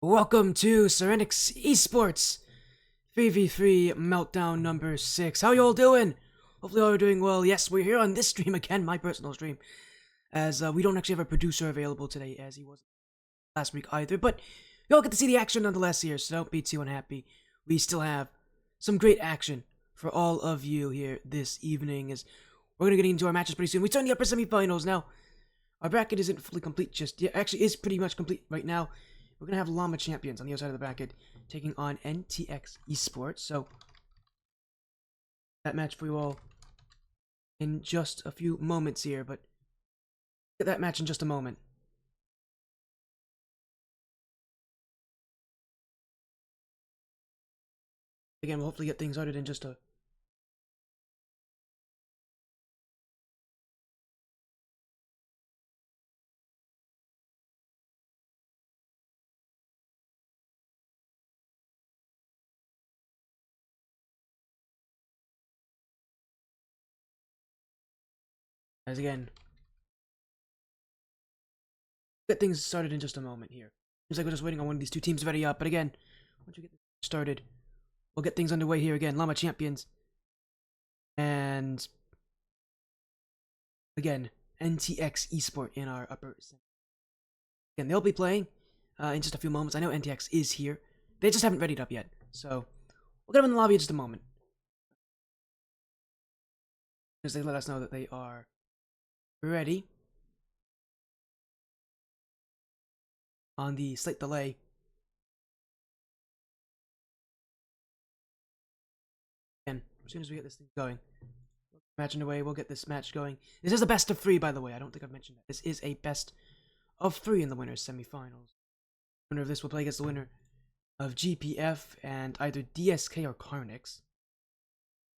Welcome to Serenyx Esports 3v3 Meltdown number 6. How you all doing? Hopefully all are doing well. Yes, we're here on this stream again, my personal stream, as we don't actually have a producer available today, as he wasn't last week either, but you all get to see the action nonetheless here, so don't be too unhappy. We still have some great action for all of you here this evening, as we're going to get into our matches pretty soon. We turn the upper semifinals now. Our bracket isn't fully complete just yet. Actually, is pretty much complete right now. We're going to have LLama champions on the other side of the bracket taking on NTX Esport. So, that match for you all in just a few moments here. But, get that match in just a moment. Again, we'll hopefully get things started in just a... As again, get things started in just a moment here. Seems like we're just waiting on one of these two teams to ready up. But again, once we get this started, we'll get things underway here again. LLama champions. And again, NTX Esport in our upper center. Again, they'll be playing in just a few moments. I know NTX is here. They just haven't readied up yet. So, we'll get them in the lobby in just a moment. As they let us know that they are ready. On the slight delay. Again, as soon as we get this thing going. Match underway, we'll get this match going. This is a best of 3, by the way. I don't think I've mentioned that. This is a best of 3 in the winners semifinals. The winner of this will play against the winner of GPF and either DSK or Serenyx.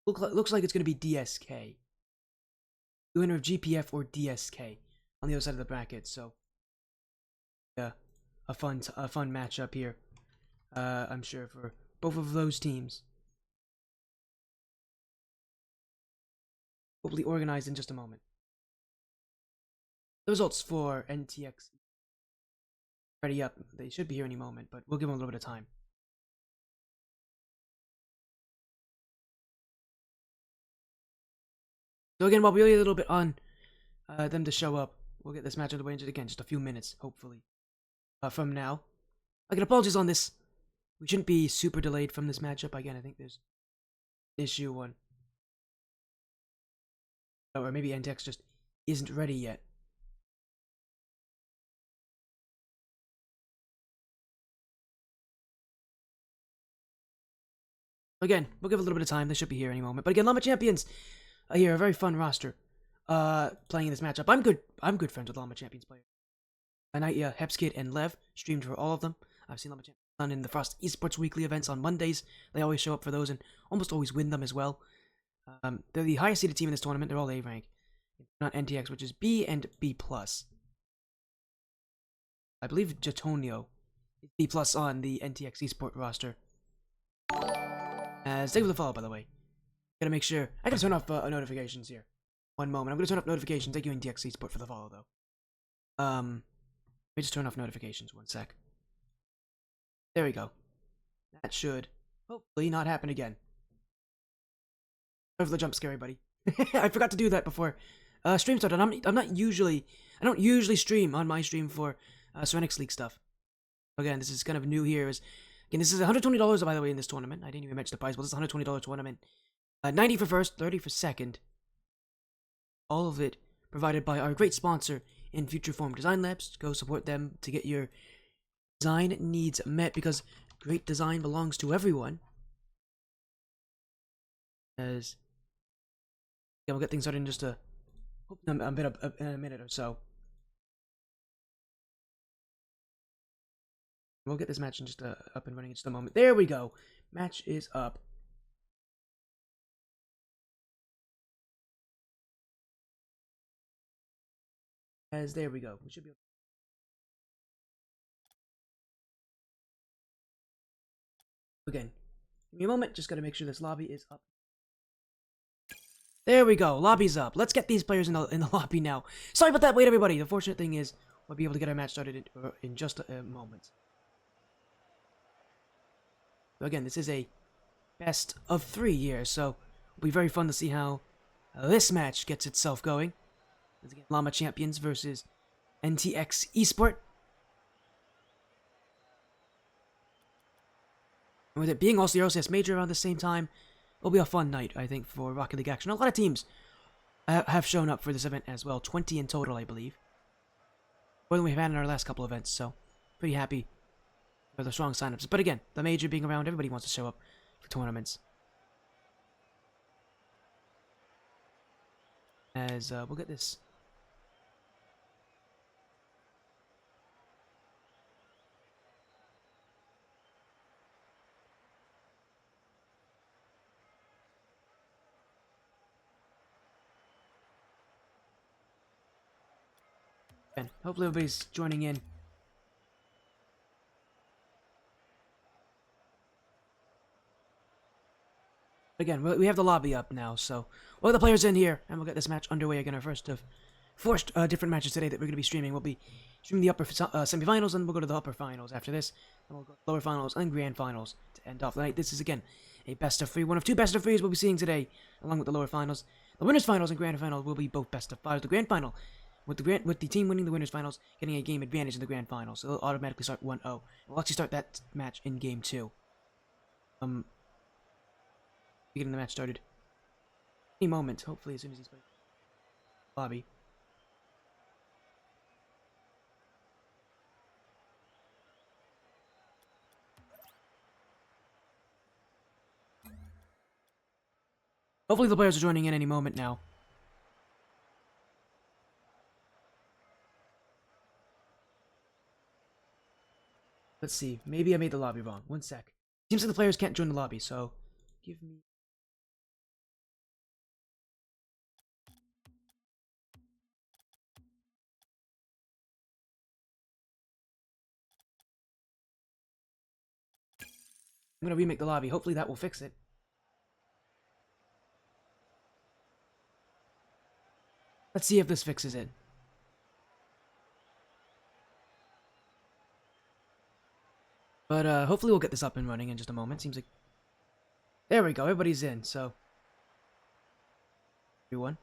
Looks like it's going to be DSK. The winner of GPF or DSK on the other side of the bracket. So, yeah, a fun matchup here. I'm sure for both of those teams. Hopefully organized in just a moment. The results for NTX ready up. They should be here any moment, but we'll give them a little bit of time. So again, while we wait a little bit on them to show up, we'll get this match underway in just a few minutes, hopefully, from now. Again, apologies on this. We shouldn't be super delayed from this matchup. Again, I think there's an issue one. Or maybe NTX just isn't ready yet. Again, we'll give a little bit of time. They should be here any moment. But again, LLama champions here, a very fun roster. Playing in this matchup. I'm good friends with LLama champions players. Anaiya, Hepskid, and Lev streamed for all of them. I've seen LLama champions done in the Frost Esports weekly events on Mondays. They always show up for those and almost always win them as well. They're the highest seeded team in this tournament. They're all A rank. Not NTX, which is B and B+. I believe Jatonio is B+ on the NTX Esport roster. Thank you for the follow, by the way. Gotta make sure. I gotta turn off notifications here. One moment. I'm gonna turn off notifications. Thank you, NTX Esport, for the follow, though. Let me just turn off notifications. One sec. There we go. That should hopefully not happen again. Sorry for the jump scare, buddy. I forgot to do that before stream started. I don't usually stream on my stream for Serenyx League stuff. Again, this is kind of new here. Again, this is $120, by the way, in this tournament. I didn't even mention the prize, but this is a $120 tournament. 90 for first, 30 for second. All of it provided by our great sponsor in Future Form Design Labs. Go support them to get your design needs met, because great design belongs to everyone. As yeah, we'll get things started in just a minute or so. We'll get this match in just up and running in just a moment. There we go. Match is up. As there we go. We should be able again. Give me a moment. Just gotta make sure this lobby is up. There we go. Lobby's up. Let's get these players in the lobby now. Sorry about that. Wait, everybody. The fortunate thing is we'll be able to get our match started in just a moment. Again, this is a best of 3 years, so it'll be very fun to see how this match gets itself going. Once again, Llama Champions versus NTX Esport. And with it being also the RLCS Major around the same time, it'll be a fun night, I think, for Rocket League action. A lot of teams have shown up for this event as well. 20 in total, I believe. More than we've had in our last couple events, so pretty happy for the strong signups. But again, the Major being around, everybody wants to show up for tournaments. As we'll get this. And hopefully everybody's joining in. Again, we have the lobby up now, so we'll get the players in here, and we'll get this match underway again. Our first of 4 different matches today that we're going to be streaming. We'll be streaming the upper semifinals, and we'll go to the upper finals after this. Then we'll go to lower finals and grand finals to end off the night. This is, again, a best of 3. One of 2 best of 3s we'll be seeing today, along with the lower finals. The winners finals and grand finals will be both best of 5s. The grand final, with the team winning the winners finals, getting a game advantage in the grand final, so it'll automatically start 1-0. We'll actually start that match in game 2. Getting the match started any moment, hopefully as soon as he's played lobby. Hopefully the players are joining in any moment now. Let's see, maybe I made the lobby wrong. 1 sec. Seems like the players can't join the lobby, so give me... I'm gonna remake the lobby. Hopefully that will fix it. Let's see if this fixes it. But hopefully we'll get this up and running in just a moment. Seems like... There we go, everybody's in, so... Everyone.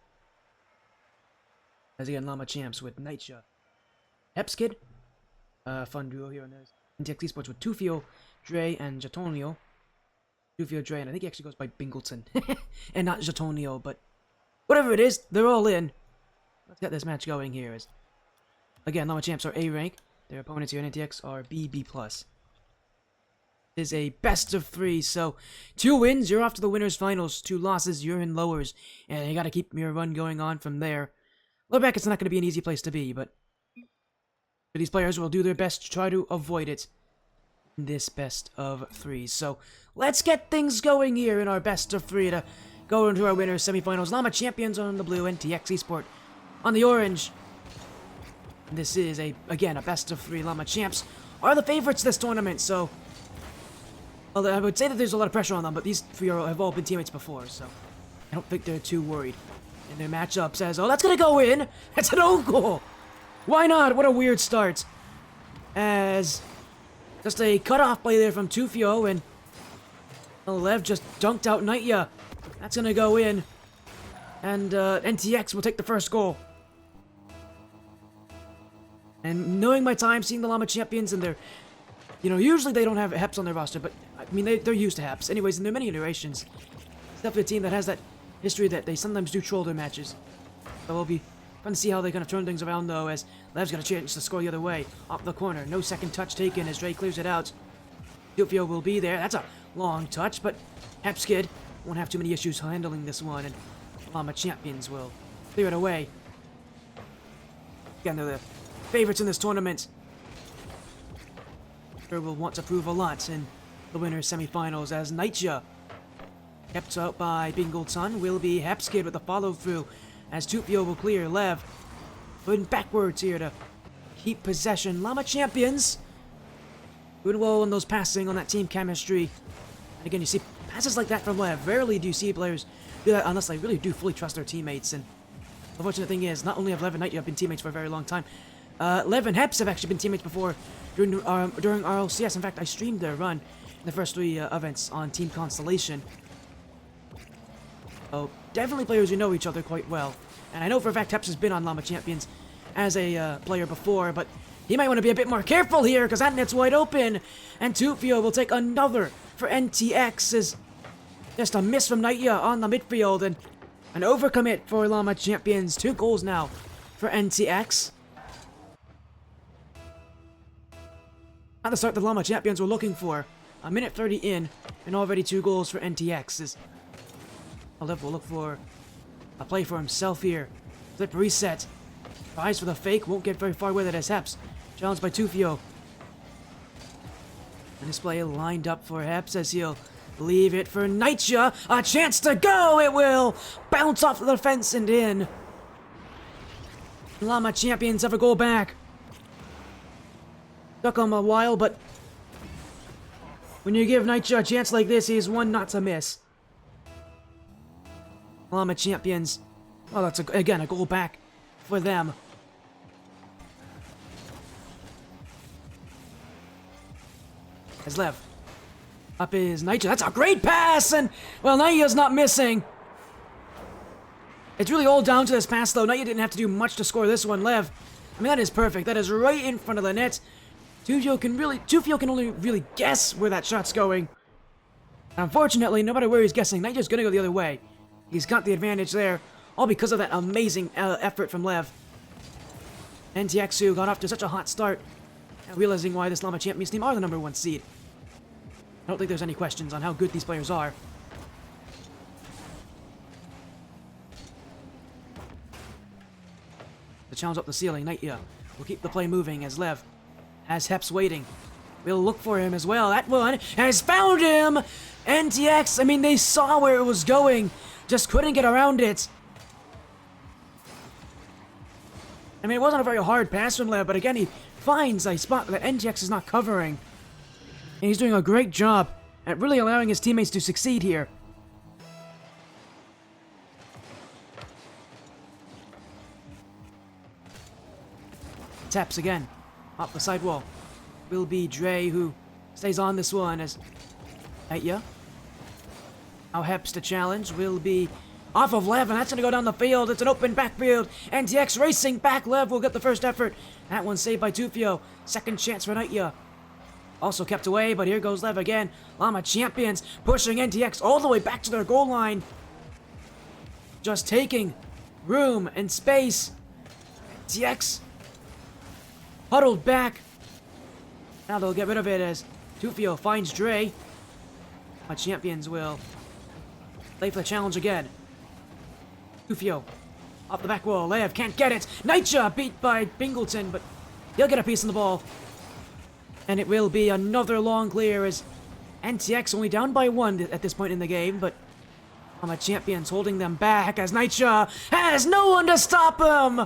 As again, Llama Champs with Nightshot. Hepskid. Fun duo here on this. NTX Esports with Tufio, Dre, and Jatonio. Tufio, Dre, and I think he actually goes by Bingleton. And not Jatonio, but... Whatever it is, they're all in. Let's get this match going here. As again, Llama Champs are A rank. Their opponents here in NTX are B, B+. It is a best of 3, so 2 wins, you're off to the winners finals. 2 losses, you're in lowers. And you gotta keep your run going on from there. Lower bracket's not gonna be an easy place to be, but these players will do their best to try to avoid it in this best of 3. So let's get things going here in our best of 3 to go into our winners semifinals. Llama Champions on the blue, NTX Esport on the orange. This is again a best of 3. Llama Champs are the favorites this tournament, so well, I would say that there's a lot of pressure on them, but these 3 have all been teammates before, so I don't think they're too worried. And their matchup says, oh, that's gonna go in! That's an own goal! Why not? What a weird start. As just a cutoff play there from Tufio, and Lev just dunked out Nightya. That's gonna go in. And NTX will take the first goal. And knowing my time, seeing the Llama Champions and their... You know, usually they don't have Heps on their roster, but, I mean, they're used to Heps. Anyways, in their many iterations, it's definitely a team that has that history that they sometimes do troll their matches. So we'll be fun to see how they kind of turn things around, though, as Lev's got a chance to score the other way. Off the corner, no second touch taken as Dre clears it out. Tufio will be there. That's a long touch, but Hepskid won't have too many issues handling this one, and Llama Champions will clear it away. Again, they're the favorites in this tournament. Sure will want to prove a lot in the winners semifinals as Nightshot, kept out by Bingleton, will be Hepskid with the follow-through as Tufio will clear. Lev putting backwards here to keep possession. Llama Champions doing well on those passing, on that team chemistry. And again, you see passes like that from Lev. Rarely do you see players do that unless they really do fully trust their teammates. And the unfortunate thing is, not only have Lev and Nightya been teammates for a very long time, Lev and Heps have actually been teammates before during RLCS. In fact, I streamed their run the first three events on Team Constellation. So, definitely players who know each other quite well. And I know for a fact Heps has been on Llama Champions as a player before, but he might want to be a bit more careful here, because that net's wide open. And Tufio will take another for NTX. Is just a miss from Nightya on the midfield, and an overcommit for Llama Champions. 2 goals now for NTX. At the start, the Llama Champions were looking for a minute 30 in, and already 2 goals for NTX. As Olive will look for a play for himself here. Flip reset. Tries for the fake, won't get very far with it as Heps. Challenged by Tufio. And this play lined up for Heps as he'll leave it for Nightya. A chance to go! It will bounce off the fence and in. Llama Champions have a goal back. Took him a while, but when you give Nightya a chance like this, he's one not to miss. Llama Champions. Oh, that's, again, a goal back for them. As Lev. Up is Nightya. That's a great pass! And, well, Nightya's not missing. It's really all down to this pass, though. Nightya didn't have to do much to score this one. Lev, I mean, that is perfect. That is right in front of the net. Tufio can only really guess where that shot's going. Unfortunately, no matter where he's guessing, Nightya's gonna go the other way. He's got the advantage there, all because of that amazing effort from Lev. NTX got off to such a hot start, realizing why this Llama Champions team are the #1 seed. I don't think there's any questions on how good these players are. The challenge up the ceiling, Nightya will keep the play moving as Lev has Heps waiting. We'll look for him as well. That one has found him! NTX, I mean, they saw where it was going, just couldn't get around it. I mean, it wasn't a very hard pass from Lev, but again, he finds a spot that NTX is not covering. And he's doing a great job at really allowing his teammates to succeed here. Taps again. Off the sidewall. Will be Dre who stays on this one as Nightya. Now Heps to challenge. Will be off of Lev, and that's going to go down the field. It's an open backfield. NTX racing back. Lev will get the first effort. That one saved by Tufio. Second chance for Nightya. Also kept away, but here goes Lev again. Llama Champions pushing NTX all the way back to their goal line. Just taking room and space. NTX huddled back. Now they'll get rid of it as Tufio finds Dre. My Champions will play for the challenge again. Tufio off the back wall. Lev can't get it. Nightya beat by Bingleton, but he'll get a piece of the ball. And it will be another long clear as NTX only down by 1 at this point in the game, but my Champions holding them back as Nightya has no one to stop him.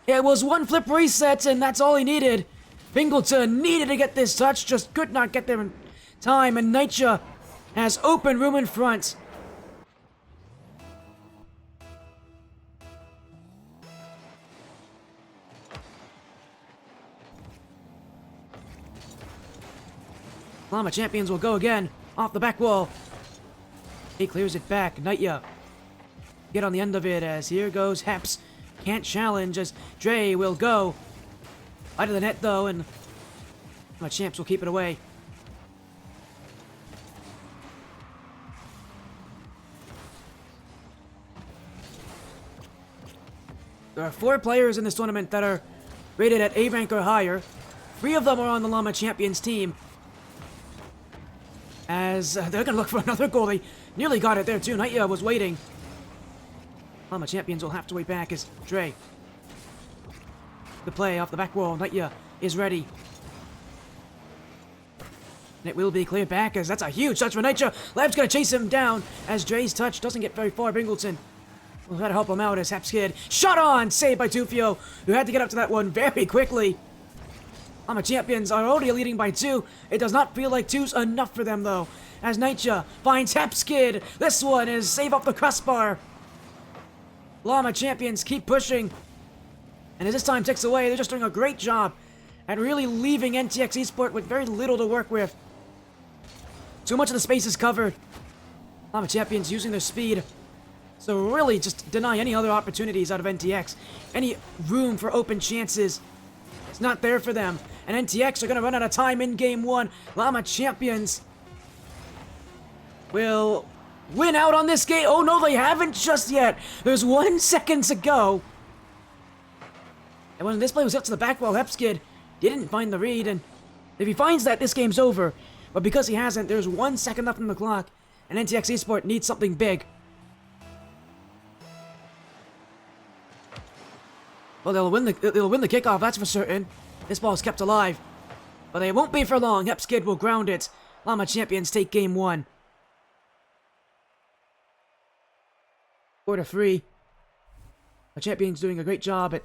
It was one flip reset, and that's all he needed. Bingleton needed to get this touch, just could not get there in time, and Nightya has open room in front. Llama Champions will go again, off the back wall. He clears it back, Nightya get on the end of it as here goes Heps. Can't challenge as Dre will go. Out of the net though, and my Champs will keep it away. There are 4 players in this tournament that are rated at A rank or higher. 3 of them are on the Llama Champions team. As they're gonna look for another goal. They nearly got it there too. Nightya was waiting. Llama Champions will have to wait back as Dre. The play off the back wall. Nightya is ready. And it will be cleared back as that's a huge touch for Nightya. Lev's gonna chase him down as Dre's touch doesn't get very far. Bingleton will try to help him out as Heps Kid shot on, saved by Tufio, who had to get up to that one very quickly. Llama Champions are already leading by 2. It does not feel like 2's enough for them though, as Nightya finds Heps Kid. This one is save off the crossbar. Llama Champions keep pushing. And as this time ticks away, they're just doing a great job at really leaving NTX Esport with very little to work with. Too much of the space is covered. LLama Champions using their speed. So really just deny any other opportunities out of NTX. Any room for open chances. It's not there for them. And NTX are going to run out of time in Game 1. LLama Champions will win out on this game. Oh no, they haven't just yet. There's 1 second to go. And when this play was up to the back wall, Hepskid didn't find the read. And if he finds that, this game's over. But because he hasn't, there's 1 second left on the clock. And NTX Esport needs something big. Well, they'll win the kickoff, that's for certain. This ball is kept alive. But they won't be for long. Hepskid will ground it. LLama Champions take Game 1. 4-3. The Champions doing a great job at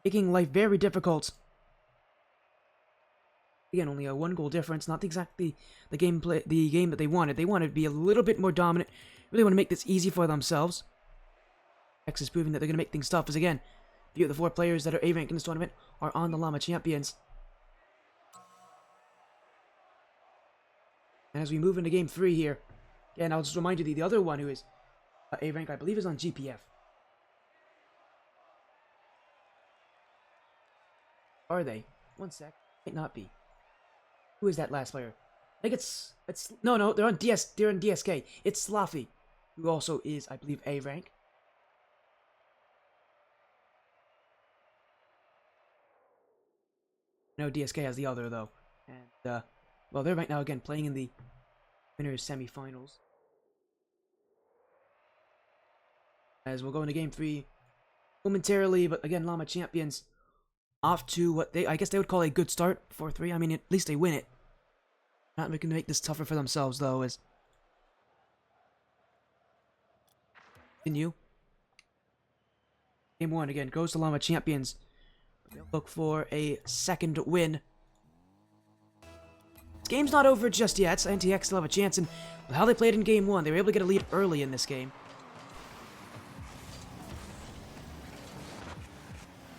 making life very difficult. Again, only a 1-goal difference. Not exactly the game that they wanted. They wanted to be a little bit more dominant. Really want to make this easy for themselves. X is proving that they're going to make things tough. As again, a few of the 4 players that are A-ranked in this tournament are on the LLama Champions. And as we move into Game 3 here, again, I'll just remind you the other one who is A-rank, I believe, is on GPF. Are they? 1 sec. Might not be. Who is that last player? I think it's no, they're on DSK. It's Slaffy, who also is, I believe, A-rank. No, DSK has the other though. And well, they're right now again playing in the winners semifinals. As we'll go into Game 3 momentarily, but again, LLama Champions off to what I guess they would call a good start, 4-3. I mean, at least they win it. Not looking to make this tougher for themselves, though, as... Continue. Game 1, again, goes to LLama Champions. They'll look for a second win. This game's not over just yet, so NTX still have a chance, and with how they played in Game 1, they were able to get a lead early in this game.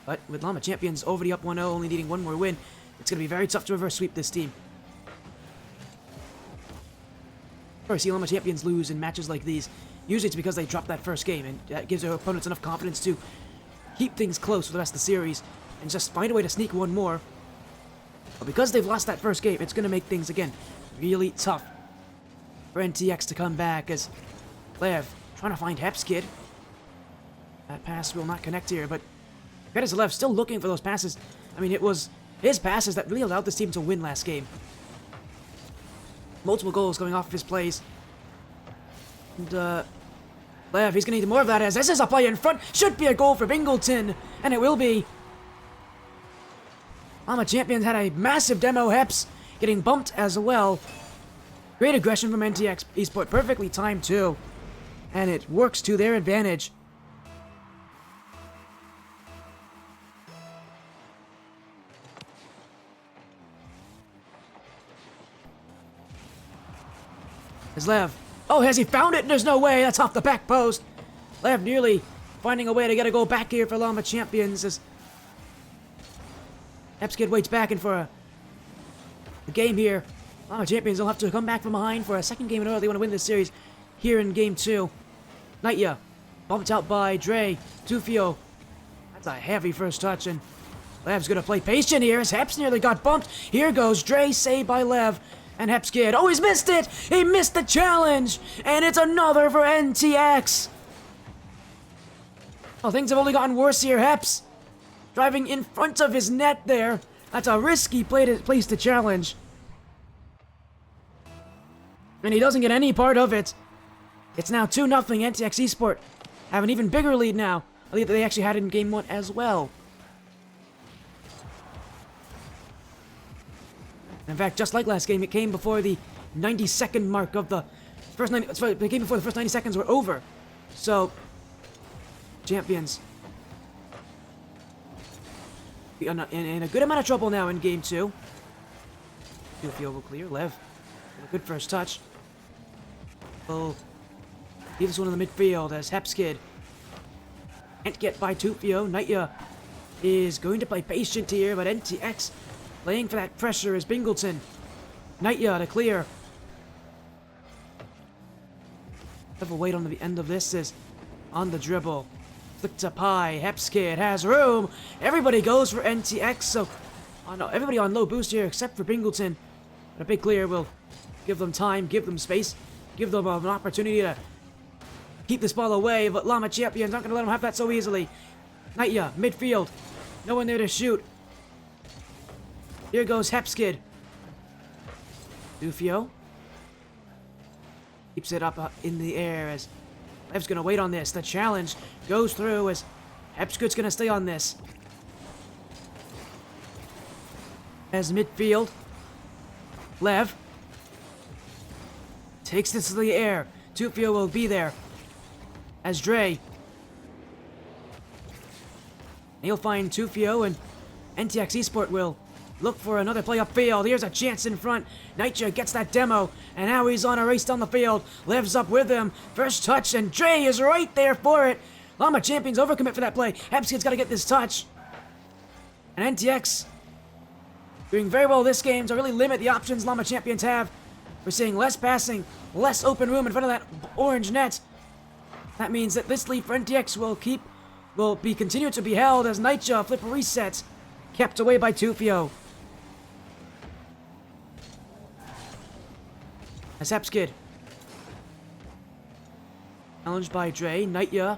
But with LLama Champions already up 1-0, only needing 1 more win, it's going to be very tough to reverse sweep this team. Of course, LLama Champions lose in matches like these. Usually it's because they drop that first game, and that gives their opponents enough confidence to keep things close for the rest of the series and just find a way to sneak 1 more. But because they've lost that first game, it's going to make things, again, really tough for NTX to come back as Lev trying to find Hepskid. That pass will not connect here, but Lev still looking for those passes. I mean, it was his passes that really allowed this team to win last game. Multiple goals coming off of his plays. And, Lev, he's going to need more of that as this is a play in front. Should be a goal for Bingleton. And it will be. LLama Champions had a massive demo. Heps getting bumped as well. Great aggression from NTX Esport. Perfectly timed, too. And it works to their advantage. Is Lev. Oh, has he found it? There's no way. That's off the back post. Lev nearly finding a way to get a goal back here for LLama Champions as Hepskid waits back in for a game here. LLama Champions will have to come back from behind for a second game in a row. They want to win this series here in Game 2. Nightya bumped out by Dre. Tufio. That's a heavy first touch, and Lev's going to play patient here as Heps nearly got bumped. Here goes Dre, saved by Lev. And Hepskid, oh, he's missed it! He missed the challenge! And it's another for NTX! Oh, things have only gotten worse here. Heps driving in front of his net there. That's a risky place to challenge. And he doesn't get any part of it. It's now 2-0. NTX Esport have an even bigger lead now. A lead that they actually had in Game 1 as well. In fact, just like last game, it came before the 90-second mark of the first 90. Sorry, it came before the first 90 seconds were over. So, Champions in a good amount of trouble now in Game 2. Tufio will clear. Lev, a good first touch. Will leave this one in the midfield as Hepskid can't get by Tufio. Nightya is going to play patient here, but NTX playing for that pressure is Bingleton. Nightya to clear. Lev will wait on the end of this is on the dribble. Flick to Pi. Hepskid has room. Everybody goes for NTX, so everybody on low boost here except for Bingleton. But a big clear will give them time, give them space, give them an opportunity to keep this ball away, but Llama Champions aren't going to let them have that so easily. Nightya, midfield. No one there to shoot. Here goes Hepskid. Dufio keeps it up in the air as Lev's going to wait on this. The challenge goes through as Hepskid's going to stay on this. As midfield, Lev takes this to the air. Dufio will be there. As Dre, he'll find Tufio, and NTX Esport will look for another play upfield. Here's a chance in front. Nitya gets that demo, and now he's on a race down the field. Lev's up with him. First touch, and Dre is right there for it. Llama Champions overcommit for that play. Hepskid's got to get this touch. And NTX doing very well this game to really limit the options Llama Champions have. We're seeing less passing, less open room in front of that orange net. That means that this lead for NTX will be continued to be held as Nitya flip resets, kept away by Tufio. As Hepskid challenged by Dre, Nitya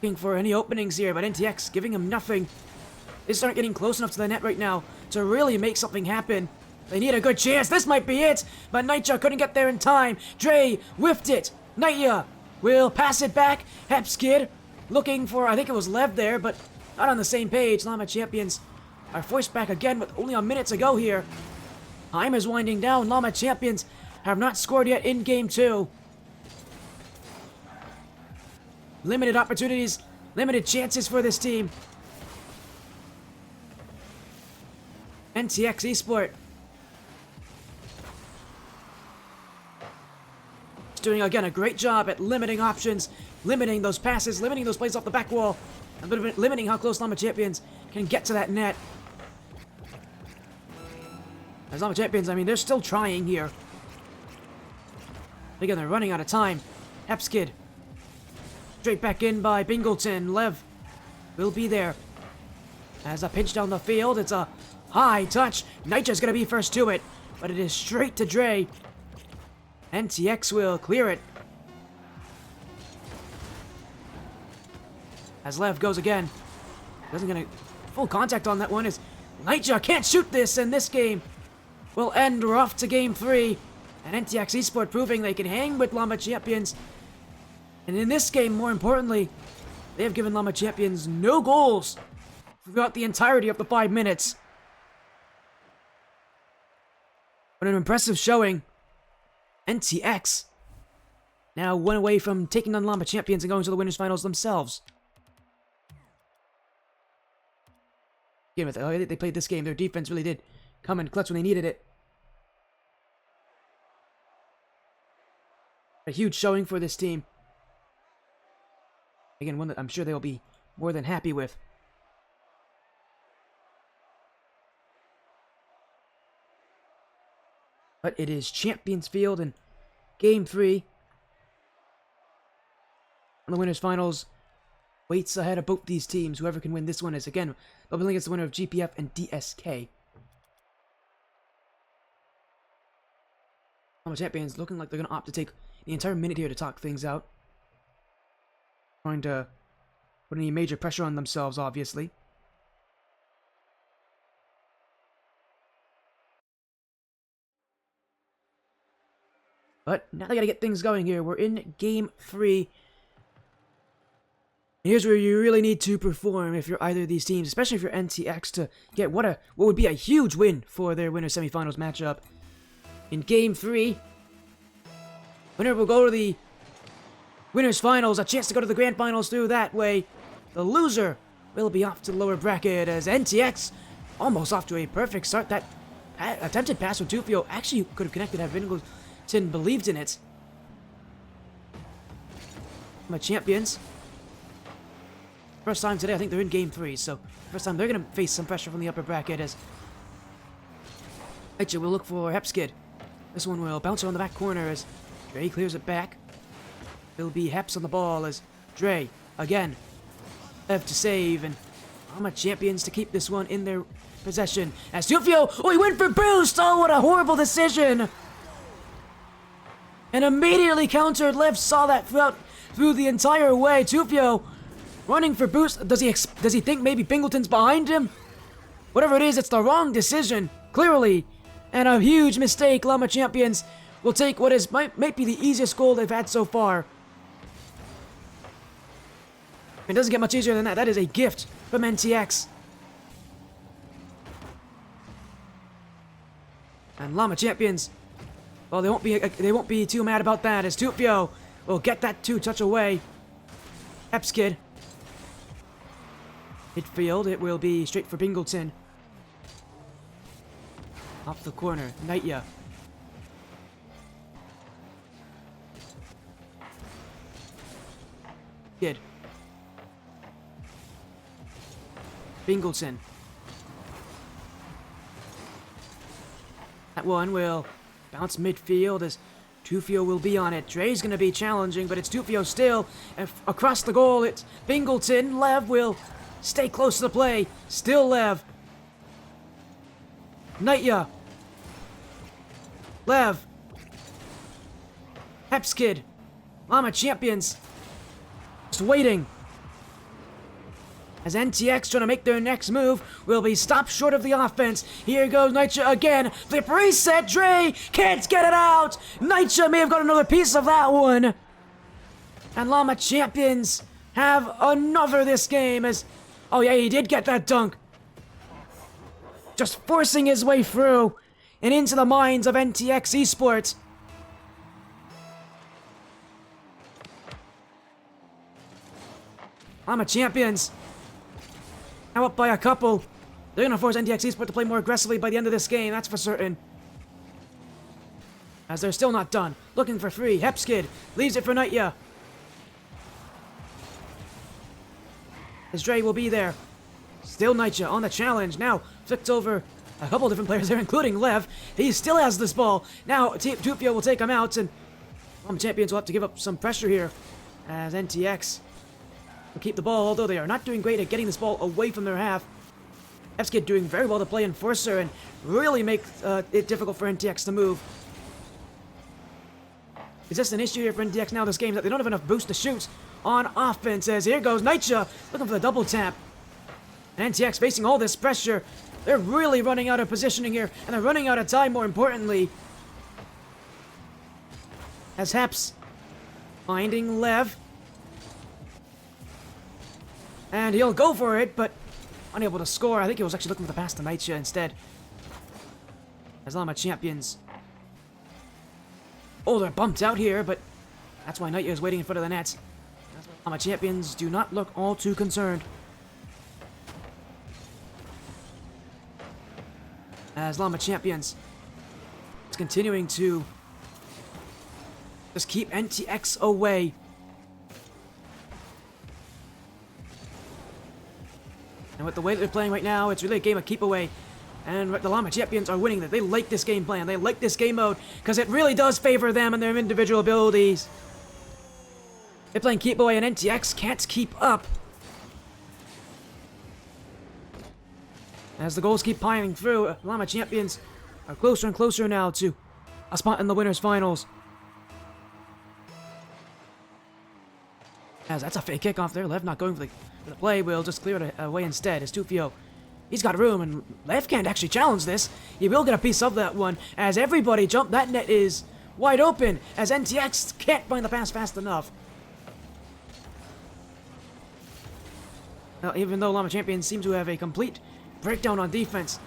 looking for any openings here, but NTX giving him nothing. They just aren't getting close enough to the net right now to really make something happen. They need a good chance. This might be it, but Nitya couldn't get there in time. Dre whiffed it. Nitya will pass it back. Hepskid looking for, I think it was Lev there, but not on the same page. Llama Champions are forced back again with only a minute to go here. Time is winding down. Llama Champions have not scored yet in Game 2. Limited opportunities, limited chances for this team. NTX Esport doing again a great job at limiting options, limiting those passes, limiting those plays off the back wall, a bit of it limiting how close Llama Champions can get to that net. As Llama Champions, I mean, they're still trying here. Again, they're running out of time. Hepskid straight back in by Bingleton. Lev will be there. As a pinch down the field, it's a high touch. Nitya's gonna be first to it, but it is straight to Dre. NTX will clear it. As Lev goes again. Doesn't get a full contact on that one as Nitya can't shoot this, and this game will end rough to Game 3. And NTX Esport proving they can hang with Llama Champions. And in this game, more importantly, they have given Llama Champions no goals throughout the entirety of the 5 minutes. But an impressive showing. NTX now one away from taking on Llama Champions and going to the winners finals themselves. Again, with the way they played this game, their defense really did come in clutch when they needed it. A huge showing for this team. Again, one that I'm sure they'll be more than happy with. But it is Champions Field in Game 3. And the winners finals waits ahead of both these teams. Whoever can win this one is, again, they'll be playing against the winner of GPF and DSK. Llama Champions looking like they're going to opt to take the entire minute here to talk things out. Trying to put any major pressure on themselves, obviously. But now they gotta get things going here. We're in Game 3. Here's where you really need to perform if you're either of these teams, especially if you're NTX, to get what would be a huge win for their winner semifinals matchup. In Game 3, winner will go to the winners finals, a chance to go to the grand finals through that way. The loser will be off to the lower bracket as NTX almost off to a perfect start. That attempted pass with Tufio actually could have connected had Bingleton believed in it. My champions. First time today, I think they're in Game 3, so first time they're going to face some pressure from the upper bracket as Nitya will look for Hepskid. This one will bounce around the back corner as Dre clears it back. It'll be Heps on the ball as Dre, again, have to save, and LLama Champions to keep this one in their possession. As Tufio, oh, he went for boost! Oh, what a horrible decision! And immediately countered. Lev saw that through the entire way. Tufio running for boost. Does he think maybe Bingleton's behind him? Whatever it is, it's the wrong decision, clearly. And a huge mistake. LLama Champions will take what is might be the easiest goal they've had so far. It doesn't get much easier than that. That is a gift from NTX. And LLama Champions, well, they won't be too mad about that, as Tufio will get that 2-touch away. Epskid. Midfield, it will be straight for Bingleton. Off the corner, Nightya. Kid. Bingleton. That one will bounce midfield as Tufio will be on it. Dre's going to be challenging, but it's Tufio still. And across the goal, it's Bingleton. Lev will stay close to the play. Still Lev. Nightya. Lev. Hepskid. LLama Champions. Just waiting. As NTX trying to make their next move will be stopped short of the offense. Here goes Nightya again. Flip reset. Dre can't get it out. Nightya may have got another piece of that one. And LLama Champions have another this game as... Oh yeah, he did get that dunk. Just forcing his way through and into the minds of NTX Esport. LLama Champions now up by a couple. They're going to force NTX Esport to play more aggressively by the end of this game, that's for certain. As they're still not done. Looking for 3. Hepskid leaves it for Nightya. As Dre will be there. Still Nightya on the challenge. Now flipped over a couple different players there, including Lev. He still has this ball. Now Tufio will take him out, and LLama Champions will have to give up some pressure here as NTX will keep the ball, although they are not doing great at getting this ball away from their half. Epskid doing very well to play enforcer and really make it difficult for NTX to move. Is this an issue here for NTX now this game, that they don't have enough boost to shoot on offense, as here goes Nightya looking for the double tap. And NTX facing all this pressure. They're really running out of positioning here, and they're running out of time, more importantly. As Heps finding Lev. And he'll go for it, but unable to score. I think he was actually looking for the pass to Nightya instead. As LLama Champions. Oh, they're bumped out here, but that's why Nightya is waiting in front of the net. LLama Champions do not look all too concerned. As LLama Champions is continuing to just keep NTX away. And with the way that they're playing right now, it's really a game of keep away. And the LLama Champions are winning that. They like this game plan. They like this game mode because it really does favor them and their individual abilities. They're playing keep away, and NTX can't keep up. As the goals keep piling through, LLama Champions are closer and closer now to a spot in the winners' finals. As that's a fake kickoff there. Lev not going for the play. Will just clear it away instead. As Tufio, he's got room, and Lev can't actually challenge this. He will get a piece of that one. As everybody jump, that net is wide open. As NTX can't find the pass fast enough. Now, even though LLama Champions seem to have a complete breakdown on defense,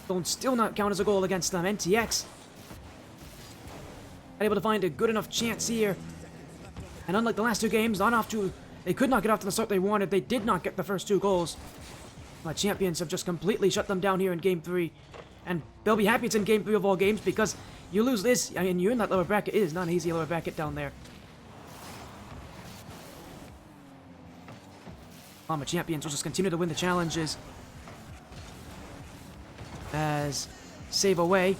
don't still not count as a goal against them. NTX able to find a good enough chance here. And unlike the last 2 games, they could not get off to the start they wanted. They did not get the first 2 goals. My Champions have just completely shut them down here in Game 3. And they'll be happy it's in Game 3 of all games, because you lose this, I mean, you're in that lower bracket. It is not an easy lower bracket down there. My Champions will just continue to win the challenges. As save away.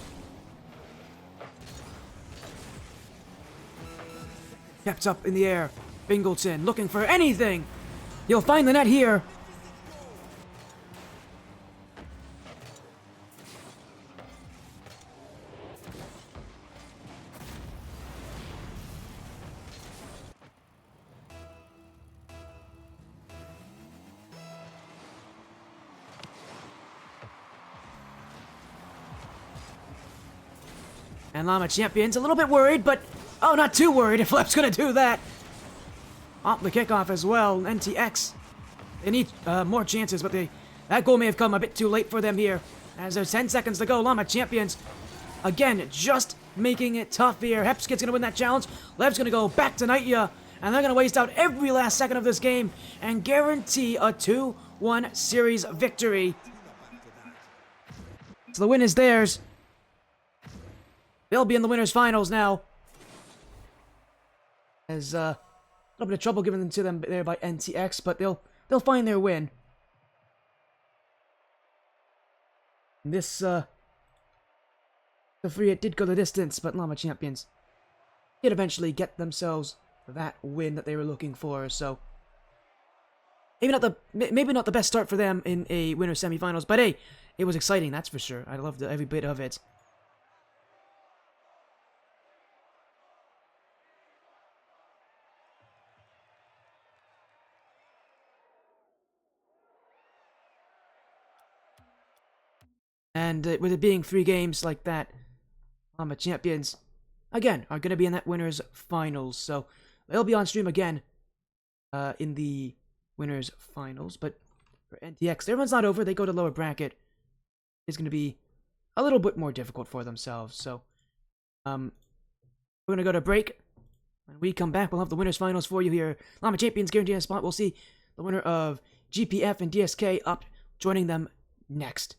Kept up in the air. Bingleton looking for anything. He'll find the net here. And Llama Champion's a little bit worried, but oh, not too worried if Flip's gonna do that. Off the kickoff as well. NTX. They need more chances, but that goal may have come a bit too late for them here. As there's 10 seconds to go, Llama Champions, again, just making it tough here. Hepskid's gonna win that challenge. Lev's gonna go back to Nightya, and they're gonna waste out every last second of this game and guarantee a 2-1 series victory. So the win is theirs. They'll be in the winners' finals now. As a little bit of trouble given to them there by NTX, but they'll find their win. This the free it did go the distance, but Llama Champions did eventually get themselves that win that they were looking for. So maybe not the best start for them in a winner semifinals, but hey, it was exciting, that's for sure. I loved every bit of it. And with it being 3 games like that, Llama Champions, again, are going to be in that winners finals. So they'll be on stream again in the winners finals. But for NTX, their run's not over. They go to lower bracket. It's going to be a little bit more difficult for themselves. So we're going to go to break. When we come back, we'll have the winners finals for you here. Llama Champions guaranteed a spot. We'll see the winner of GPF and DSK up joining them next.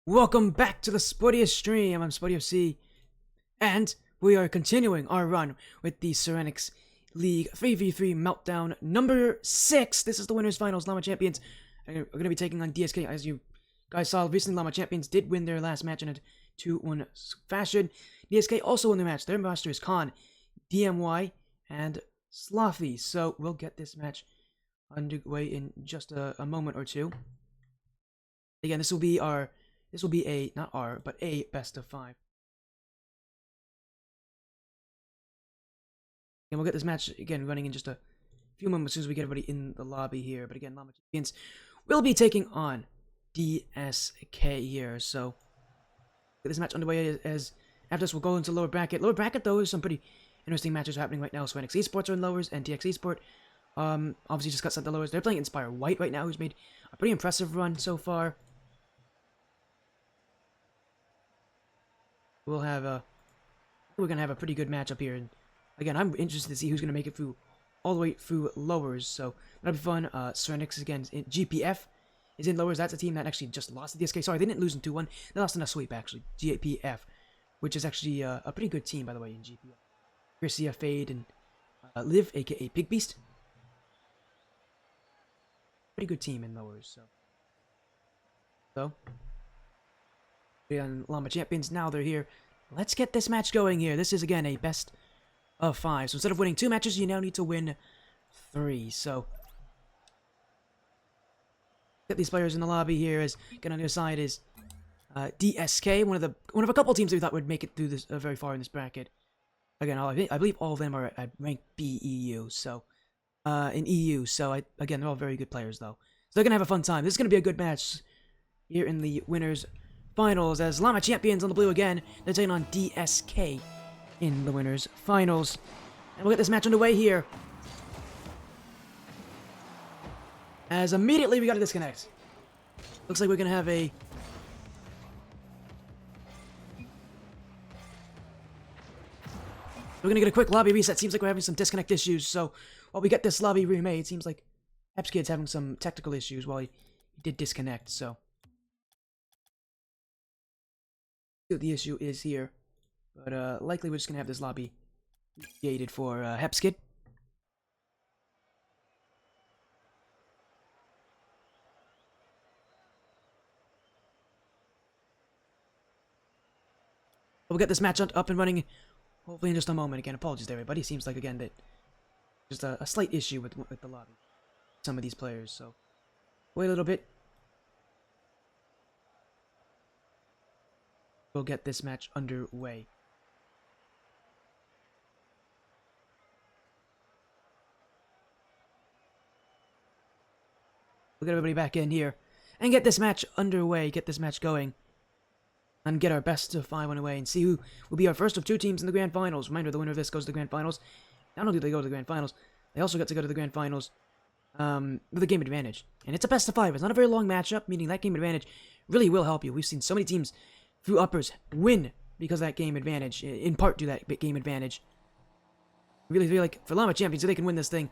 Welcome back to the Sportiest stream. I'm Sporty FC, and we are continuing our run with the Serenyx League 3v3 Meltdown number 6. This is the winners finals. LLama Champions are going to be taking on DSK. As you guys saw recently, LLama Champions did win their last match in a 2-1 fashion. DSK also won their match. Their roster is Khan, DMY, and Slothy. So we'll get this match underway in just a moment or two. Again, this will be a, not our, but a best of 5. And we'll get this match, again, running in just a few moments as soon as we get everybody in the lobby here. But again, LLama Champions will be taking on DSK here. So, get this match underway as after this we'll go into lower bracket. Lower bracket, though, is some pretty interesting matches happening right now. Serenyx Esports are in lowers, and DX Esport, obviously just got sent to lowers. They're playing Inspire White right now, who's made a pretty impressive run so far. We're gonna have a pretty good matchup here, and again, I'm interested to see who's gonna make it through all the way through lowers. So that'll be fun. Serenyx again in GPF is in lowers. That's a team that actually just lost to DSK. Sorry, they didn't lose in 2-1. They lost in a sweep actually. GPF, which is actually a pretty good team by the way in GPF. Garcia, Fade, and Liv, aka Pig Beast. Pretty good team in lowers. So. And LLama Champions, now they're here. Let's get this match going here. This is, again, a best of 5. So instead of winning 2 matches, you now need to win 3. So, get these players in the lobby here. As again, on the other side is DSK, one of a couple teams that we thought would make it through this very far in this bracket. Again, I believe all of them are at rank B EU. So, in EU. So, again, they're all very good players, though. So they're going to have a fun time. This is going to be a good match here in the winners finals, as LLama Champions on the blue again. They're taking on DSK in the winners finals. And we'll get this match underway here. As immediately we got to disconnect. Looks like we're going to have a... We're going to get a quick lobby reset. Seems like we're having some disconnect issues. So while we get this lobby remade, seems like Epskid's having some technical issues while he did disconnect. So what the issue is here, but likely we're just gonna have this lobby created for Hepskid. We'll get this match up and running hopefully in just a moment. Again, apologies to everybody. Seems like again that just a slight issue with the lobby, some of these players. So wait a little bit. We'll get this match underway. We'll get everybody back in here and get this match underway, get this match going, and get our best of 5 underway and see who will be our first of 2 teams in the grand finals. Reminder, the winner of this goes to the grand finals. Not only do they go to the grand finals, they also get to go to the grand finals with a game advantage. And it's a best of 5. It's not a very long matchup, meaning that game advantage really will help you. We've seen so many teams through uppers win because of that game advantage, in part due to that game advantage. Really feel like for LLama Champions, if they can win this thing,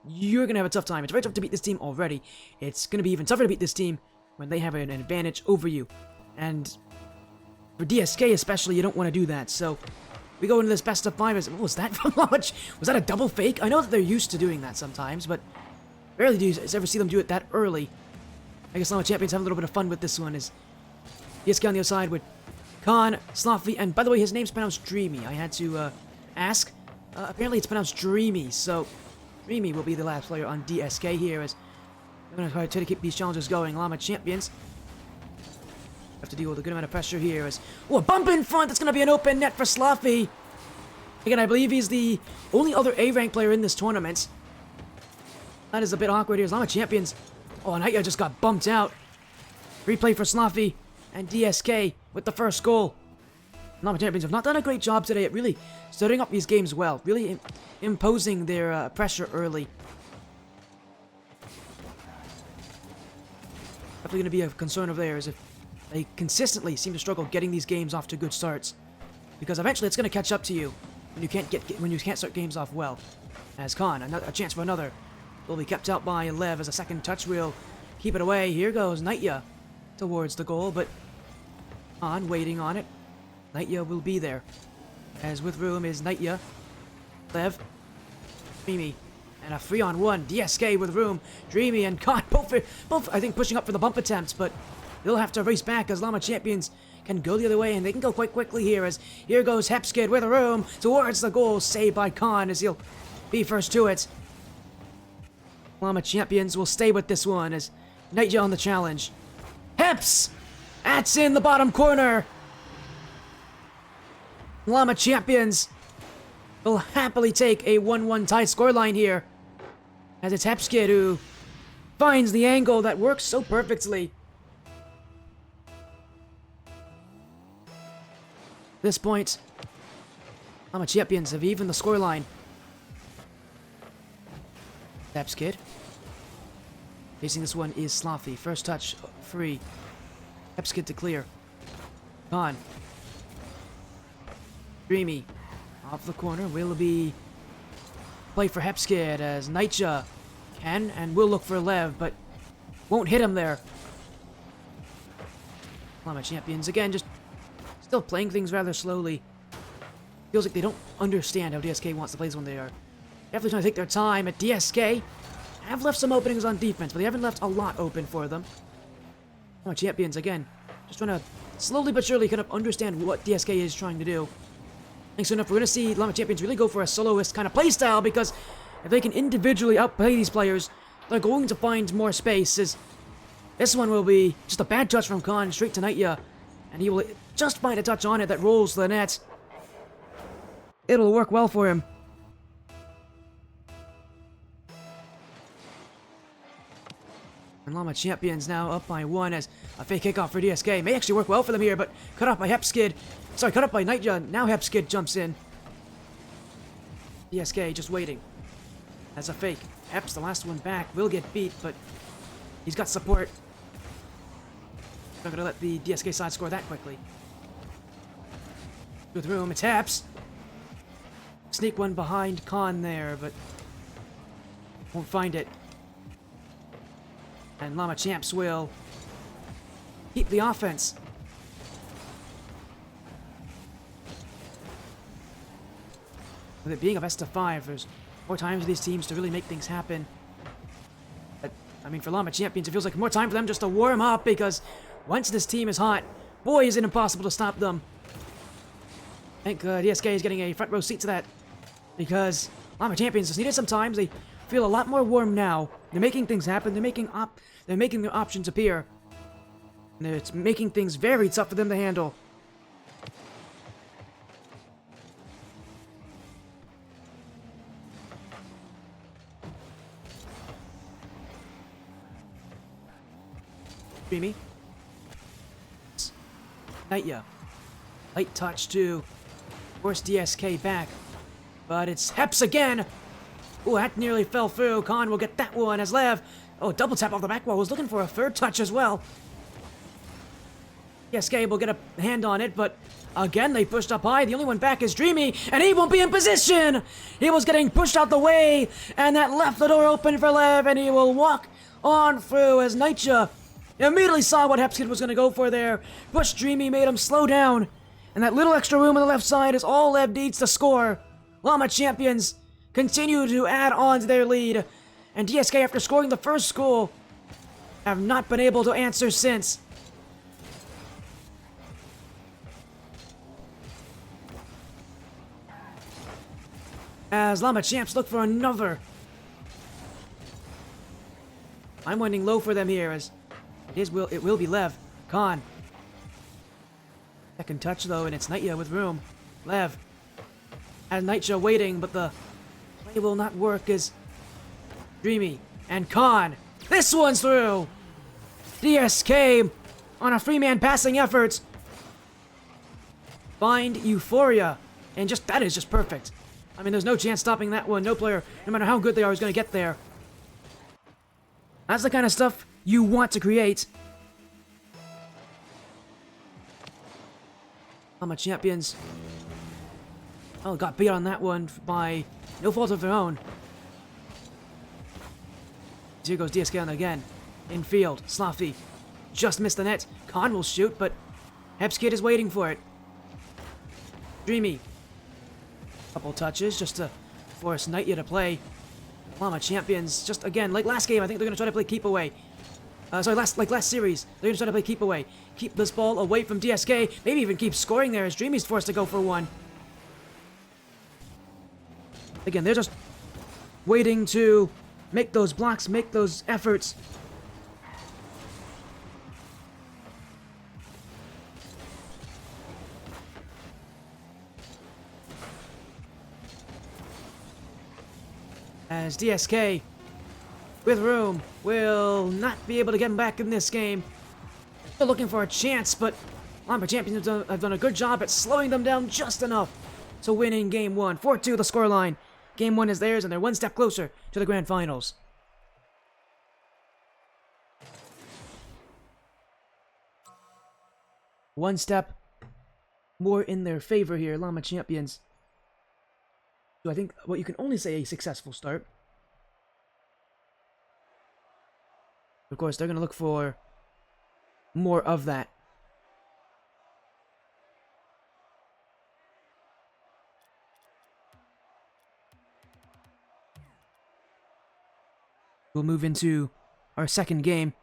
you're going to have a tough time. It's very tough to beat this team already. It's going to be even tougher to beat this team when they have an advantage over you. And for DSK especially, you don't want to do that. So we go into this best of 5. What was that from LLama? Was that a double fake? I know that they're used to doing that sometimes, but rarely do you ever see them do it that early. I guess LLama Champions have a little bit of fun with this one. Is DSK on the other side with Khan, Slothy, and by the way, his name's pronounced Dreamy. I had to ask. Apparently it's pronounced Dreamy, so Dreamy will be the last player on DSK here as I'm going to try to keep these challenges going. LLama Champions have to deal with a good amount of pressure here as... Oh, a bump in front! That's going to be an open net for Slothy! Again, I believe he's the only other A-rank player in this tournament. That is a bit awkward here as LLama Champions... Oh, Naya just got bumped out. Replay for Slothy and DSK with the first goal. LLama Champions have not done a great job today at really starting up these games well, really imposing their pressure early. Definitely going to be a concern of theirs if they consistently seem to struggle getting these games off to good starts, because eventually it's going to catch up to you when you can't start games off well. As Khan, a chance for another, will be kept out by Lev as a second touch wheel. Keep it away. Here goes Nightya towards the goal, but Waiting on it. Nightya will be there. As with room is Nightya, Lev, Dreamy, and a 3-on-1. DSK with room. Dreamy and Khan both I think pushing up for the bump attempts, but they'll have to race back as LLama champions can go the other way, and they can go quite quickly here as here goes Hepskid with room towards the goal, saved by Khan as he'll be first to it. LLama champions will stay with this one as Nightya on the challenge. Heps! That's in the bottom corner. LLama champions will happily take a 1-1 tie scoreline here, as it's Hepskid who finds the angle that works so perfectly. At this point, LLama champions have evened the scoreline. Hepskid. Facing this one is Slothy. First touch, free. Hepskid to clear. Khan. Dreamy. Off the corner will be play for Hepskid as Nightya can and will look for Lev, but won't hit him there. LLama champions again, just still playing things rather slowly. Feels like they don't understand how DSK wants to play this when they are definitely trying to take their time. At DSK have left some openings on defense, but they haven't left a lot open for them. LLama champions again, just trying to slowly but surely kind of understand what DSK is trying to do. And soon enough, we're going to see LLama champions really go for a soloist kind of playstyle, because if they can individually outplay these players, they're going to find more space. As this one will be just a bad touch from Khan straight to Nightya, and he will just find a touch on it that rolls the net. It'll work well for him. And LLama champions now up by 1 as a fake kickoff for DSK. May actually work well for them here, but cut off by Hepskid. Sorry, cut off by Nightya. Now Hepskid jumps in. DSK just waiting. As a fake. Heps, the last one back, will get beat, but he's got support. Not gonna let the DSK side score that quickly. With room, it's Heps. Sneak one behind Khan there, but won't find it. And LLama champs will keep the offense. With it being a best of 5, there's more time for these teams to really make things happen. But, I mean, for LLama champions, it feels like more time for them just to warm up, because once this team is hot, boy, is it impossible to stop them. I think DSK is getting a front row seat to that, because LLama champions just needed some time. They feel a lot more warm now. They're making things happen. They're making their options appear. And it's making things very tough for them to handle. Dreamy. Nightya. Light touch to force DSK back. But it's Heps again! Ooh, that nearly fell through. Khan will get that one as Lev. Oh, double tap off the back wall. Was looking for a third touch as well. DSK will get a hand on it, but again they pushed up high. The only one back is Dreamy, and he won't be in position! He was getting pushed out the way, and that left the door open for Lev, and he will walk on through as Nightya immediately saw what Hepskid was going to go for there. Pushed Dreamy, made him slow down, and that little extra room on the left side is all Lev needs to score. LLama champions continue to add on to their lead, and DSK, after scoring the first goal, have not been able to answer since. As LLama champs look for another. I'm winding low for them here, as it will be Lev. Khan. Second touch though, and it's Nightya with room. Lev. And Nightya waiting, but the play will not work as Dreamy and Khan. This one's through! DSK on a free-man passing effort. Find Euphoria. And just that is just perfect. I mean, there's no chance stopping that one. No player, no matter how good they are, is going to get there. That's the kind of stuff you want to create. LLama champions. Oh, got beat on that one by no fault of their own. Here goes DSK on again. Infield, Slothy. Just missed the net. Khan will shoot, but Hepskid is waiting for it. Dreamy. Couple touches just to force Nightya to play. LLama champions, just again, like last game, I think they're going to try to play keep away. Sorry, last series, they're going to try to play keep away. Keep this ball away from DSK, maybe even keep scoring there as Dreamy's forced to go for one. Again, they're just waiting to make those blocks, make those efforts. As DSK, with room, will not be able to get him back in this game. They're looking for a chance, but LLama champions have done a good job at slowing them down just enough to win in Game 1. 4-2 the scoreline. Game 1 is theirs, and they're one step closer to the Grand Finals. One step more in their favor here, LLama champions. So I think what you can only say a successful start. Of course, they're going to look for more of that. We'll move into our second game.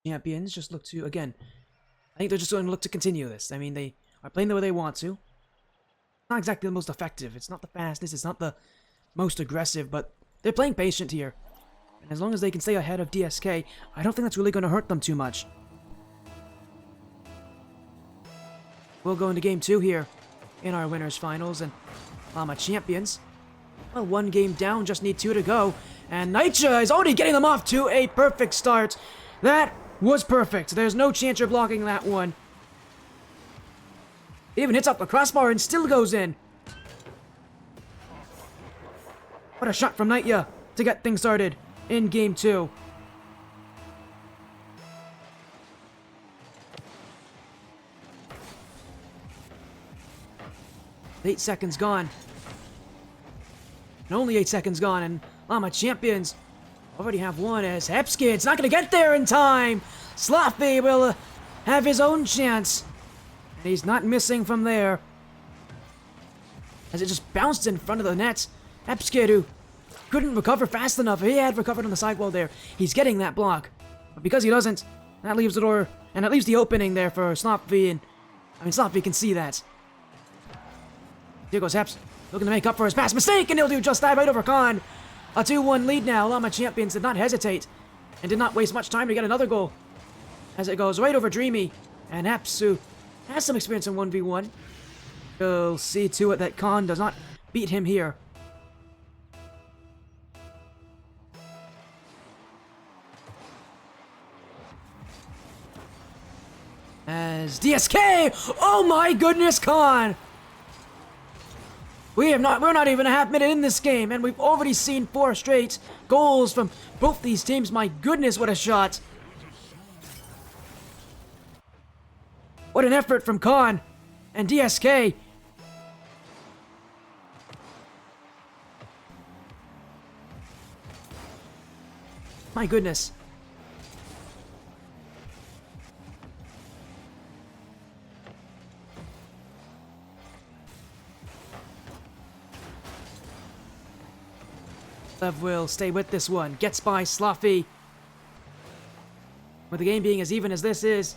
Champions just look to, again, I think they're just going to look to continue this. I mean, they are playing the way they want to. Not exactly the most effective. It's not the fastest. It's not the most aggressive, but they're playing patient here. And as long as they can stay ahead of DSK, I don't think that's really going to hurt them too much. We'll go into Game 2 here in our winners finals, and LLama champions. Well, one game down, just need 2 to go. And Nightya is already getting them off to a perfect start. That was perfect. There's no chance you're blocking that one. Even hits up the crossbar and still goes in. What a shot from Nightya to get things started in Game 2. Eight seconds gone. And only 8 seconds gone, and LLama champions already have one as Hepskid's not going to get there in time. Sloppy will have his own chance. And he's not missing from there. As it just bounced in front of the net. Hepskid, who couldn't recover fast enough. He had recovered on the sidewall there. He's getting that block. But because he doesn't, that leaves the door, and that leaves the opening there for Sloppy. And I mean, Sloppy can see that. Here goes Heps, looking to make up for his past mistake, and he'll do just that right over Khan. A 2-1 lead now. LLama champions did not hesitate and did not waste much time to get another goal. As it goes right over Dreamy, and Heps, who has some experience in 1v1, will see to it that Khan does not beat him here. As DSK, oh my goodness, Khan! We're not even a half minute in this game, and we've already seen 4 straight goals from both these teams. My goodness, what a shot. What an effort from Khan and DSK. My goodness. Lev will stay with this one. Gets by Sloppy. With the game being as even as this is,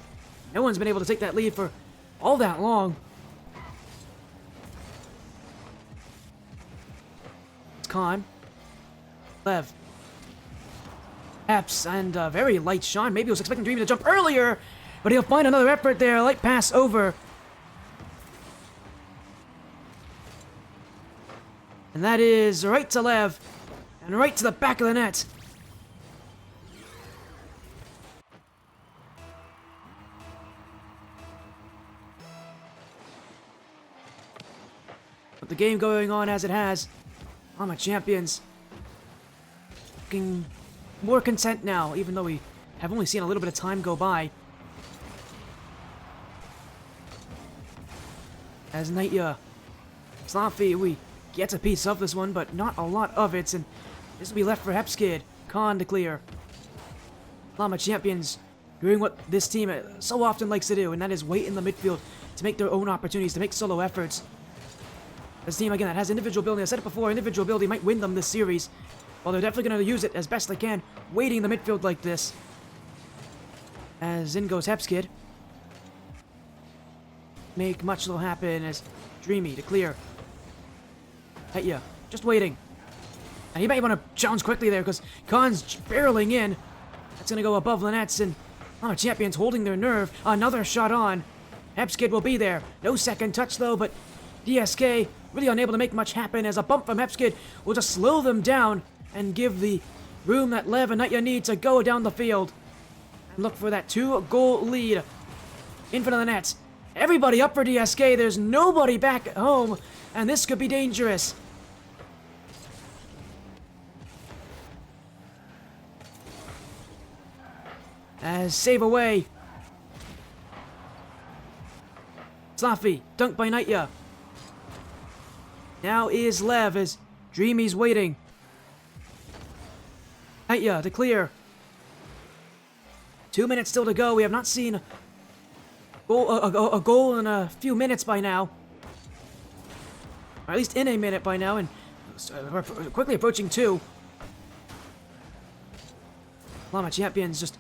no one's been able to take that lead for all that long. It's Khan. Lev. Epps, and a very light shot. Maybe he was expecting Dreamy to jump earlier, but he'll find another effort there. Light pass over. And that is right to Lev. And right to the back of the net. With the game going on as it has, LLama champions looking more content now, even though we have only seen a little bit of time go by. As Nightya, Sloppy, we get a piece of this one, but not a lot of it, and this will be left for Hepskid. Khan to clear. LLama Champions doing what this team so often likes to do, and that is wait in the midfield to make their own opportunities, to make solo efforts. This team, again, that has individual ability. I said it before, individual ability might win them this series. Well, they're definitely going to use it as best they can, waiting in the midfield like this. As in goes Hepskid. Make much little happen as Dreamy to clear. Hiya, just waiting. And he might want to challenge quickly there because Khan's barreling in. That's going to go above the nets, and LLama Champions holding their nerve. Another shot on. Hepskid will be there. No second touch though, but DSK really unable to make much happen as a bump from Hepskid will just slow them down and give the room that Lev and Nitya need to go down the field and look for that 2-goal lead in front of the nets. Everybody up for DSK. There's nobody back at home, and this could be dangerous. As save away. Slaffy, dunked by Nitya. Now is Lev as Dreamy's waiting. Nitya to clear. 2 minutes still to go. We have not seen a goal in a few minutes by now. Or at least in a minute by now, and we're quickly approaching 2. LLama Champions just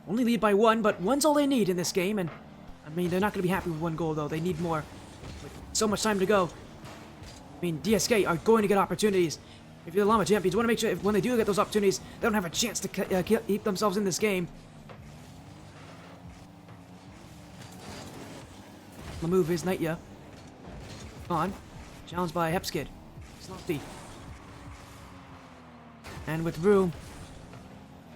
only lead by 1, but 1's all they need in this game, and I mean, they're not going to be happy with 1 goal, though. They need more. With so much time to go. I mean, DSK are going to get opportunities. If you're the LLama Champions, you want to make sure when they do get those opportunities, they don't have a chance to keep themselves in this game. The move is Nitya. On. Challenged by Hepskid. Sloppy. And with room,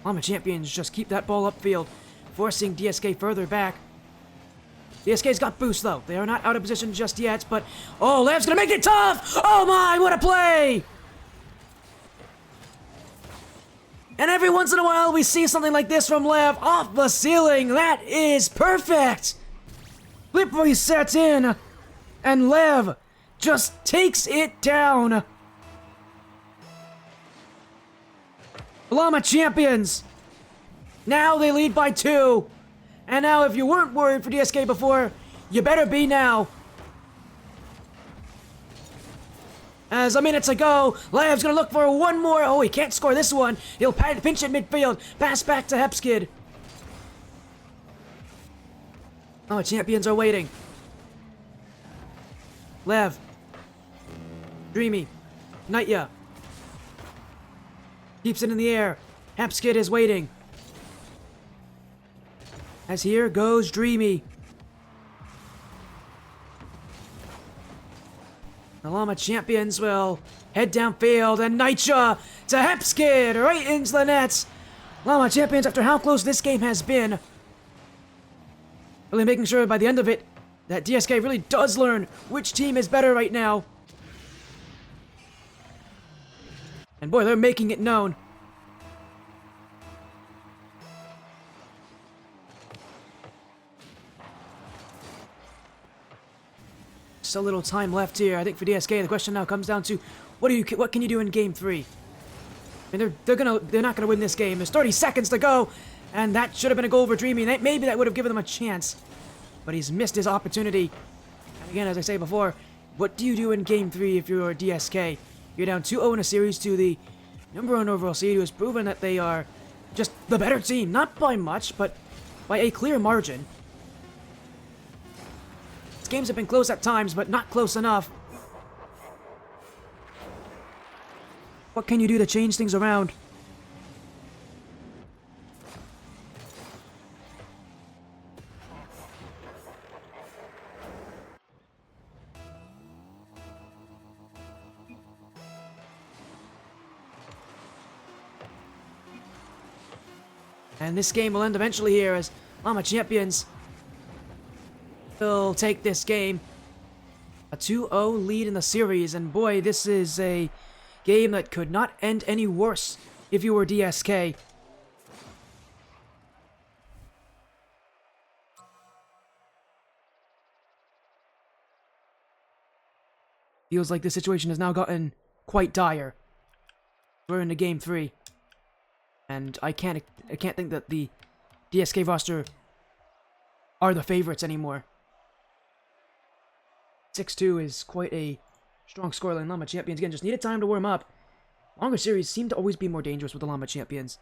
LLama Champions just keep that ball upfield, forcing DSK further back. DSK's got boost though. They are not out of position just yet, but oh, Lev's gonna make it tough! Oh my, what a play! And every once in a while we see something like this from Lev off the ceiling. That is perfect! Flip resets in, and Lev just takes it down. LLama Champions! Now they lead by 2. And now if you weren't worried for DSK before, you better be now. As a minute to go, Lev's gonna look for 1 more. Oh, he can't score this one. He'll pinch it midfield. Pass back to Hepskid. Oh, Champions are waiting. Lev. Dreamy. Nitya. Keeps it in the air. Hepskid is waiting. As here goes Dreamy. The LLama Champions will head downfield, and Nitya to Hepskid right into the nets. LLama Champions, after how close this game has been, really making sure by the end of it that DSK really does learn which team is better right now. And boy, they're making it known. So little time left here. I think for DSK, the question now comes down to what can you do in game 3? I mean, they're not gonna win this game. There's 30 seconds to go, and that should have been a goal for Dreamy. Maybe that would have given them a chance, but he's missed his opportunity. And again, as I say before, what do you do in game 3 if you're DSK? You're down 2-0 in a series to the #1 overall seed, who has proven that they are just the better team, not by much, but by a clear margin. Games have been close at times, but not close enough. What can you do to change things around? And this game will end eventually here as LLama Champions will take this game. A 2-0 lead in the series, and boy, this is a game that could not end any worse if you were DSK. Feels like the situation has now gotten quite dire. We're into game 3. And I can't think that the DSK roster are the favorites anymore. 6-2 is quite a strong scoreline. Llama Champions, again, just needed time to warm up. Longer series seem to always be more dangerous with the Llama Champions.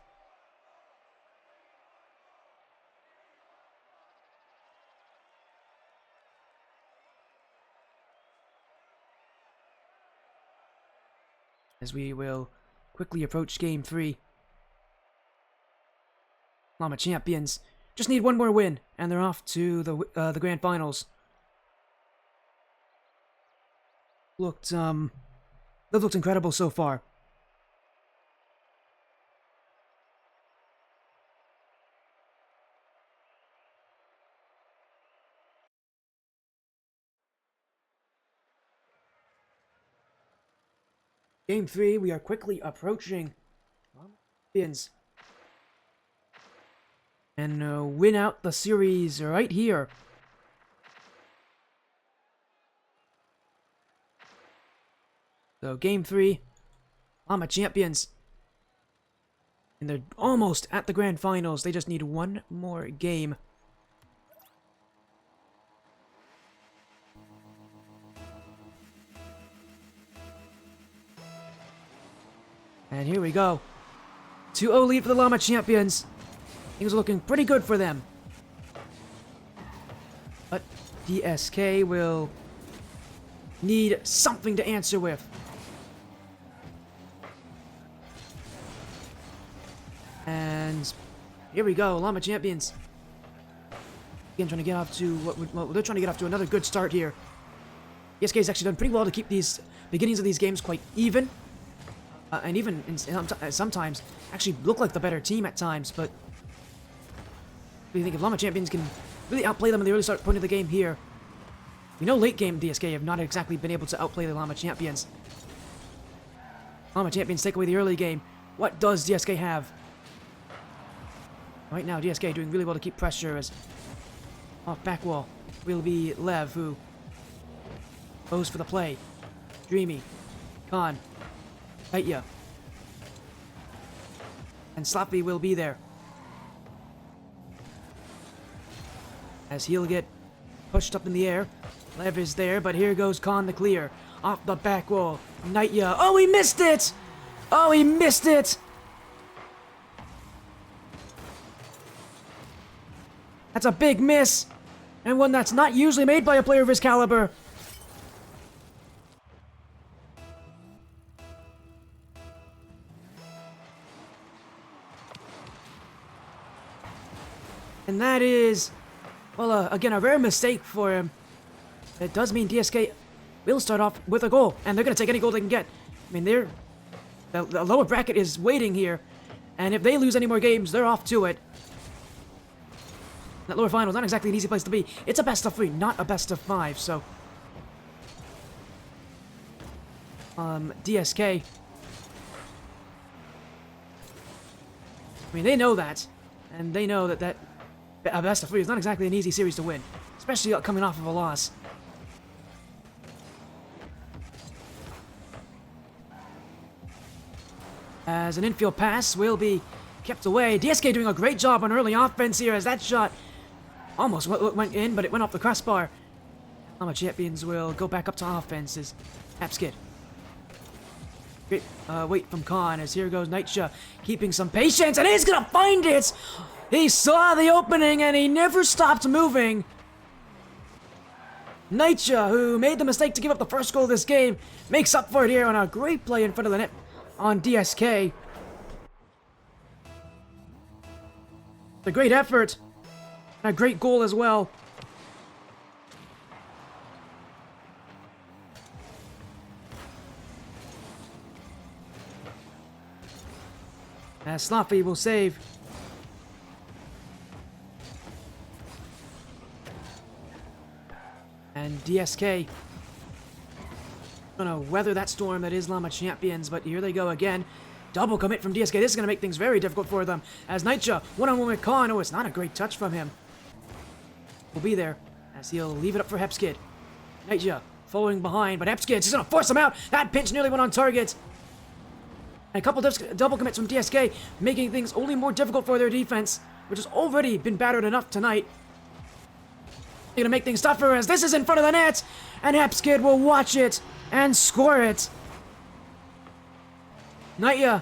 As we will quickly approach Game 3. Llama Champions just need one more win, and they're off to the Grand Finals. They've looked incredible so far. Game 3, we are quickly approaching Champions. And win out the series right here. So Game 3, Llama Champions. And they're almost at the Grand Finals. They just need one more game. And here we go. 2-0 lead for the Llama Champions. Things are looking pretty good for them. But DSK will need something to answer with. And here we go, Llama Champions. Again, trying to get off to they're trying to get off to another good start here. DSK has actually done pretty well to keep these beginnings of these games quite even. And even sometimes actually look like the better team at times, but what do you think if Llama Champions can really outplay them in the early start point of the game here? We know late game DSK have not exactly been able to outplay the Llama Champions. Llama Champions take away the early game. What does DSK have? Right now, DSK doing really well to keep pressure as off back wall will be Lev, who goes for the play. Dreamy, Khan, Kaitya, and Sloppy will be there. As he'll get pushed up in the air. Lev is there, but here goes Khan the clear. Off the back wall. Nightya. Oh, he missed it! Oh, he missed it! That's a big miss, and one that's not usually made by a player of his caliber. And that is, well, again, a rare mistake for him. It does mean DSK will start off with a goal, and they're going to take any goal they can get. I mean, the lower bracket is waiting here, and if they lose any more games, they're off to it. That lower final is not exactly an easy place to be. It's a best of 3, not a best of 5, so DSK, I mean, they know that, and they know that a best of 3 is not exactly an easy series to win, especially coming off of a loss. As an infield pass will be kept away. DSK doing a great job on early offense here as that shot almost went in, but it went off the crossbar. Llama Champions will go back up to offense as Hapskid. Great wait from Khan as here goes Nightya, keeping some patience, and he's gonna find it! He saw the opening and he never stopped moving. Nightya, who made the mistake to give up the first goal of this game, makes up for it here on a great play in front of the net on DSK. A great effort. And a great goal as well. As Sloppy will save. And DSK gonna weather that storm that is Llama Champions, but here they go again. Double commit from DSK. This is gonna make things very difficult for them. As Nightya, one-on-one with Khan. Oh, it's not a great touch from him. Will be there as he'll leave it up for Hapskid. Nightya following behind, but Hapskid's just gonna force him out. That pinch nearly went on target. And a couple double commits from DSK, making things only more difficult for their defense, which has already been battered enough tonight. They're gonna make things tougher as this is in front of the net, and Hepskid will watch it and score it. Nightya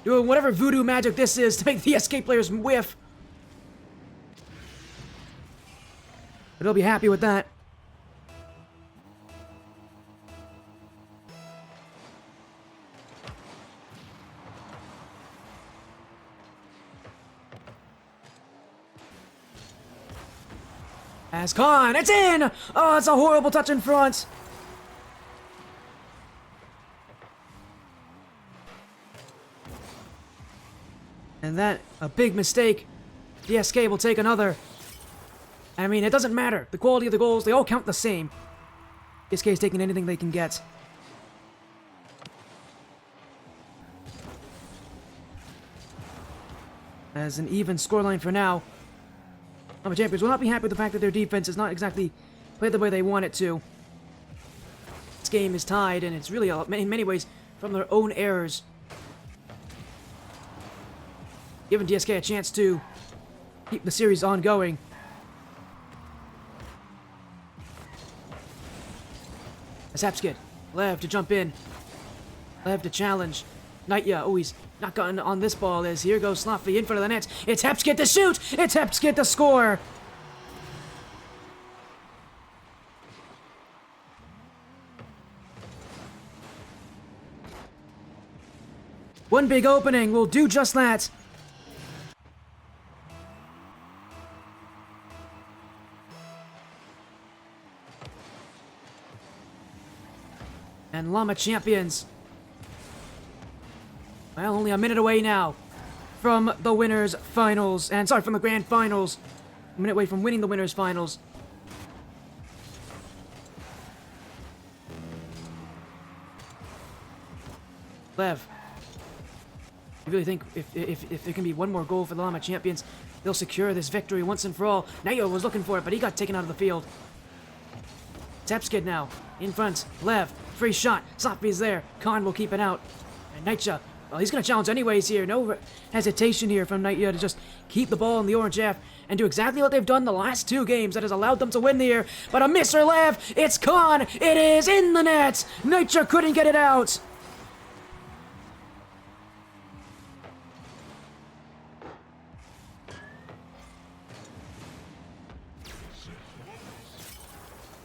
doing whatever voodoo magic this is to make the SK players whiff. But he'll be happy with that. As Khan, it's in! Oh, it's a horrible touch in front. And that, a big mistake. DSK will take another. I mean, it doesn't matter. The quality of the goals, they all count the same. DSK is taking anything they can get. As an even scoreline for now. LLama Champions will not be happy with the fact that their defense is not exactly played the way they want it to. This game is tied, and it's really, in many ways, from their own errors. Giving DSK a chance to keep the series ongoing. As Hepskid, Lev to jump in. Lev to challenge. Nightya, oh, he's not gotten on this ball as here goes Sloppy in front of the net. It's Hepskid to shoot! It's Hepskid to score! One big opening will do just that. And LLama Champions. Well, only a minute away now from the winners' finals. And sorry, from the grand finals. A minute away from winning the winners' finals. Lev. I really think if there can be one more goal for the LLama Champions, they'll secure this victory once and for all. Nayo was looking for it, but he got taken out of the field. Tepskid now, in front. Lev, free shot. Sophie's there. Khan will keep it out. And Nightya, well, he's going to challenge anyways here. No hesitation here from Nightya to just keep the ball in the orange half and do exactly what they've done the last two games that has allowed them to win the year. But a misser, Lev. It's Khan. It is in the net. Nightya couldn't get it out.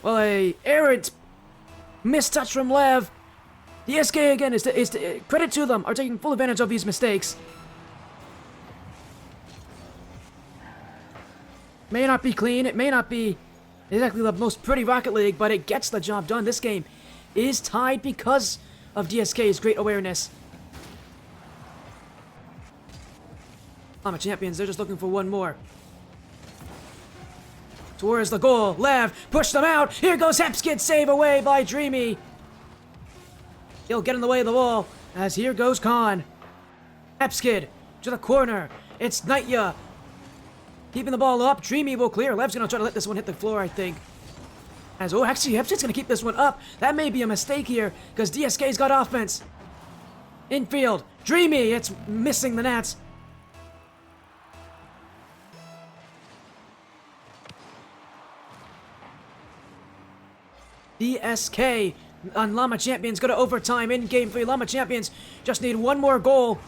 Well, a errant mistouch from Lev. The SK again is to credit to them, are taking full advantage of these mistakes. May not be clean, it may not be exactly the most pretty Rocket League, but it gets the job done. This game is tied because of DSK's great awareness. LLama Champions, they're just looking for one more. Towards the goal. Lev, push them out. Here goes Hepskid, save away by Dreamy. He'll get in the way of the ball, as here goes Khan. Hepskid to the corner. It's Nightya. Keeping the ball up. Dreamy will clear. Lev's going to try to let this one hit the floor, I think. As, oh, actually, Hepskid's going to keep this one up. That may be a mistake here, because DSK's got offense. Infield. Dreamy. It's missing the net. DSK on LLama Champions go to overtime in Game 3. LLama Champions just need one more goal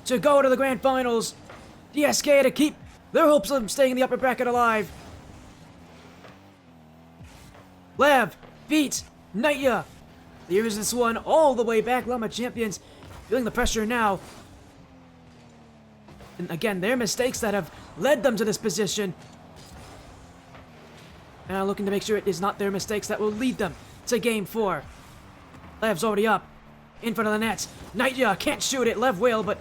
to go to the grand finals. DSK to keep their hopes of staying in the upper bracket alive. Lev, beat, Nightya. Here's this one all the way back. LLama Champions feeling the pressure now. And again, their mistakes that have led them to this position. And looking to make sure it is not their mistakes that will lead them to Game 4. Lev's already up. In front of the net. Nightya can't shoot it. Lev will, but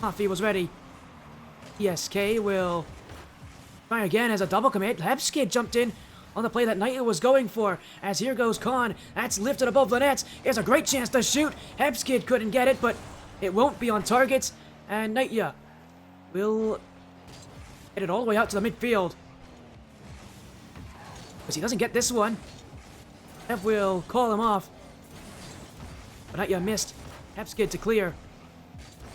Coffee was ready. ESK will try again as a double commit. Hepskid jumped in on the play that Nightya was going for. As here goes Khan. That's lifted above the net. It's a great chance to shoot. Hepskid couldn't get it, but it won't be on target. And Nightya will get it all the way out to the midfield. Because he doesn't get this one. Lev will call him off. But Nightya missed. Hepskid to clear.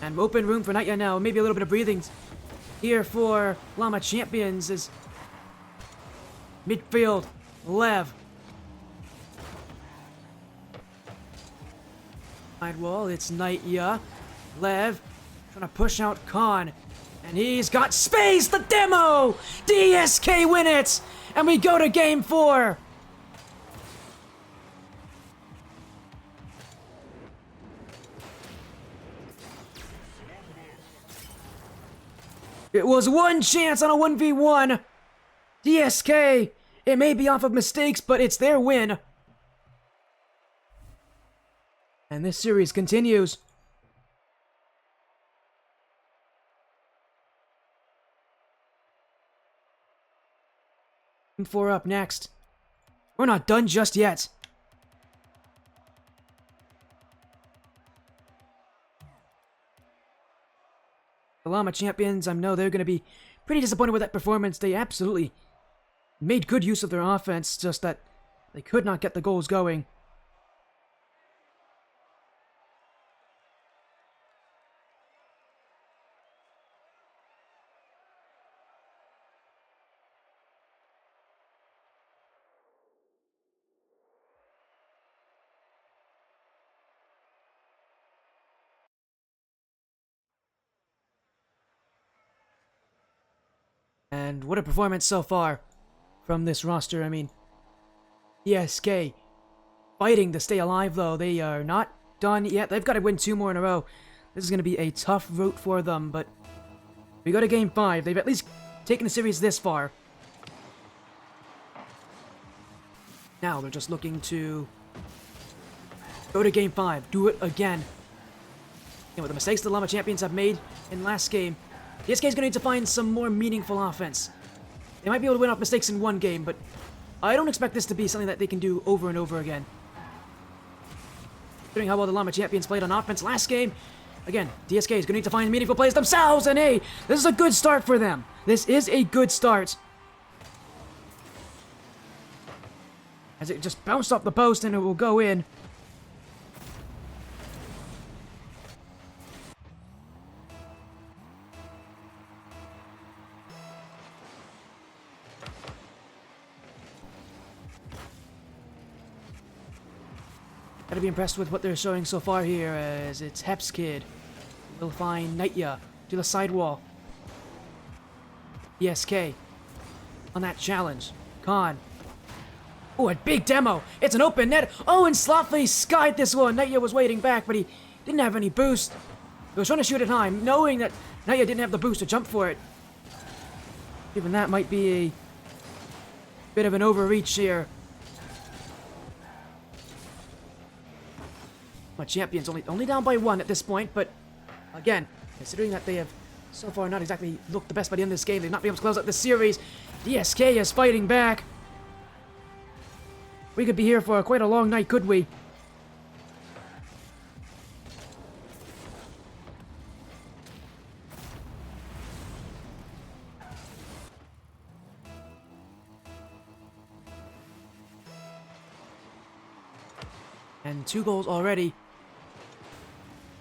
And open room for Nightya now. Maybe a little bit of breathing here for Llama Champions is midfield. Lev. Sidewall, it's Nightya. Lev trying to push out Khan. And he's got space! The demo! DSK win it! And we go to game 4! It was one chance on a 1v1. DSK, it may be off of mistakes, but it's their win. And this series continues. Game 4 up next. We're not done just yet. The Llama Champions, I know they're going to be pretty disappointed with that performance. They absolutely made good use of their offense, just that they could not get the goals going. And what a performance so far from this roster. I mean, DSK fighting to stay alive, though. They are not done yet. They've got to win 2 more in a row. This is going to be a tough route for them, but we go to game 5. They've at least taken the series this far. Now they're just looking to go to game 5, do it again. And with the mistakes the Llama Champions have made in last game, DSK is going to need to find some more meaningful offense. They might be able to win off mistakes in one game, but I don't expect this to be something that they can do over and over again. Considering how well the Llama Champions played on offense last game, again, DSK is going to need to find meaningful plays themselves, and hey, this is a good start for them. This is a good start. As it just bounced off the post and it will go in. Gotta be impressed with what they're showing so far here, as it's Hep's kid. We'll find Nightya to the sidewall. DSK on that challenge. Khan. Oh, a big demo. It's an open net. Oh, and Slothly skied this one. Nightya was waiting back, but he didn't have any boost. He was trying to shoot it high, knowing that Nightya didn't have the boost to jump for it. Even that might be a bit of an overreach here. My champions only down by 1 at this point, but again, considering that they have so far not exactly looked the best by the end of this game, they've not been able to close out this series. DSK is fighting back. We could be here for quite a long night, could we? And 2 goals already.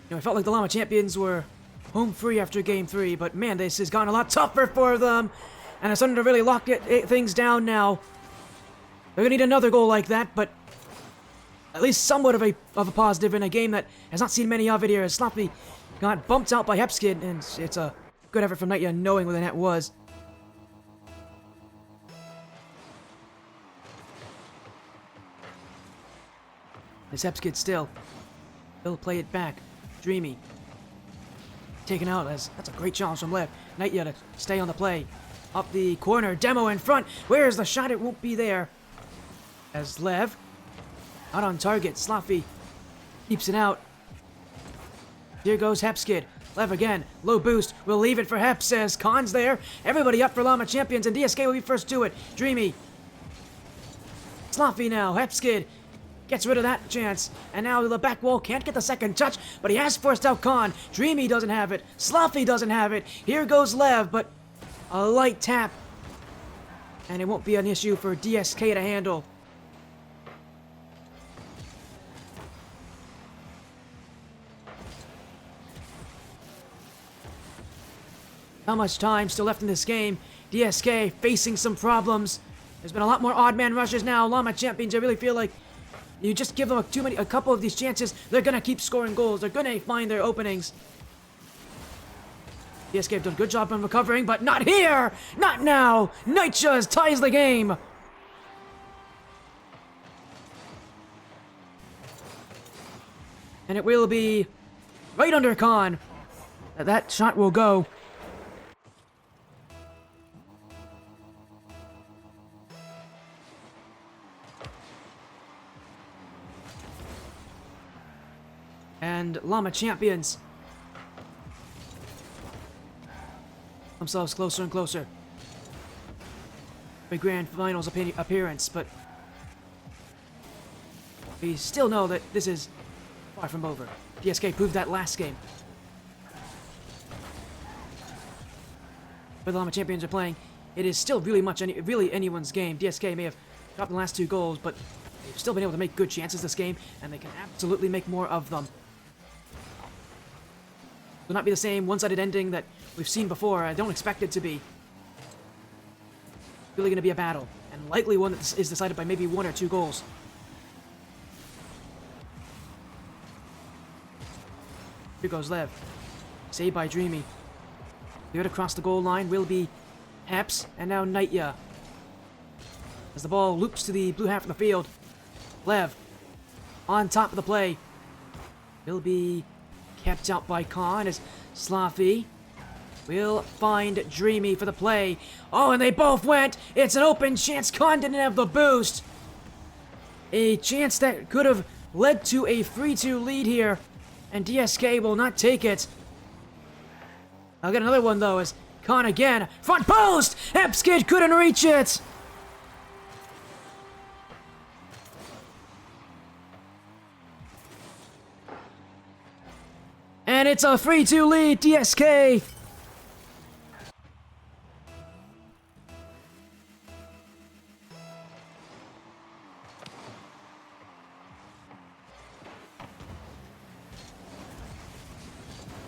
You know, I felt like the Llama Champions were home free after game 3, but man, this has gotten a lot tougher for them. And it's starting to really lock things down now. They're gonna need another goal like that, but at least somewhat of a positive in a game that has not seen many of it here. As Sloppy got bumped out by Hepskid, and it's a good effort from Nightya knowing where the net was. This Hepskid still. He'll play it back. Dreamy. Taken out as that's a great challenge from Lev. Nightya to stay on the play. Up the corner. Demo in front. Where's the shot? It won't be there. As Lev. Out on target. Sloppy keeps it out. Here goes Hepskid. Lev again. Low boost. We'll leave it for Hep, says Khan's there. Everybody up for Llama Champions, and DSK will be first to it. Dreamy. Sloppy now. Hepskid gets rid of that chance. And now the back wall can't get the second touch, but he has forced out Khan. Dreamy doesn't have it. Sloppy doesn't have it. Here goes Lev, but a light tap. And it won't be an issue for DSK to handle. Not much time still left in this game. DSK facing some problems. There's been a lot more odd man rushes now. LLama champions, I really feel like you just give them a couple of these chances, they're gonna keep scoring goals. They're gonna find their openings. DSK have done a good job on recovering, but not here! Not now! Nightshaz ties the game! And it will be right under Khan. That shot will go. And LLama champions themselves closer and closer. The grand finals appearance, but we still know that this is far from over. DSK proved that last game. But the LLama champions are playing, it is still really anyone's game. DSK may have dropped the last 2 goals, but they've still been able to make good chances this game, and they can absolutely make more of them. Will not be the same one-sided ending that we've seen before. I don't expect it to be. Really going to be a battle, and likely one that is decided by maybe 1 or 2 goals. Here goes Lev. Saved by Dreamy. Cleared across the goal line will be Heps, and now Nightya. As the ball loops to the blue half of the field, Lev on top of the play will be kept out by Khan as Slaffy will find Dreamy for the play. Oh, and they both went! It's an open chance. Khan didn't have the boost. A chance that could have led to a 3-2 lead here, and DSK will not take it. I'll get another one though as Khan again. Front post! Epskid couldn't reach it! And it's a 3-2 lead, DSK!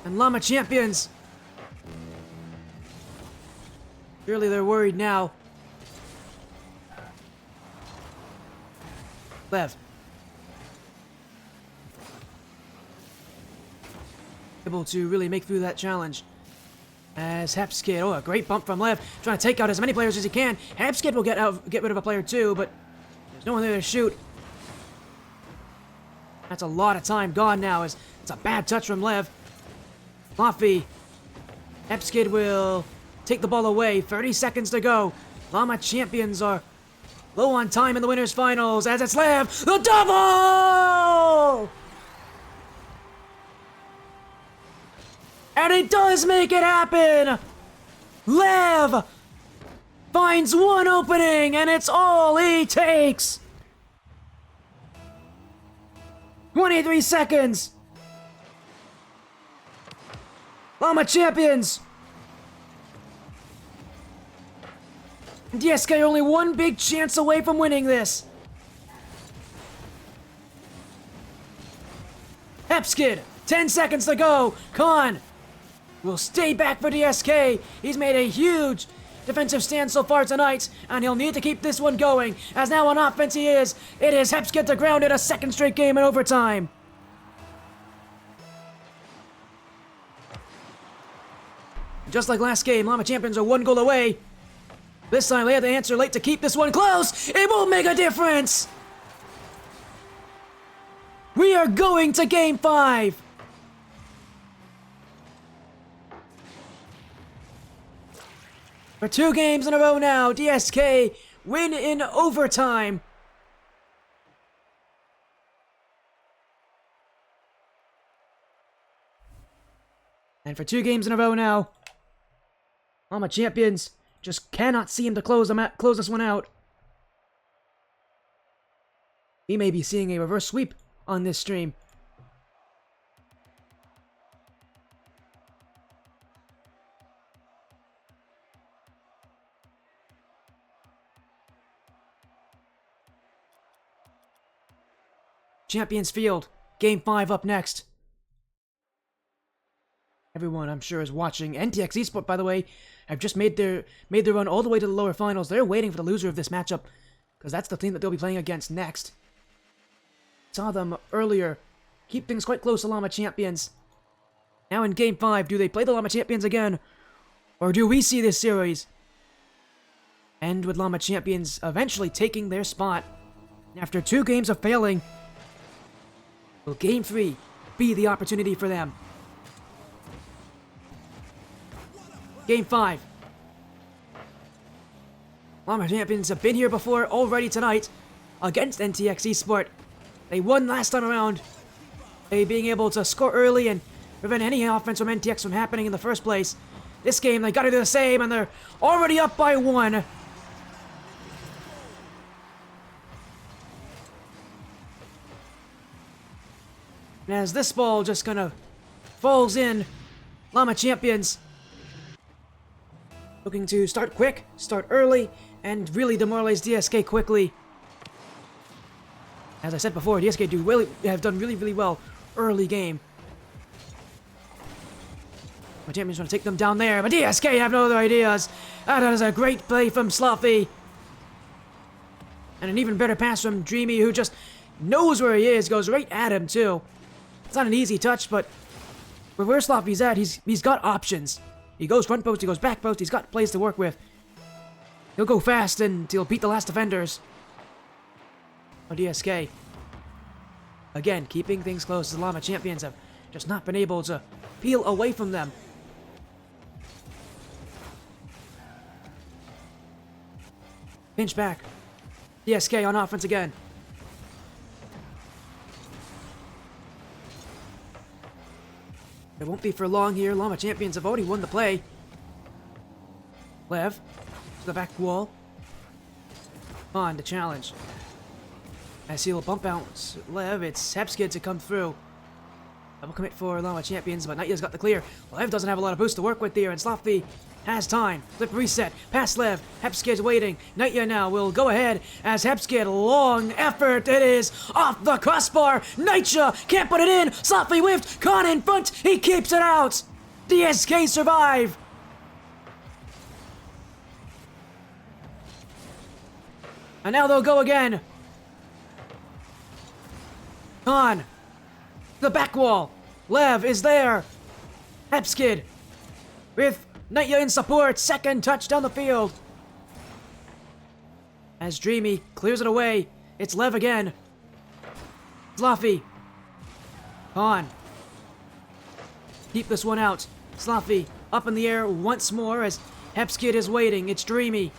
And LLama champions! Surely they're worried now. Lev. Able to really make through that challenge. As Hepskid, oh, a great bump from Lev, trying to take out as many players as he can. Hepskid will get rid of a player too, but there's no one there to shoot. That's a lot of time gone now, as it's a bad touch from Lev. Fluffy. Hepskid will take the ball away. 30 seconds to go. LLama champions are low on time in the winners finals, as it's Lev, the double! And it does make it happen! Lev finds one opening, and it's all he takes! 23 seconds! LLama champions! DSK only one big chance away from winning this! Hepskid, 10 seconds to go! Khan will stay back for DSK. He's made a huge defensive stand so far tonight, and he'll need to keep this one going, as now on offense he is. It is Hepskid to ground it, a second straight game in overtime. Just like last game, LLama champions are 1 goal away. This time they had the answer late to keep this one close. It won't make a difference. We are going to Game 5. For 2 games in a row now, DSK win in overtime. And for 2 games in a row now, LLama champions just cannot seem to close this one out. We may be seeing a reverse sweep on this stream. Champions Field, Game 5 up next. everyone I'm sure is watching. NTX Esport, by the way, have just made their run all the way to the lower finals. They're waiting for the loser of this matchup, because that's the team that they'll be playing against next. Saw them earlier. Keep things quite close, the LLama champions. Now in Game 5, do they play the LLama champions again? Or do we see this series end with LLama champions eventually taking their spot? After 2 games of failing, will Game 3 be the opportunity for them? Game 5. LLama champions have been here before already tonight against NTX Esport. They won last time around, they being able to score early and prevent any offense from NTX from happening in the first place. This game, they gotta do the same, and they're already up by 1. And as this ball just kinda falls in, LLama champions looking to start quick, start early, and really demoralize DSK quickly. As I said before, DSK have done really well early game. My champions want to take them down there, but DSK have no other ideas. That is a great play from Sloppy. And an even better pass from Dreamy, who just knows where he is, goes right at him too. It's not an easy touch, but where Sloppy's at, he's got options. He goes front post, he goes back post, he's got plays to work with. He'll go fast and he'll beat the last defenders. Oh, DSK. Again, keeping things close. The LLama champions have just not been able to peel away from them. Pinch back. DSK on offense again. It won't be for long here. LLama champions have already won the play. Lev to the back wall. On the challenge. As he'll bump out Lev, it's Hepskid to come through. Double commit for LLama champions, but Nightya's got the clear. Lev doesn't have a lot of boost to work with here, and Sloppy has time. Flip reset, past Lev. Hepskid's waiting. Nightya now will go ahead as Hepskid, long effort. It is off the crossbar. Nightya can't put it in. Sloppy whiffed. Khan in front. He keeps it out. DSK survive. And now they'll go again. Khan. The back wall. Lev is there. Hepskid with Nightya in support. Second touch down the field. As Dreamy clears it away, it's Lev again. Sloppy. Khan. Keep this one out. Sloppy up in the air once more as Hepskid is waiting. It's Dreamy.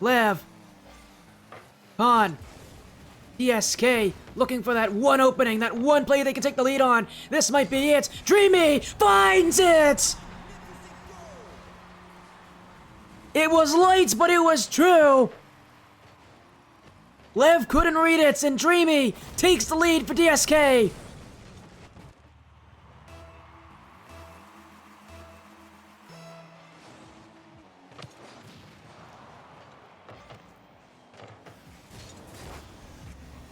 Lev. Khan. DSK looking for that one opening, that one play they can take the lead on. This might be it. Dreamy finds it! It was late, but it was true. Lev couldn't read it, and Dreamy takes the lead for DSK.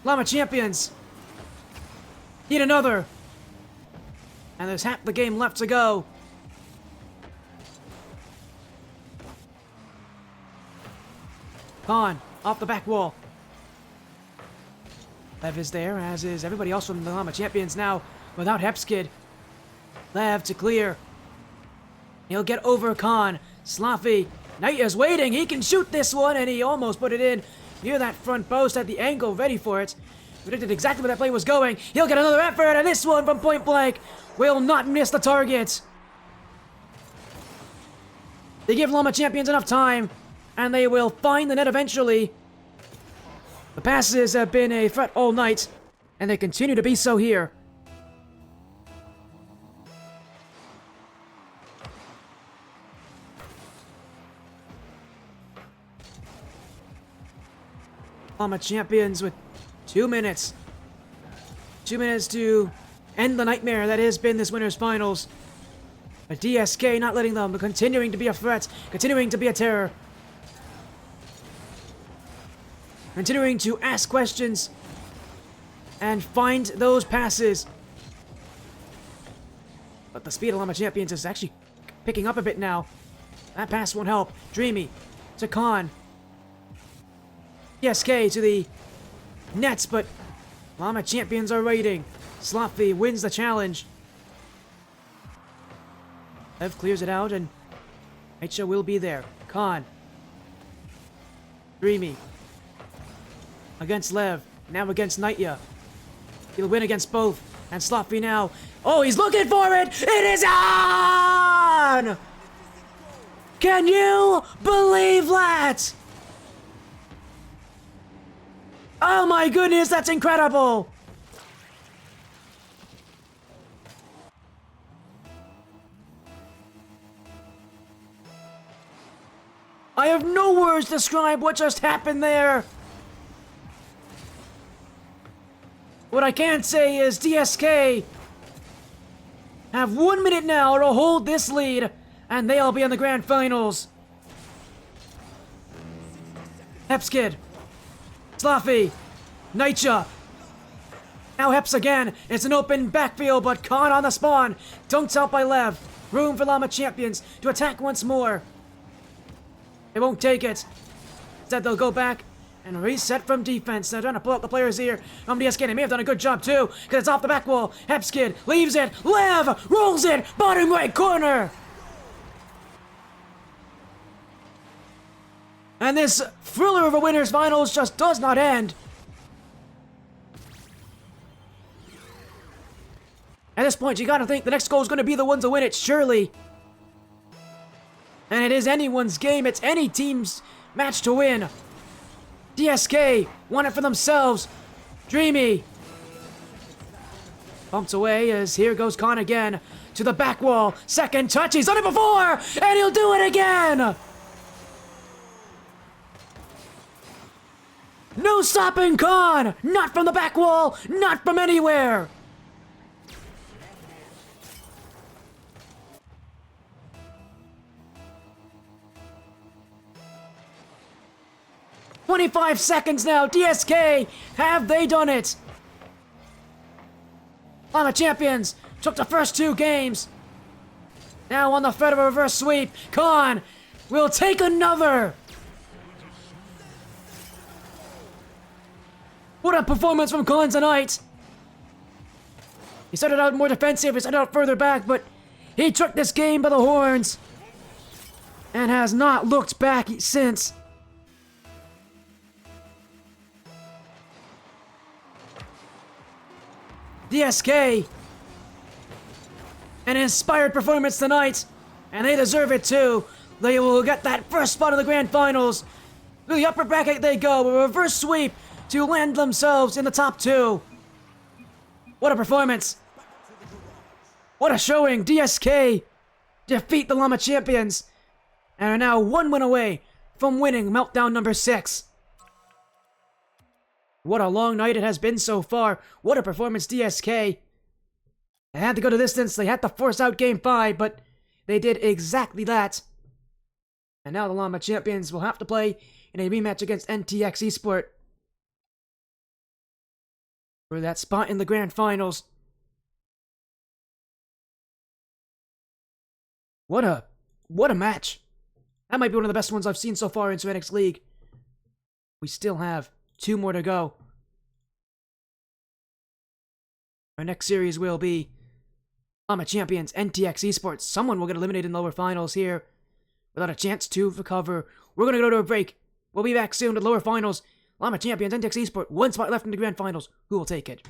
LLama champions need another. And there's half the game left to go. Khan off the back wall. Lev is there, as is everybody else from the LLama champions now without Hepskid. Lev to clear. He'll get over Khan. Sloppy. Nightya's waiting. He can shoot this one, and he almost put it in. Near that front post at the angle, ready for it. Predicted exactly where that play was going. He'll get another effort, and this one from point blank will not miss the target. They give LLama champions enough time, and they will find the net eventually. The passes have been a threat all night, and they continue to be so here. LLama champions with 2 minutes. 2 minutes to end the nightmare that has been this winner's finals. But DSK not letting them, but continuing to be a threat, continuing to be a terror. Continuing to ask questions and find those passes. But the speed of LLama Champions is actually picking up a bit now. That pass won't help. Dreamy to Khan. PSK to the nets, but LLama Champions are waiting. Sloppy wins the challenge. Lev clears it out, and Aicha will be there. Khan. Dreamy. Against Lev. Now against Nitya. He'll win against both. And Sloppy now. Oh, he's looking for it! It is on! Can you believe that? Oh my goodness, that's incredible! I have no words to describe what just happened there! What I can say is DSK have 1 minute now to hold this lead, and they'll be in the grand finals. Hepskid, Sloppy, Nitya. Now Heps again. It's an open backfield, but Khan on the spawn. Dunked out by Lev. Room for LLama Champions to attack once more. They won't take it. Instead, they'll go back and reset from defense. They're trying to pull out the players here. DSK, they may have done a good job too, because it's off the back wall. Hepskid leaves it. Lev rolls it. Bottom right corner. And this thriller of a winners finals just does not end. At this point, you gotta think the next goal is gonna be the ones to win it, surely. And it is anyone's game. It's any team's match to win. DSK won it for themselves. Dreamy bumps away as here goes Khan again to the back wall. Second touch. He's done it before, and he'll do it again. No stopping Khan. Not from the back wall. Not from anywhere. "25 seconds now, DSK, have they done it?" LLama Champions took the first 2 games. Now on the threat of a reverse sweep, Khan will take another. What a performance from Khan tonight. He started out more defensive, he started out further back, but he took this game by the horns and has not looked back since. DSK, an inspired performance tonight, and they deserve it too. They will get that first spot in the grand finals. To the upper bracket they go, a reverse sweep to land themselves in the top 2. What a performance. What a showing. DSK defeat the LLama Champions and are now 1 win away from winning Meltdown number 6. What a long night it has been so far. What a performance, DSK. They had to go to distance. They had to force out Game 5, but they did exactly that. And now the LLama Champions will have to play in a rematch against NTX Esport for that spot in the grand finals. What a match. That might be one of the best ones I've seen so far in Serenyx League. We still have 2 more to go. Our next series will be LLama Champions NTX Esports. Someone will get eliminated in lower finals here without a chance to recover. We're going to go to a break. We'll be back soon to lower finals. LLama Champions NTX Esports. 1 spot left in the grand finals. Who will take it?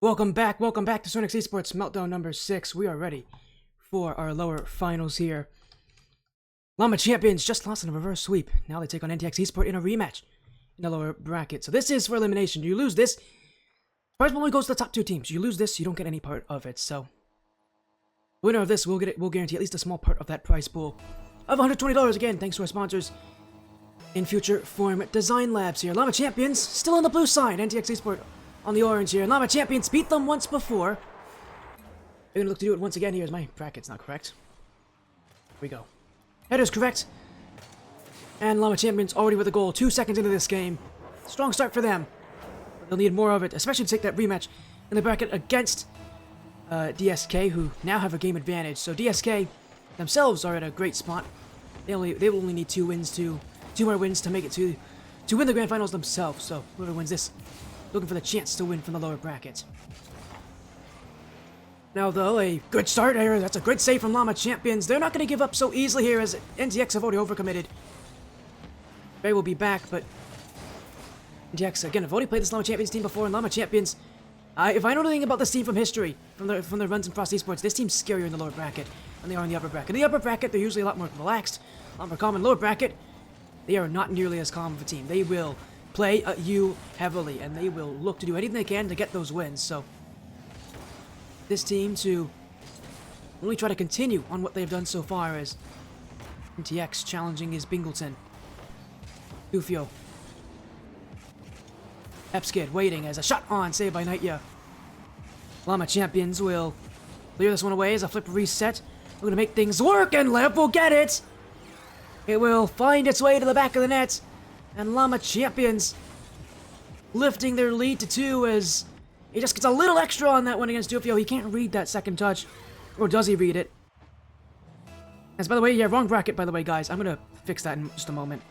Welcome back to Serenyx Esports Meltdown number 6. We are ready for our lower finals here. LLama champions just lost in a reverse sweep. Now they take on NTX Esport in a rematch in the lower bracket. So this is for elimination. You lose this, prize pool only goes to the top 2 teams. You lose this, you don't get any part of it. So the winner of this will guarantee at least a small part of that prize pool of $120 again, thanks to our sponsors in Future Form Design Labs here. LLama champions still on the blue side. NTX Esport on the orange here. LLama champions beat them once before. They're gonna look to do it once again here as my bracket's not correct. Here we go. Header's correct. And LLama champions already with a goal 2 seconds into this game. Strong start for them. But they'll need more of it, especially to take that rematch in the bracket against DSK, who now have a game advantage. So DSK themselves are at a great spot. They will only need 2 more wins to make it to win the grand finals themselves. So whoever wins this, looking for the chance to win from the lower bracket. Now though, a good start here. That's a great save from LLama champions. They're not going to give up so easily here as NTX have already overcommitted. Ray will be back, but NTX, again, have already played this LLama champions team before, and LLama champions, if I know anything about this team from history, from their runs in Frost Esports, this team's scarier in the lower bracket than they are in the upper bracket. In the upper bracket, they're usually a lot more relaxed, a lot more calm. In the lower bracket, they are not nearly as calm of a team. They will play you heavily, and they will look to do anything they can to get those wins. So this team to only try to continue on what they've done so far as NTX challenging is Bingleton. Dufio. Epskid waiting as a shot on, saved by Nightya. LLama champions will clear this one away as a flip reset. We're going to make things work, and Lev will get it! It will find its way to the back of the net. And LLama champions lifting their lead to 2 as he just gets a little extra on that one against Dufio. He can't read that second touch. Or does he read it? As by the way, yeah, wrong bracket, by the way, guys. I'm going to fix that in just a moment.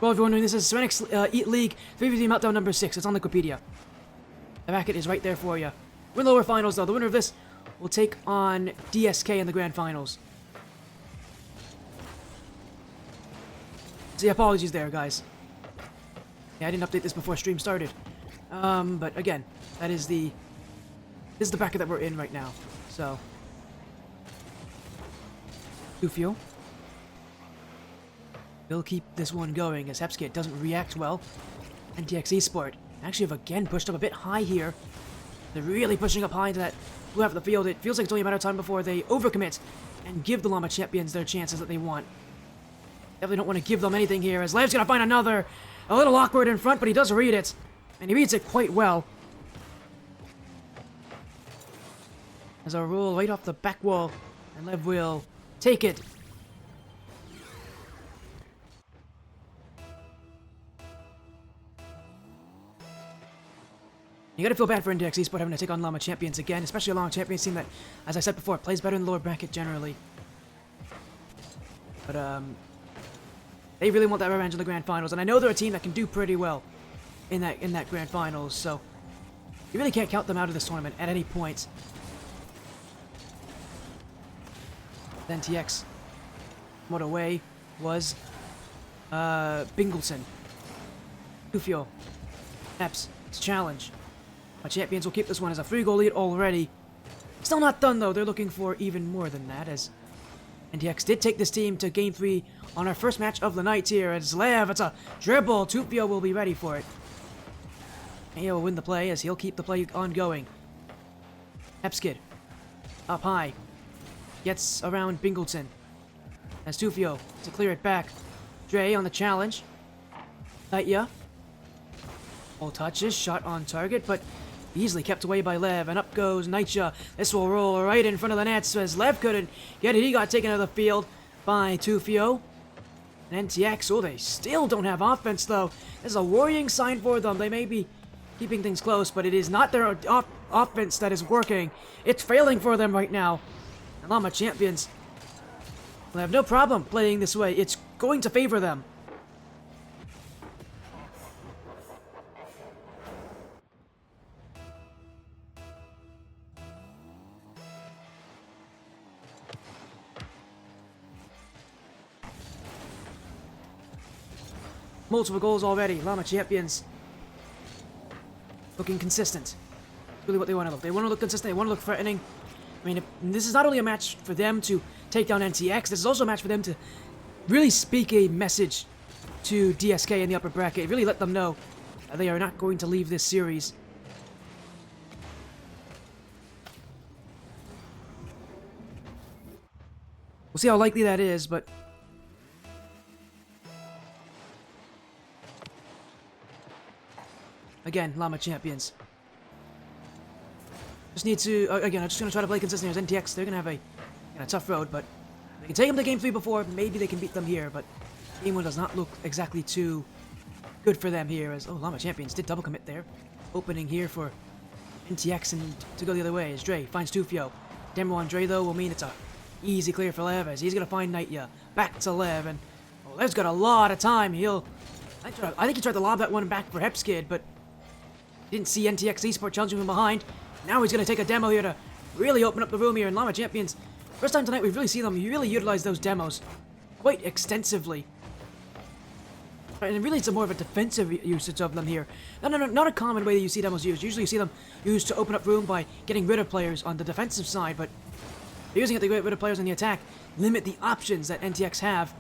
Well, if you're wondering, this is Serenyx Eat League 3v3 Meltdown number 6. It's on Wikipedia. The bracket is right there for you. We're in the lower finals, though. The winner of this will take on DSK in the grand finals. So yeah, apologies there, guys. Yeah, I didn't update this before stream started. But again, this is the bracket that we're in right now. So Dufio. They'll keep this one going as Hepskit doesn't react well. NTX Esport actually have again pushed up a bit high here. They're really pushing up high into that blue half of the field. It feels like it's only a matter of time before they overcommit and give the LLama champions their chances that they want. Definitely don't want to give them anything here, as Lev's gonna find another. A little awkward in front, but he does read it. And he reads it quite well. As a roll right off the back wall, and Lev will take it. You gotta feel bad for NTX Esport having to take on LLama champions again, especially a LLama champions team that, as I said before, plays better in the lower bracket generally. But they really want that revenge in the grand finals, and I know they're a team that can do pretty well in that grand finals, so you really can't count them out of this tournament at any point. Then TX, what away was Bingleton. Dufio. Eps, it's a challenge. My champions will keep this one as a 3-goal lead already. Still not done though, they're looking for even more than that, as NTX did take this team to Game 3 on our first match of the night here. It's Lev, it's a dribble, Dufio will be ready for it. And he'll win the play as he'll keep the play ongoing. Epskid, up high, gets around Bingleton. As Dufio to clear it back. Dre on the challenge. Nightya. All touches, shot on target, but easily kept away by Lev, and up goes Nightya. This will roll right in front of the net as Lev couldn't get it. He got taken out of the field by Dufio. And NTX, oh, they still don't have offense, though. This is a worrying sign for them. They may be keeping things close, but it is not their offense that is working. It's failing for them right now. And LLama champions will have no problem playing this way. It's going to favor them. Multiple goals already. LLama champions looking consistent. That's really what they want to look. They want to look consistent. They want to look threatening. I mean, this is not only a match for them to take down NTX, this is also a match for them to really speak a message to DSK in the upper bracket. Really let them know that they are not going to leave this series. We'll see how likely that is, but... Again, Llama champions. Just need to... again, I'm just going to try to play consistent as NTX. They're going to have a tough road, but... They can take them to Game 3 before. Maybe they can beat them here, but... Game 1 does not look exactly too good for them here, as... Oh, Llama champions did double commit there. Opening here for NTX and to go the other way as Dre finds Tufio. Demo on Dre, though, will mean it's a easy clear for Lev, as he's going to find Nightya. Back to Lev, and... Oh, Lev's got a lot of time. I think he tried to lob that one back for Hepskid, but... Didn't see NTX Esport challenging from behind. Now he's going to take a demo here to really open up the room here. And Llama Champions, first time tonight we've really seen them really utilize those demos quite extensively. And really it's more of a defensive usage of them here. Not a common way that you see demos used. Usually you see them used to open up room by getting rid of players on the defensive side, but they're using it to get rid of players on the attack, limit the options that NTX have.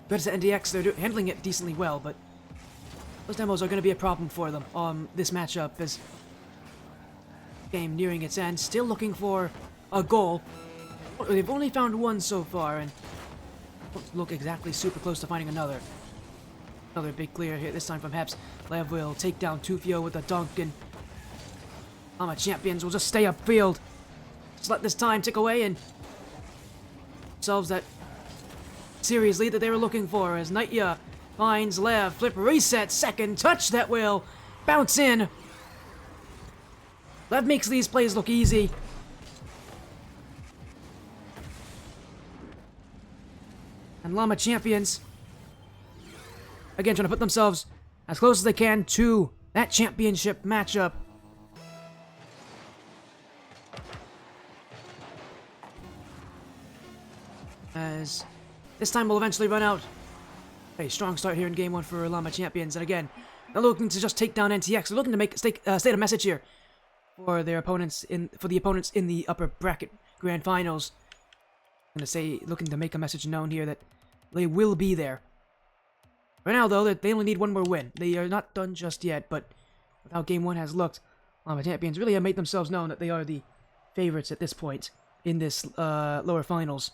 But to NTX, they're handling it decently well, but those demos are going to be a problem for them this matchup as game nearing its end. Still looking for a goal. They've only found one so far and don't look exactly super close to finding another. Another big clear here, this time from Heps. Lev will take down Tufio with a dunk, and Llama champions will just stay upfield. Just let this time tick away and themselves that series lead that they were looking for as Nightya finds Lev, flip reset, second touch that will bounce in. Lev makes these plays look easy. And Llama champions, again, trying to put themselves as close as they can to that championship matchup. As this time will eventually run out. A strong start here in Game 1 for Llama champions, and again, they're looking to just take down NTX. They're looking to state a message here for their opponents in the upper bracket grand finals. I'm gonna looking to make a message known here that they will be there. Right now, though, they only need one more win. They are not done just yet, but with how Game 1 has looked, Llama champions really have made themselves known that they are the favorites at this point in this lower finals.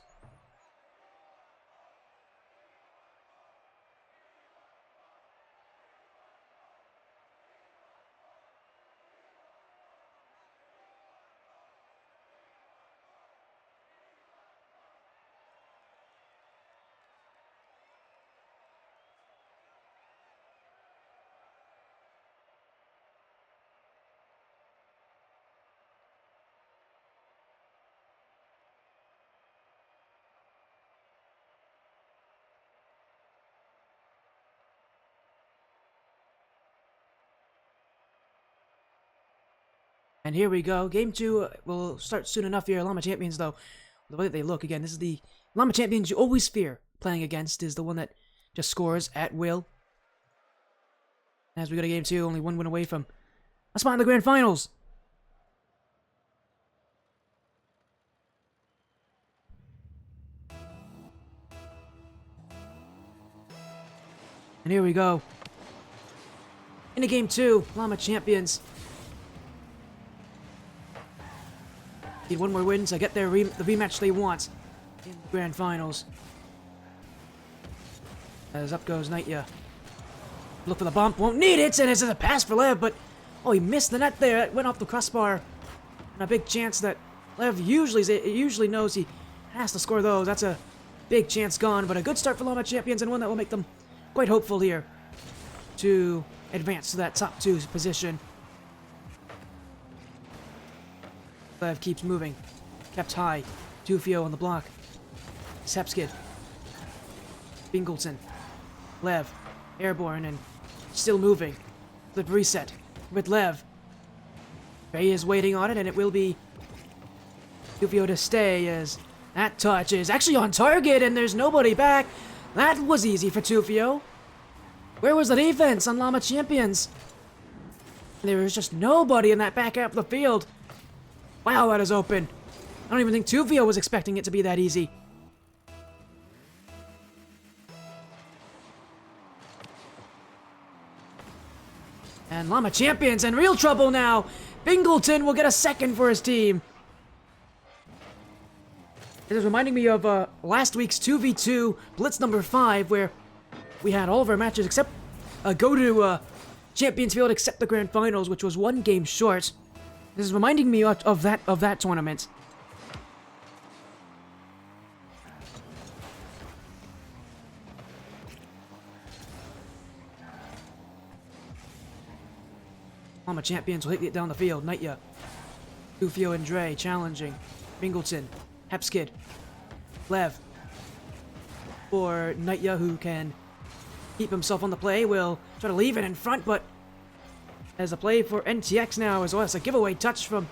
And here we go. Game 2 will start soon enough here. Llama champions, though, the way that they look, again, this is the Llama champions you always fear playing against, is the one that just scores at will. As we go to Game 2, only one win away from a spot in the grand finals. And here we go. Into Game 2, Llama champions need one more win to get the rematch they want in the grand finals. As up goes Nightya. Look for the bump, won't need it, and it's a pass for Lev, but oh, he missed the net there. It went off the crossbar. And a big chance that Lev usually knows he has to score those. That's a big chance gone, but a good start for Llama champions and one that will make them quite hopeful here to advance to that top 2 position. Lev keeps moving. Kept high. Tufio on the block. Sepskid. Bingleton. Lev. Airborne and still moving. Flip reset with Lev. Ray is waiting on it, and it will be Tufio to stay as that touch is actually on target and there's nobody back. That was easy for Tufio. Where was the defense on Llama Champions? There was just nobody in that back half of the field. Wow, that is open. I don't even think 2VO was expecting it to be that easy. And Llama Champions in real trouble now. Bingleton will get a second for his team. This is reminding me of last week's 2v2 Blitz number 5, where we had all of our matches except go to Champions Field except the Grand Finals, which was one game short. This is reminding me of that tournament. Llama Champions will get down the field. Nightya, 2VO and Dre challenging. Bingleton, Hepskid, Lev. For Nightya, who can keep himself on the play, will try to leave it in front, but as a play for NTX now as well. It's a giveaway touch from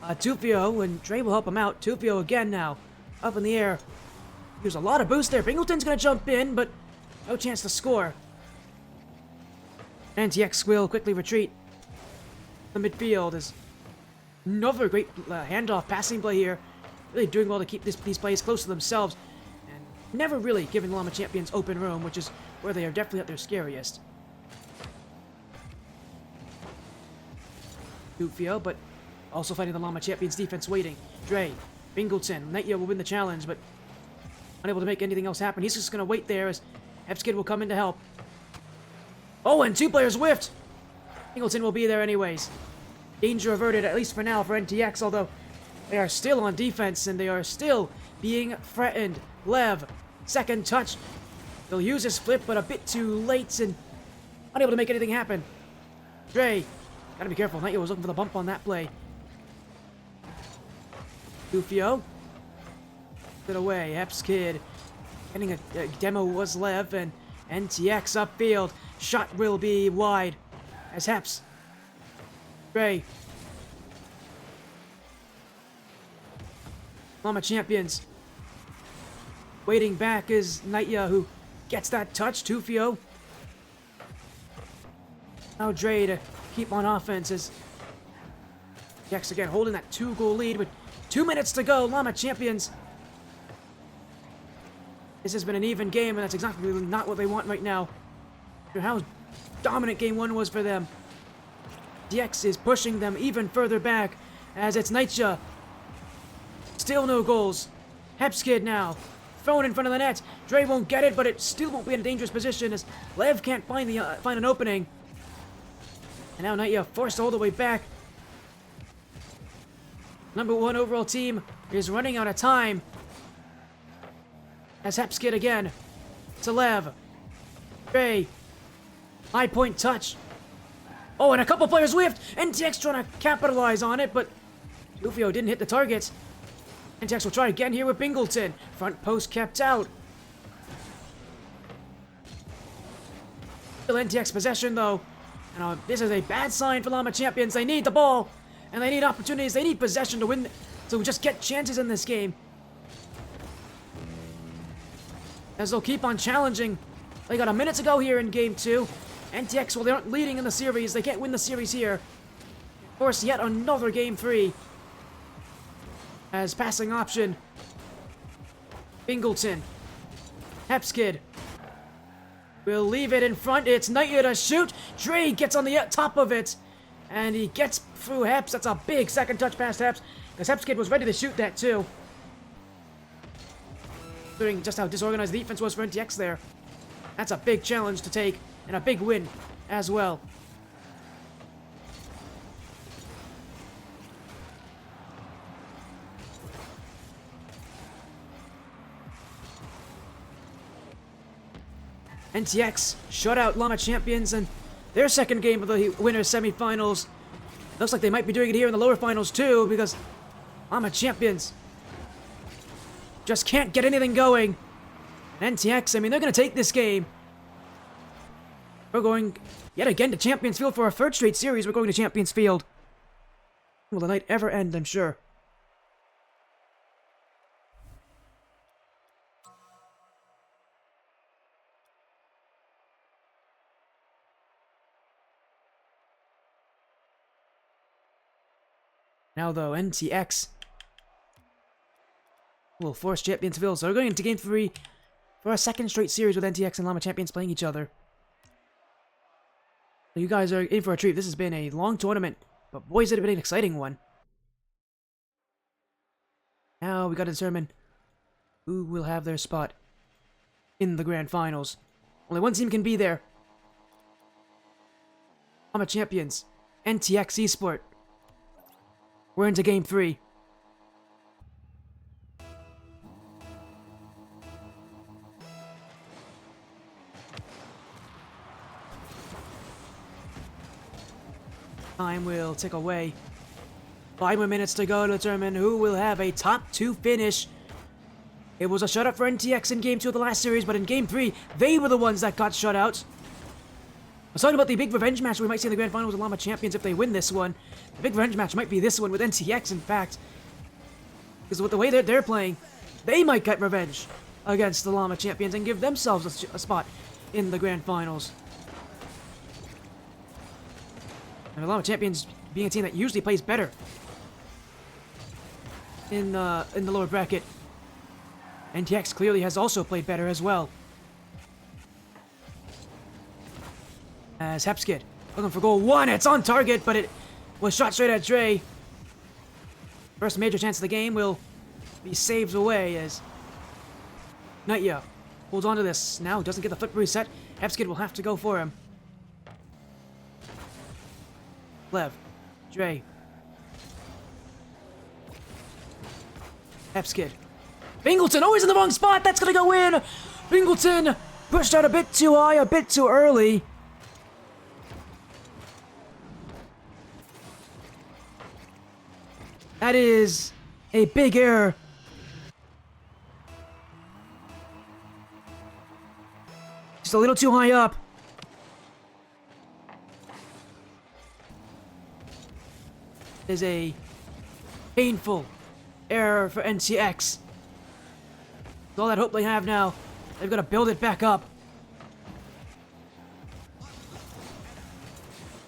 2VO, and Dre will help him out. 2VO again now, up in the air. There's a lot of boost there. Bingleton's gonna jump in, but no chance to score. NTX will quickly retreat. The midfield is another great handoff passing play here. Really doing well to keep these plays close to themselves, and never really giving Llama Champions open room, which is where they are definitely at their scariest. 2VO, but also fighting the Llama Champions defense waiting. Dre, Bingleton, Nightya will win the challenge, but unable to make anything else happen. He's just going to wait there as Hepskid will come in to help. Oh, and 2 players whiffed! Bingleton will be there anyways. Danger averted, at least for now, for NTX, although they are still on defense and they are still being threatened. Lev, second touch. He'll use his flip, but a bit too late and unable to make anything happen. Dre, gotta be careful. Nightya was looking for the bump on that play. 2VO. Get away. Hepskid. Getting a demo was Lev, and NTX upfield. Shot will be wide as Heps. Dre. Llama Champions. Waiting back is Nightya, who gets that touch. 2VO. Now Dre to keep on offense as NTX again holding that 2-goal lead with 2 minutes to go. Llama Champions. This has been an even game, and that's exactly not what they want right now. How dominant game 1 was for them. DX is pushing them even further back as it's Nightya. Still no goals. Hepskid now. Thrown in front of the net. Dre won't get it, but it still won't be in a dangerous position as Lev can't find an opening. And now Nightya forced all the way back. Number 1 overall team is running out of time. As Hepskid again. To Lev. Dre. High point touch. Oh, and a couple players whiffed. NTX trying to capitalize on it, but 2VO didn't hit the target. NTX will try again here with Bingleton. Front post kept out. Still NTX possession though. And this is a bad sign for Llama Champions. They need the ball, and they need opportunities. They need possession to win, to just get chances in this game. As they'll keep on challenging. They got a minute to go here in game 2. NTX, well, they aren't leading in the series. They can't win the series here. Of course, yet another game 3. As passing option. Bingleton. Hepskid. We'll leave it in front. It's Nightya to shoot. Dre gets on the top of it. And he gets through Heps. That's a big second touch past Heps. Because Hepskid was ready to shoot that too. Considering just how disorganized the defense was for NTX there. That's a big challenge to take. And a big win as well. NTX shut out Llama Champions in their second game of the winners semifinals. Looks like they might be doing it here in the lower finals too, because Llama Champions just can't get anything going. And NTX, I mean, they're going to take this game. We're going yet again to Champions Field for our 3rd straight series. We're going to Champions Field. Will the night ever end, I'm sure. Now though, NTX will force Championsville, so we're going into Game 3 for a second straight series with NTX and Llama Champions playing each other. So you guys are in for a treat. This has been a long tournament, but boys, it has been an exciting one. Now we gotta determine who will have their spot in the Grand Finals. Only one team can be there. Llama Champions, NTX Esport. We're into Game 3. Time will tick away. 5 more minutes to go to determine who will have a top 2 finish. It was a shutout for NTX in Game 2 of the last series, but in Game 3, they were the ones that got shut out. I was talking about the big revenge match we might see in the Grand Finals with Llama Champions if they win this one. The big revenge match might be this one with NTX, in fact. Because with the way that they're playing, they might get revenge against the Llama Champions and give themselves a spot in the Grand Finals. And the Llama Champions being a team that usually plays better in the lower bracket. NTX clearly has also played better as well. As Hepskid looking for goal 1, it's on target, but it was shot straight at Dre. First major chance of the game will be saved away as Nightya holds on to this. Now doesn't get the flip reset. Hepskid will have to go for him. Lev, Dre, Hepskid. Bingleton always in the wrong spot. That's gonna go in. Bingleton pushed out a bit too high, a bit too early. That is a big error. Just a little too high up. Is a painful error for NTX. With all that hope they have now, they've got to build it back up.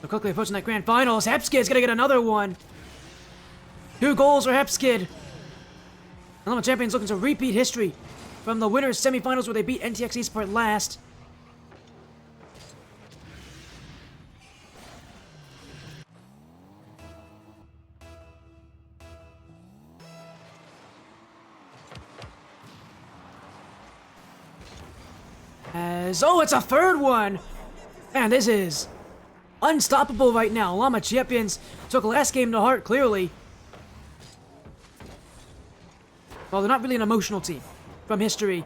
They're quickly approaching that Grand Finals. Hepskid's gonna get another one. 2 goals for Hepskid. The Llama Champions looking to repeat history from the winners' semifinals where they beat NTX Esport last. Oh, it's a third one! Man, this is unstoppable right now. Llama Champions took last game to heart, clearly. Well, they're not really an emotional team from history.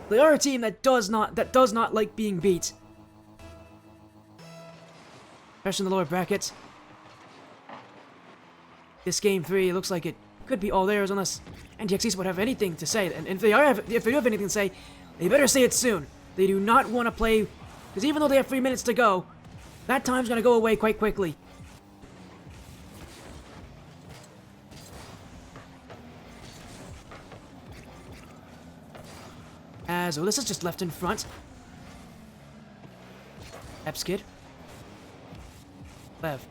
They are a team that does not like being beat. Especially in the lower brackets. This Game 3 looks like it could be all theirs unless NTX Esport have anything to say. And if they do have anything to say, they better say it soon. They do not want to play, because even though they have 3 minutes to go, that time's going to go away quite quickly. As Ulysses just left in front. Hepskid. Lev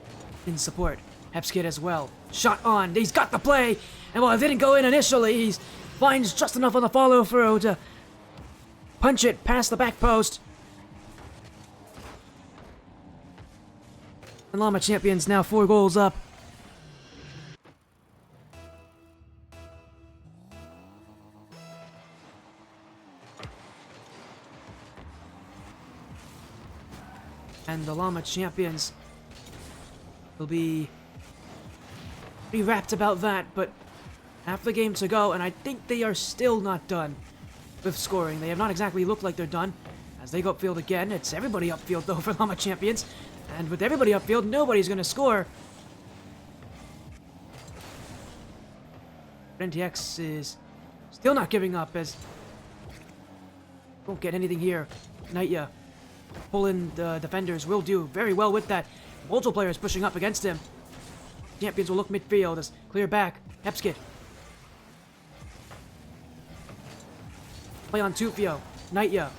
in support. Hepskid as well. Shot on. He's got the play. And while it didn't go in initially, he finds just enough on the follow through to punch it past the back post. And Llama Champions now 4 goals up. And the Llama Champions will be pretty wrapped about that, but half the game to go, and I think they are still not done with scoring. They have not exactly looked like they're done. As they go upfield again, it's everybody upfield though for Llama Champions. And with everybody upfield, nobody's going to score. NTX is still not giving up as won't get anything here. Nightya pulling the defenders will do very well with that. Multiple players pushing up against him. Champions will look midfield as clear back. Hepskid. Play on Tufio. Nightya.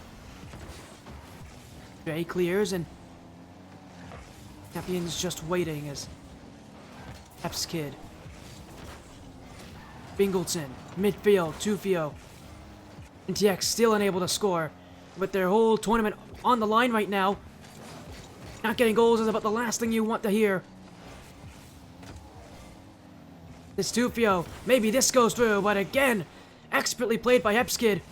Jay clears and Champions just waiting as Hepskid Bingleton, midfield, Tufio. NTX still unable to score. With their whole tournament on the line right now. Not getting goals is about the last thing you want to hear. This Tufio, maybe this goes through, but again, expertly played by Hepskid.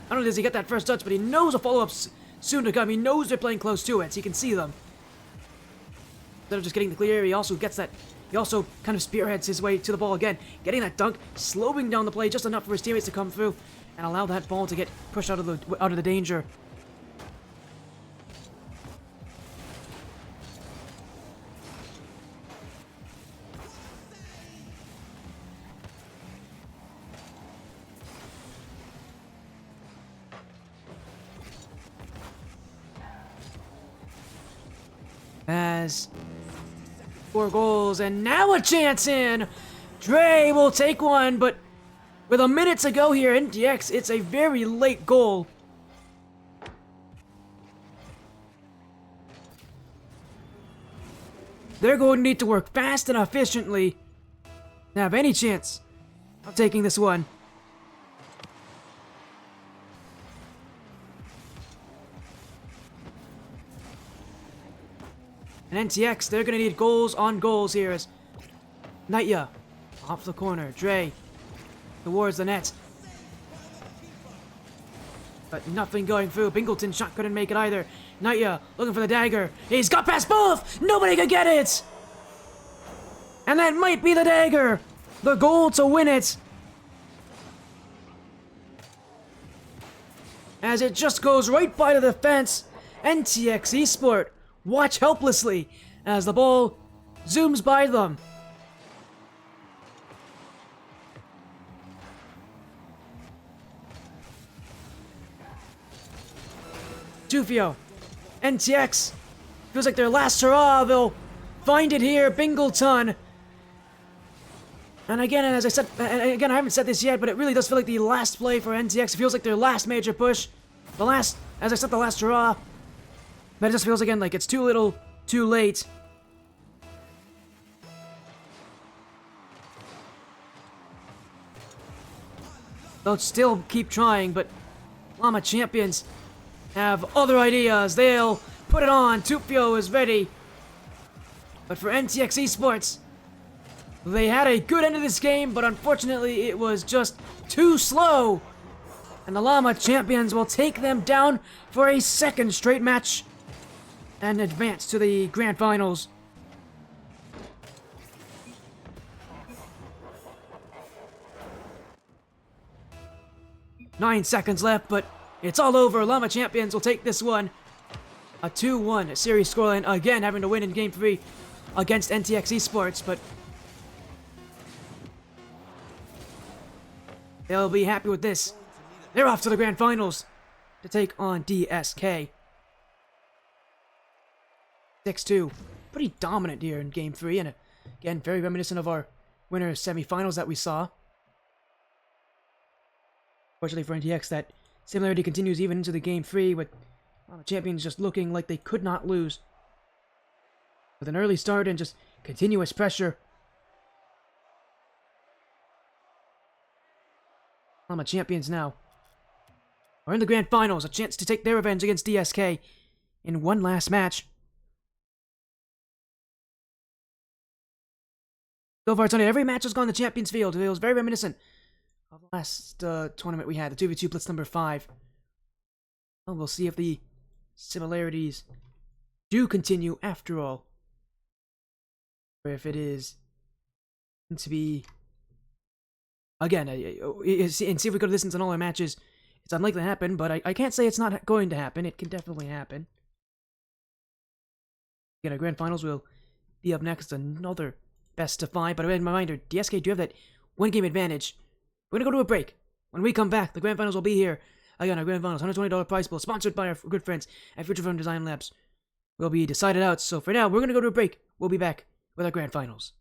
Not only does he get that first touch, but he knows a follow-up's soon to come. He knows they're playing close to it, so he can see them. Instead of just getting the clear, he also gets that. He also kind of spearheads his way to the ball again, getting that dunk, slowing down the play just enough for his teammates to come through and allow that ball to get pushed out of the danger. As 4 goals, and now a chance in! Dre will take one, but with a minute to go here, NTX, it's a very late goal. They're going to need to work fast and efficiently to have any chance of taking this one. And NTX, they're going to need goals on goals here as Nightya off the corner. Dre towards the net. But nothing going through. Bingleton shot couldn't make it either. Nightya looking for the dagger. He's got past both! Nobody could get it! And that might be the dagger! The goal to win it! As it just goes right by the defense. NTX Esport watch helplessly as the ball zooms by them. Tufio, NTX, feels like their last hurrah. They'll find it here. Bingleton. And again, as I said, I haven't said this yet, but it really does feel like the last play for NTX. It feels like their last major push. The last hurrah. But it just feels again like it's too little, too late. They'll still keep trying, but LLama champions have other ideas. They'll put it on. Tufio is ready. But for NTX Esports, they had a good end of this game, but unfortunately it was just too slow. And the LLama champions will take them down for a second straight match and advance to the grand finals. Nine seconds left, but it's all over. LLama champions will take this one. A 2-1 series scoreline, again having to win in Game 3 against NTX Esports, but they'll be happy with this. They're off to the grand finals to take on DSK. 6-2. Pretty dominant here in Game 3, and again, very reminiscent of our winner semifinals that we saw. Fortunately for NTX, that similarity continues even into the Game 3, with the champions just looking like they could not lose. With an early start and just continuous pressure, LLama champions now are in the grand finals, a chance to take their revenge against DSK in one last match. So far tonight, every match has gone to Champions Field. It was very reminiscent of the last tournament we had, the 2v2 Blitz number 5. Well, we'll see if the similarities do continue after all. Or if it is to be, again, and see if we go to distance in all our matches. It's unlikely to happen, but I can't say it's not going to happen. It can definitely happen. Again, our grand finals will be up next. Another best of 5, but a reminder, DSK do have that one-game advantage. We're going to go to a break. When we come back, the grand finals will be here. Again, our grand finals, $120 prize pool, sponsored by our good friends at Future Film Design Labs, will be decided out. So for now, we're going to go to a break. We'll be back with our grand finals.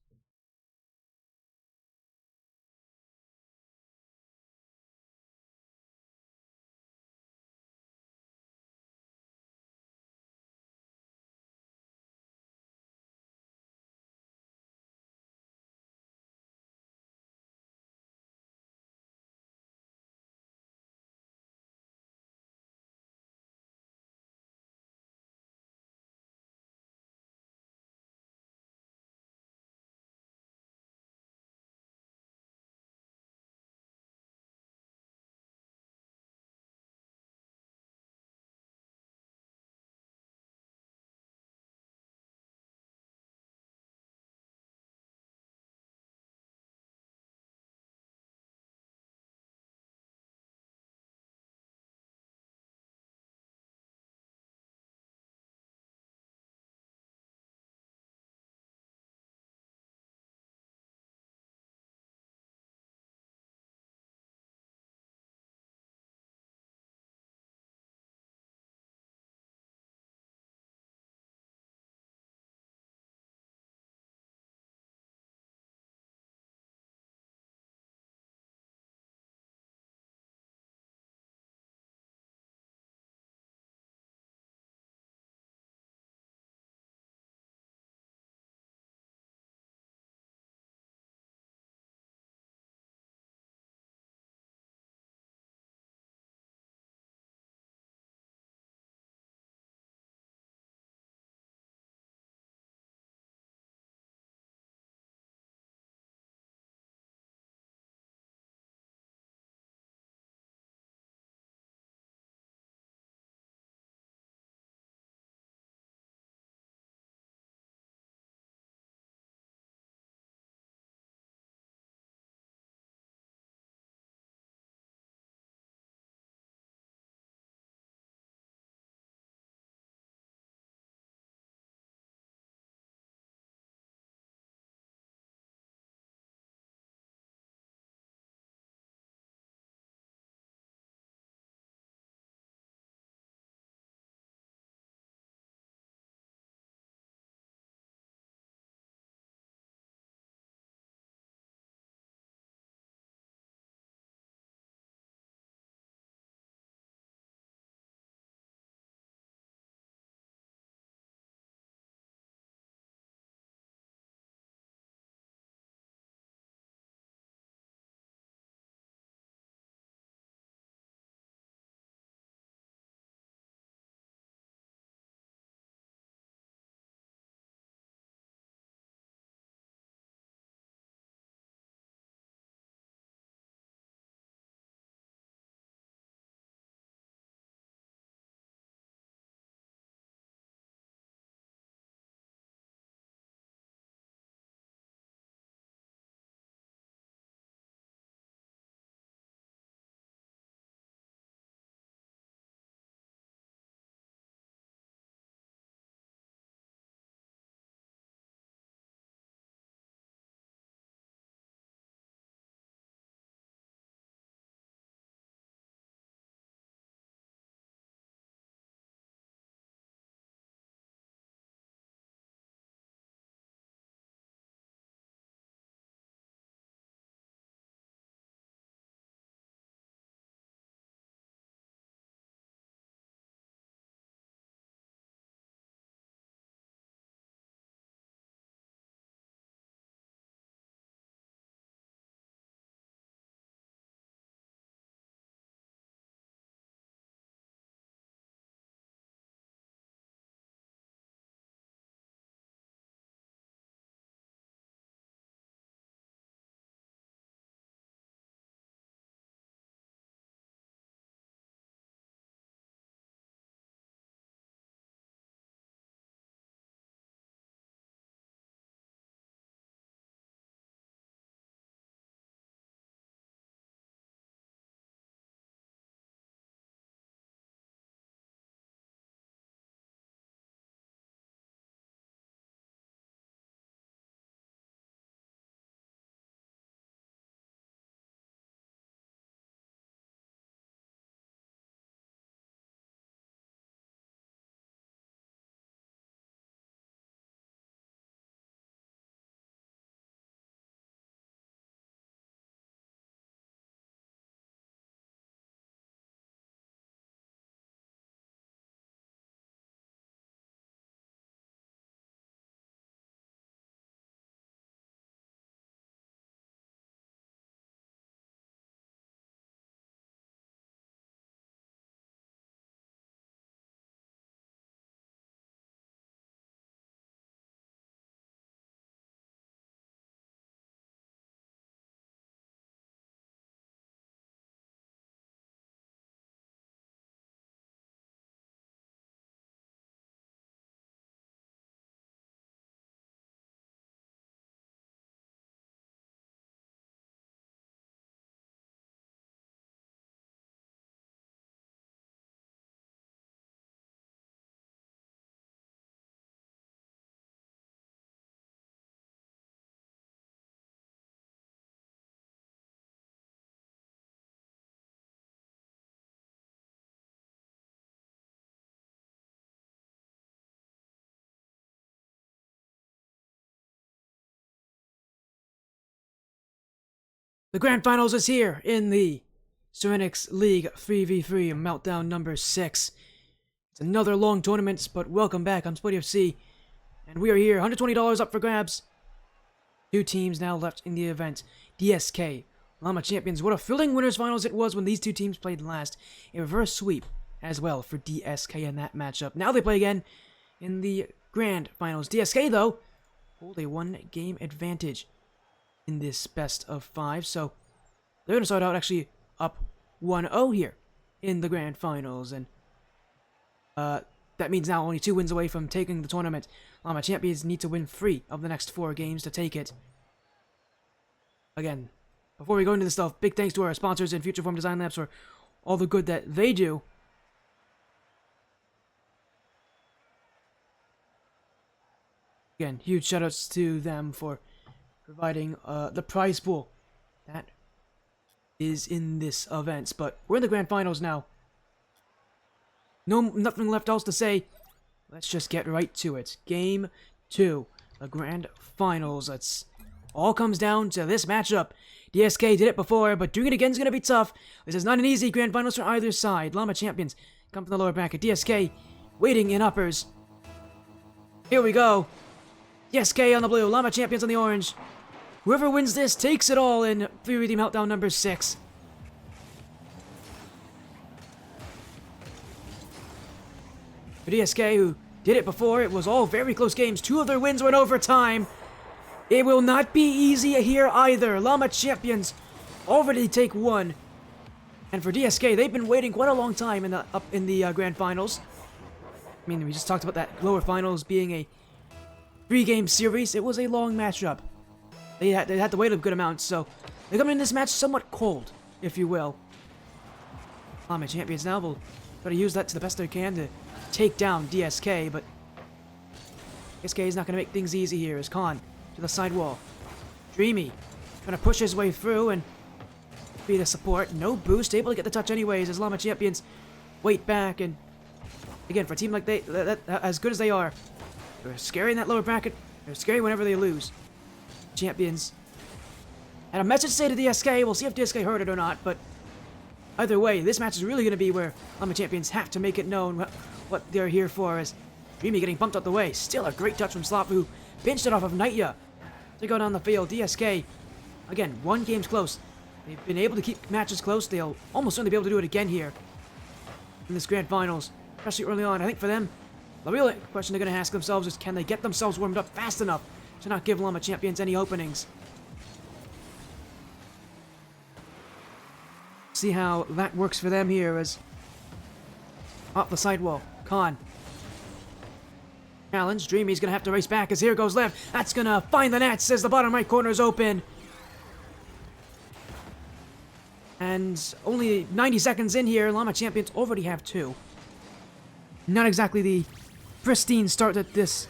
The Grand Finals is here in the Serenyx League 3v3 Meltdown number 6. It's another long tournament, but welcome back. I'm Sport FC, and we are here. $120 up for grabs. Two teams now left in the event. DSK, LLama champions. What a thrilling winners finals it was when these two teams played last. A reverse sweep as well for DSK in that matchup. Now they play again in the Grand Finals. DSK, though, hold a one-game advantage in this best of 5, so they're going to start out actually up 1-0 here in the Grand Finals, and that means now only 2 wins away from taking the tournament. LLama champions need to win 3 of the next 4 games to take it. Again, before we go into this stuff, big thanks to our sponsors in Future Form Design Labs for all the good that they do. Again, huge shoutouts to them for providing the prize pool that is in this event. But we're in the Grand Finals now. Nothing left else to say. Let's just get right to it. Game 2, the Grand Finals. It's all comes down to this matchup. DSK did it before, but doing it again is going to be tough. This is not an easy Grand Finals for either side. LLama champions come from the lower bracket. DSK waiting in uppers. Here we go. DSK on the blue, LLama champions on the orange. Whoever wins this takes it all in 3v3 Meltdown number 6. For DSK, who did it before, it was all very close games. 2 of their wins went overtime. It will not be easy here either. LLama champions already take 1. And for DSK, they've been waiting quite a long time up in the Grand Finals. I mean, we just talked about that lower finals being a 3-game series. It was a long matchup. They had to wait a good amount, so they come in this match somewhat cold, if you will. LLama champions now will try to use that to the best they can to take down DSK, but DSK is not going to make things easy here as Khan to the sidewall. Dreamy trying to push his way through and be the support. No boost, able to get the touch anyways as LLama champions wait back, and again, for a team like as good as they are, they're scary in that lower bracket. They're scary whenever they lose. Champions and a message to say to DSK. We'll see if DSK heard it or not, but either way, this match is really going to be where LLama champions have to make it known what they're here for, as Dreamy getting bumped out the way. Still a great touch from Slop, who pinched it off of Nightya to go down the field. DSK, again, 1 game's close. They've been able to keep matches close. They'll almost certainly be able to do it again here in this Grand Finals, especially early on. I think for them, the real question they're going to ask themselves is, can they get themselves warmed up fast enough to not give LLama champions any openings? See how that works for them here as off the sidewall. Khan. Challenge. Dreamy's gonna have to race back as here goes left. That's gonna find the nets as the bottom right corner is open. And only 90 seconds in here, LLama champions already have 2. Not exactly the pristine start that this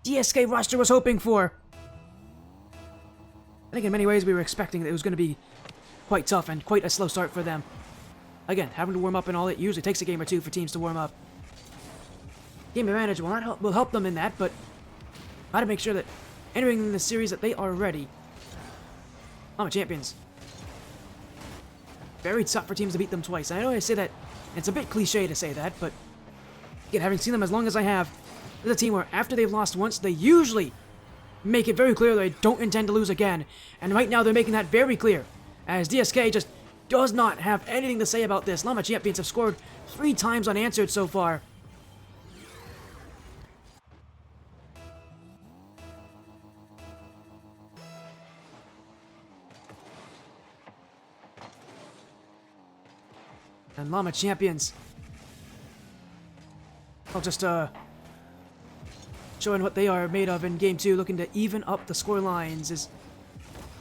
DSK roster was hoping for. I think in many ways we were expecting that it was going to be quite tough and quite a slow start for them. Again, having to warm up and all, it usually takes a game or 2 for teams to warm up. Game advantage will help them in that, but how to make sure that entering the series that they are ready. LLama champions. Very tough for teams to beat them twice. I know I say that, it's a bit cliche to say that, but again, having seen them as long as I have, there's a team where after they've lost once, they usually make it very clear they don't intend to lose again. And right now they're making that very clear, as DSK just does not have anything to say about this. LLama champions have scored 3 times unanswered so far. And LLama champions, I'll just showing what they are made of in game 2, looking to even up the score lines is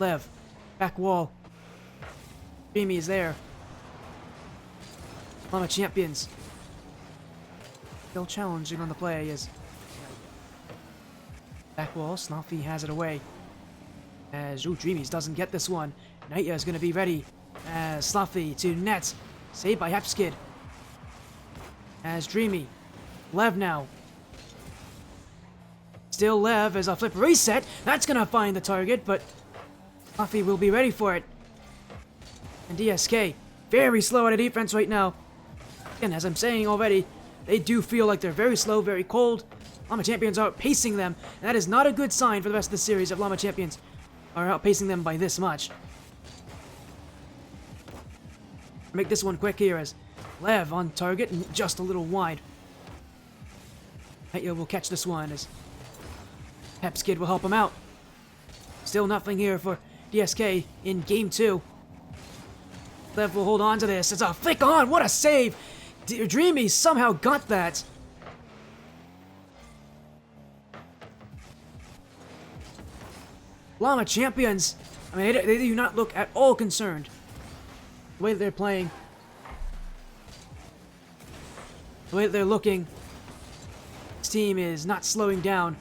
Lev, back wall. Dreamy is there. LLama champions still challenging on the play as back wall. Snuffy has it away as Dreamy's doesn't get this one. Nightya is going to be ready as Sluffy to net, saved by Hepskid as Dreamy. Lev now. Still Lev as a flip reset. That's going to find the target, but Coffee will be ready for it. And DSK, very slow at a defense right now. And as I'm saying already, they do feel like they're very slow, very cold. LLama Champions are outpacing them, and that is not a good sign for the rest of the series if LLama Champions are outpacing them by this much. Make this one quick here as Lev on target and just a little wide. Nightya will catch this one as Hepskid will help him out. Still nothing here for DSK in game 2. Lev will hold on to this. It's a flick on. What a save. Dreamy somehow got that. LLama Champions, I mean, they do not look at all concerned. The way that they're playing. The way that they're looking. This team is not slowing down.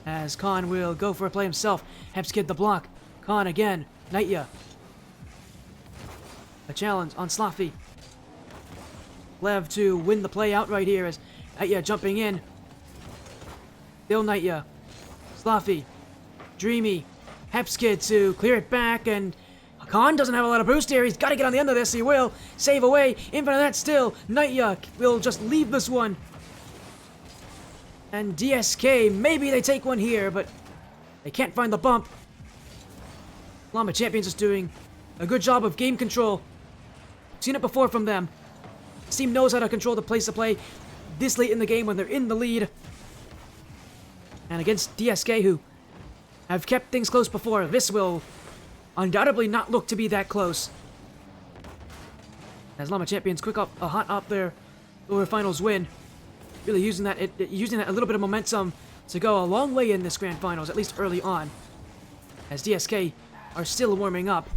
As Khan will go for a play himself. Hepskid the block. Khan again. Nightya. A challenge on Slaffy. Lev to win the play outright here as Nightya jumping in. Still Nightya. Slaffy. Dreamy. Hepskid to clear it back, and Khan doesn't have a lot of boost here. He's got to get on the end of this. He will. Save away. In front of that still. Nightya will just leave this one. And DSK, maybe they take one here, but they can't find the bump. LLama Champions is doing a good job of game control. Seen it before from them. This team knows how to control the pace of play this late in the game when they're in the lead. And against DSK, who have kept things close before, this will undoubtedly not look to be that close. As LLama Champions quick up a hot up their lower finals win. Really using that a little bit of momentum to go a long way in this grand finals, at least early on. As DSK are still warming up.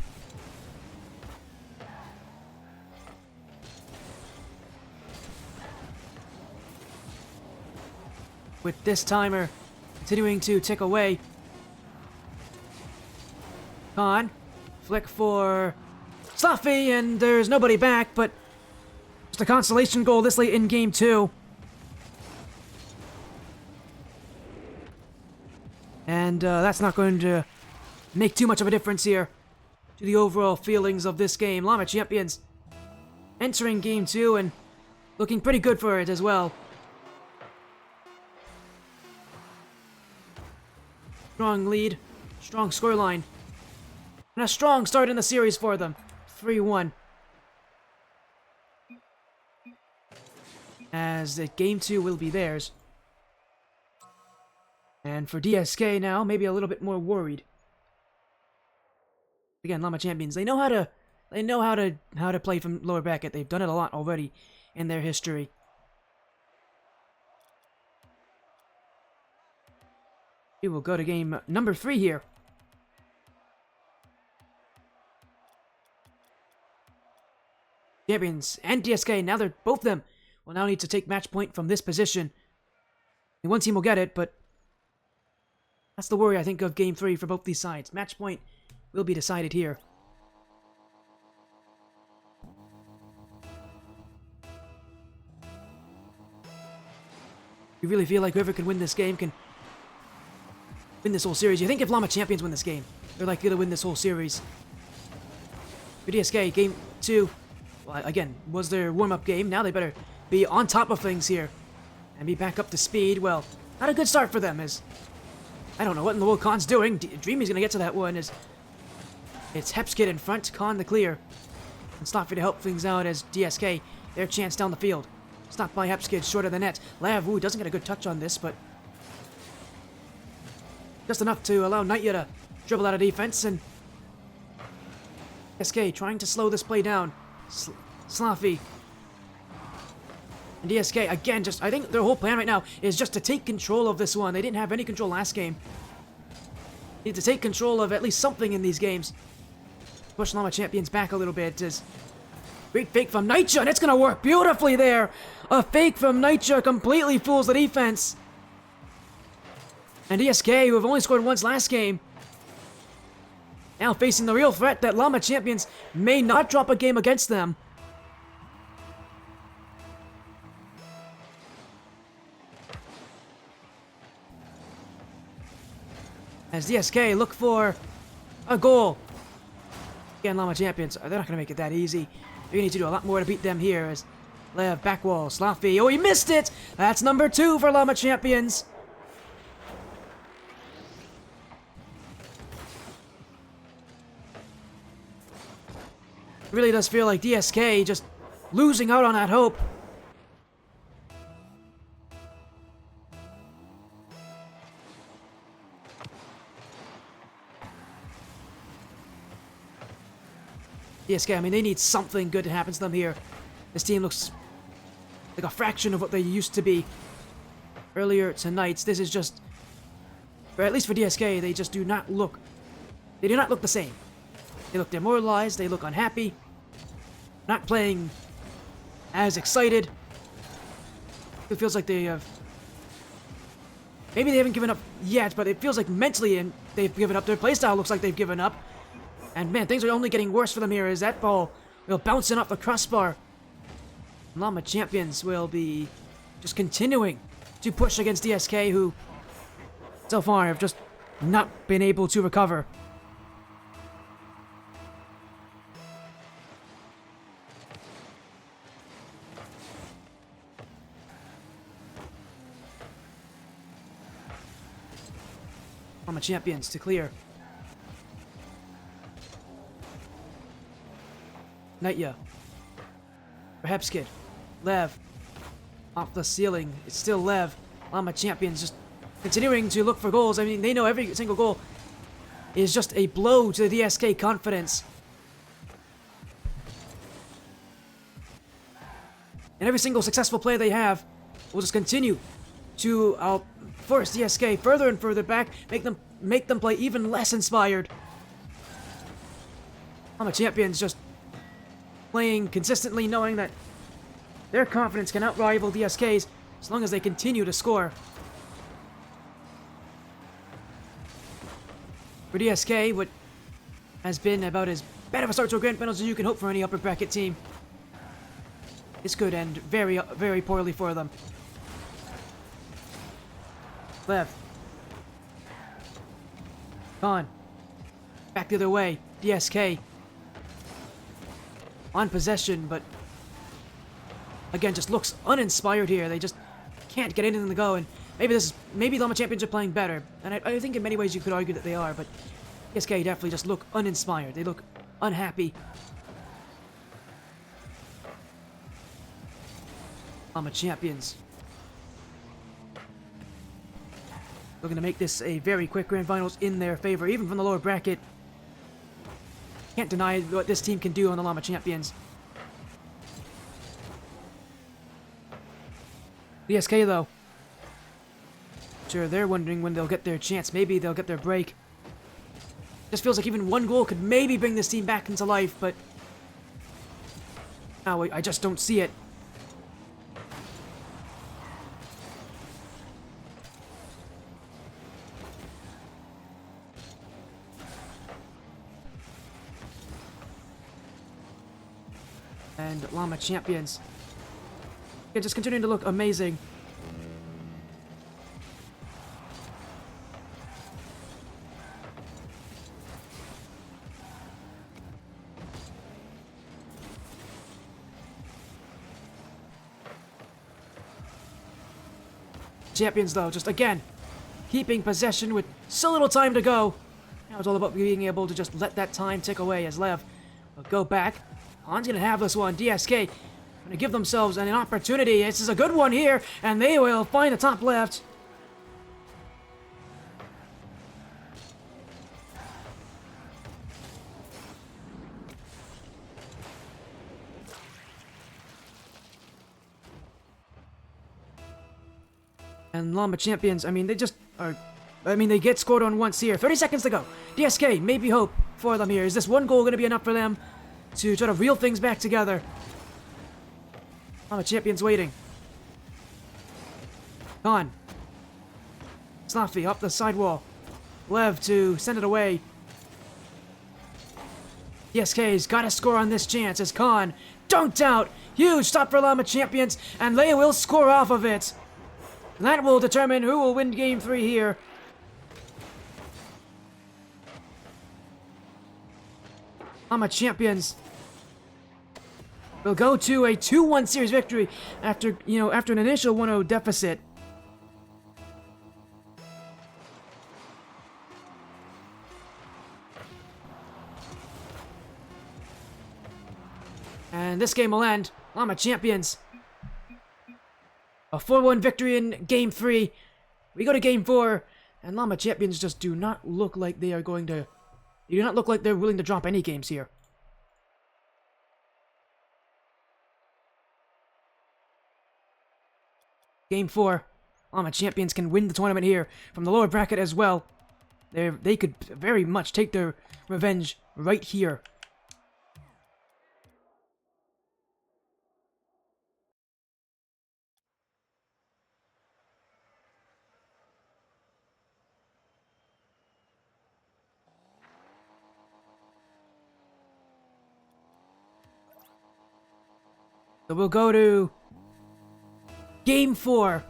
With this timer continuing to tick away. Khan, flick for Slaffy, and there's nobody back, but just a consolation goal this late in game 2. And that's not going to make too much of a difference here to the overall feelings of this game. LLama Champions entering game 2 and looking pretty good for it as well. Strong lead, strong scoreline, and a strong start in the series for them. 3-1. As the game 2 will be theirs. And for DSK now, maybe a little bit more worried. Again, LLama Champions, they know how to play from lower bracket. They've done it a lot already in their history. We will go to game number 3 here. Champions and DSK, now they're both of them will now need to take match point from this position. And one team will get it, but that's the worry, I think, of game 3 for both these sides. Match point will be decided here. You really feel like whoever can win this game can win this whole series. You think if LLama Champions win this game, they're likely to win this whole series. For DSK, game 2, well, again, was their warm-up game. Now they better be on top of things here and be back up to speed. Well, not a good start for them, as I don't know what in the world Khan's doing. Dreamy's gonna get to that one, as it's Hepskid in front, Khan the clear. And Slaffy to help things out as DSK, their chance down the field. Stopped by Hepskid, short of the net. Lav, doesn't get a good touch on this, but just enough to allow Nightya to dribble out of defense, and DSK trying to slow this play down. Slaffy. And DSK, again, I think their whole plan right now is just to take control of this one. They didn't have any control last game. Need to take control of at least something in these games. Push LLama Champions back a little bit. Great fake from Nightya, and it's going to work beautifully there. A fake from Nightya completely fools the defense. And DSK, who have only scored once last game, now facing the real threat that LLama Champions may not drop a game against them. As DSK look for a goal. Again, LLama champions, they're not going to make it that easy. You need to do a lot more to beat them here as Lev, back wall, Sloppy. Oh, he missed it! That's number 2 for LLama champions. It really does feel like DSK just losing out on that hope. DSK, I mean, they need something good to happen to them here. This team looks like a fraction of what they used to be earlier tonight. This is just, or at least for DSK, they just do not look, they do not look the same. They look demoralized, they look unhappy, not playing as excited. It feels like they have, maybe they haven't given up yet, but it feels like mentally and they've given up. Their playstyle looks like they've given up. And man, things are only getting worse for them here as that ball will bouncing off the crossbar. LLama champions will be just continuing to push against DSK, who so far have just not been able to recover. LLama champions to clear. Nightya. Perhaps Kid. Lev. Off the ceiling. It's still Lev. LLama champions just continuing to look for goals. I mean, they know every single goal is just a blow to the DSK confidence. And every single successful play they have will just continue to force DSK further and further back, make them play even less inspired. LLama champions just playing consistently, knowing that their confidence can outrival DSK's as long as they continue to score. For DSK, what has been about as bad of a start to a grand finals as you can hope for any upper bracket team. This could end very, very poorly for them. Left. Gone. Back the other way. DSK. On possession, but again, just looks uninspired here. They just can't get anything to go, and maybe LLama champions are playing better, and I think in many ways you could argue that they are, but DSK definitely just look uninspired. They look unhappy. LLama champions looking to make this a very quick grand finals in their favor, even from the lower bracket. Can't deny what this team can do on the LLama champions. DSK though, sure, they're wondering when they'll get their chance. Maybe they'll get their break. Just feels like even one goal could maybe bring this team back into life, but now I just don't see it. And LLama champions, yeah, just continuing to look amazing. Champions though, just again, keeping possession with so little time to go. Now it's all about being able to just let that time tick away as Lev will go back. Han's gonna have this one. DSK gonna give themselves an opportunity. This is a good one here, and they will find the top left. And LLama champions, I mean, they just are. I mean, they get scored on once here. 30 seconds to go. DSK, maybe hope for them here. Is this one goal gonna be enough for them to try to reel things back together? LLama champions waiting. On. Sloppy up the sidewall. Lev to send it away. DSK's got to score on this chance as Khan dunked out. Huge stop for LLama champions, and they will score off of it. That will determine who will win Game 3 here. LLama champions will go to a 2-1 series victory after an initial 1-0 deficit. And this game will end. LLama champions. A 4-1 victory in Game 3. We go to Game 4, and LLama champions just do not look like they are going to... They do not look like they're willing to drop any games here. Game 4. LLama champions can win the tournament here from the lower bracket as well. They could very much take their revenge right here. So we'll go to Game 4.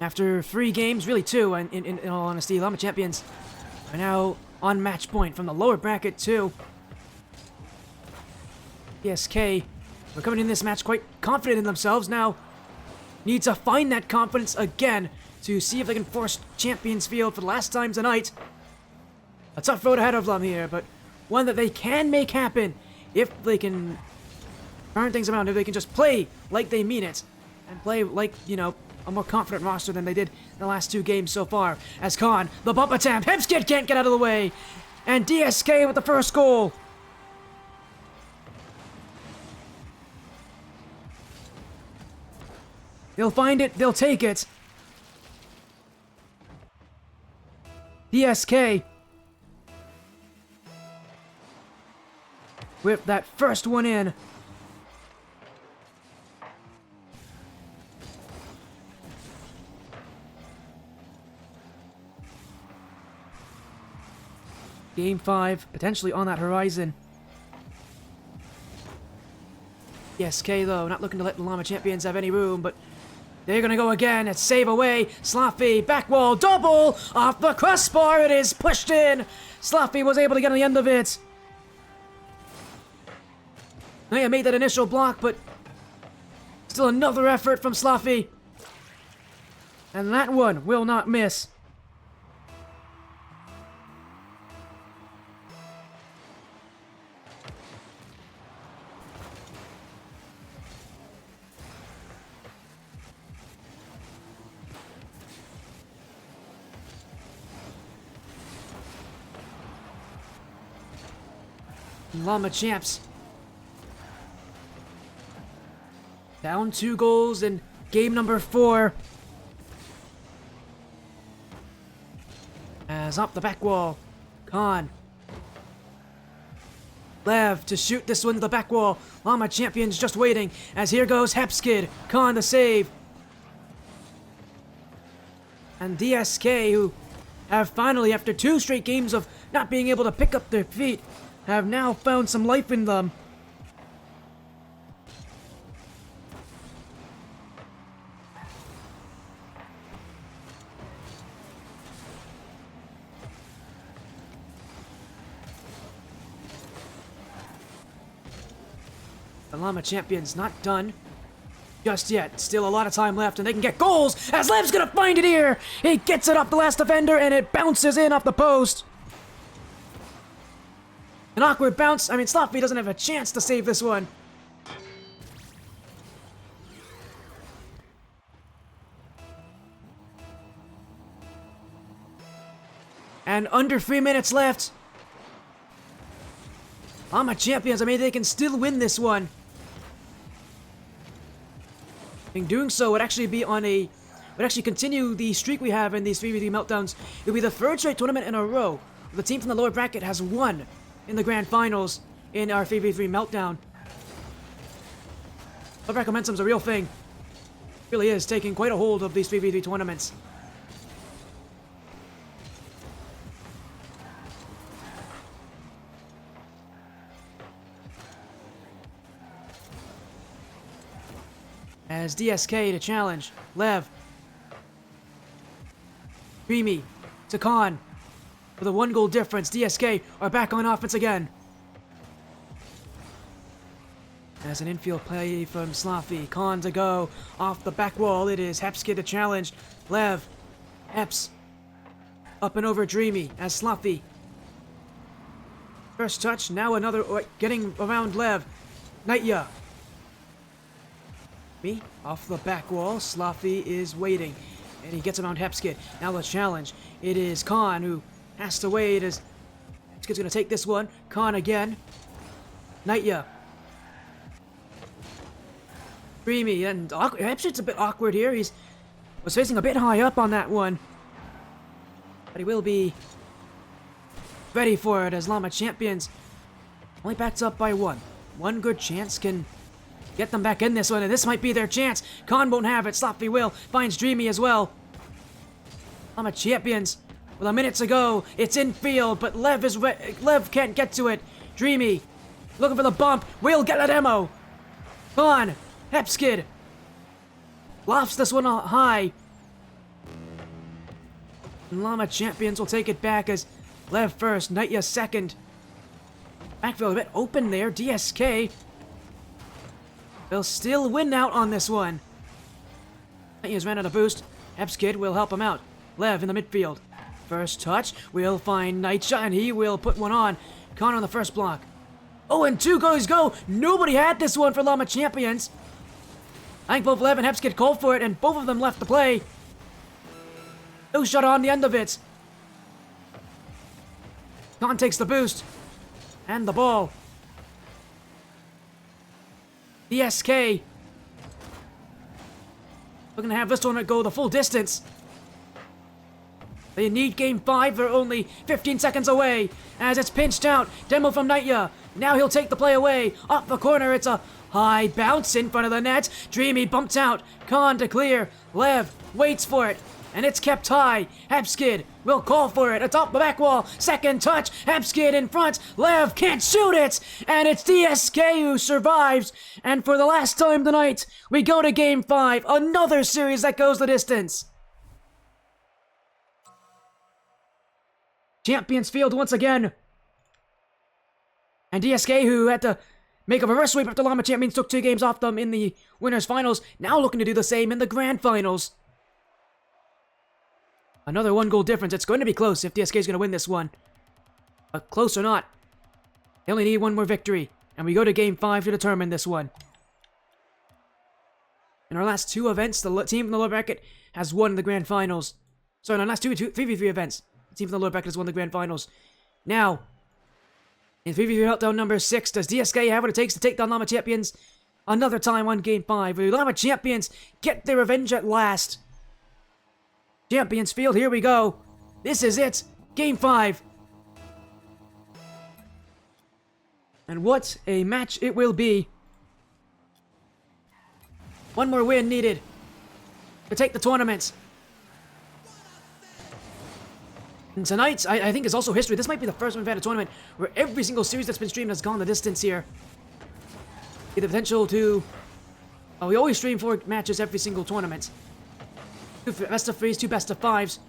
After 3 games, really 2, and in all honesty, LLama champions are now on match point from the lower bracket too. PSK, we're coming in this match quite confident in themselves now. Need to find that confidence again to see if they can force Champions Field for the last time tonight. A tough road ahead of them here, but one that they can make happen if they can turn things around, if they can just play like they mean it, and play like, a more confident roster than they did in the last 2 games so far. As Khan, the bump attempt, Hipskid can't get out of the way, and DSK with the first goal. They'll find it, they'll take it. DSK with that first one in. Game 5, potentially on that horizon. DSK, though, not looking to let the LLama champions have any room, but they're gonna go again. It's save away. Sloppy, back wall, double! Off the crossbar, it is pushed in! Sloppy was able to get on the end of it. They made that initial block, but still another effort from Sloppy. And that one will not miss. LLama champs down 2 goals in game number 4. As up the back wall, Khan. Lev to shoot this one to the back wall. LLama champions just waiting. As here goes Hepskid. Khan the save. And DSK, who have finally, after 2 straight games of not being able to pick up their feet, have now found some life in them. The LLama champions not done just yet. Still a lot of time left, and they can get goals as Lev's gonna find it here. He gets it off the last defender, and it bounces in off the post. An awkward bounce. I mean, Sloppy doesn't have a chance to save this one. And under 3 minutes left. LLama champions, I mean, they can still win this one. In doing so would actually be would actually continue the streak we have in these 3v3 meltdowns. It would be the 3rd straight tournament in a row. The team from the lower bracket has won in the grand finals in our 3v3 meltdown. Lower bracket momentum's a real thing. It really is taking quite a hold of these 3v3 tournaments. As DSK to challenge. Lev. Creamy to Khan. With a 1-goal difference, DSK are back on offense again. As an infield play from Slaffy. Khan to go. Off the back wall, it is Hepskid to challenge. Lev. Heps. Up and over Dreamy as Slaffy. First touch, now another, getting around Lev. Nightya. Me, off the back wall, Slaffy is waiting. And he gets around Hepskid. Now the challenge. It is Khan who has to wait as Hepskid's gonna take this one. Khan again. Nightya. Dreamy, and Hepskid's a bit awkward here. He was facing a bit high up on that one. But he will be ready for it as Llama Champions only backed up by one. One good chance can get them back in this one, and this might be their chance. Khan won't have it. Slaffy will. Finds Dreamy as well. Llama Champions with a minute to go. It's infield, but Lev can't get to it. Dreamy looking for the bump. Will get a demo. Khan. Hepskid lofts this one high. And Llama Champions will take it back as Lev first, Nightya second. Backfield a bit open there. DSK. They'll still win out on this one. Nightya's ran out of boost. Hepskid will help him out. Lev in the midfield. First touch will find Nightya, and he will put one on. Connor on the first block. Oh, and 2 goes go. Nobody had this one for Llama Champions. I think both Lev and Hepskid called for it, and both of them left the play. No shot on the end of it. Khan takes the boost. And the ball. DSK. Looking to have this tournament go the full distance. They need game 5. They're only 15 seconds away. As it's pinched out. Demo from Nightya. Now he'll take the play away. Off the corner. It's a high bounce in front of the net. Dreamy bumps out. Khan to clear. Lev waits for it. And it's kept high. Hepskid will call for it. Atop the back wall. Second touch. Hepskid in front. Lev can't shoot it. And it's DSK who survives. And for the last time tonight, we go to game 5. Another series that goes the distance. Champions field once again. And DSK, who had to make a reverse sweep after Llama Champions took 2 games off them in the winners finals, now looking to do the same in the grand finals. Another 1-goal difference. It's going to be close if DSK is going to win this one. But close or not, they only need one more victory. And we go to game 5 to determine this one. In our last 2 events, the team from the lower bracket has won the grand finals. Sorry, in our last 3v3 events, the team from the lower bracket has won the grand finals. Now, in 3v3 Meltdown number 6, does DSK have what it takes to take down Llama Champions another time on game 5? Will Llama Champions get their revenge at last? Champions field, here we go. This is it. Game 5. And what a match it will be. One more win needed to take the tournament. And tonight, I think, is also history. This might be the first time we've had a tournament where every single series that's been streamed has gone the distance here. The potential to... Oh, we always stream 4 matches every single tournament. 2 best of 3s, 2 best of 5s.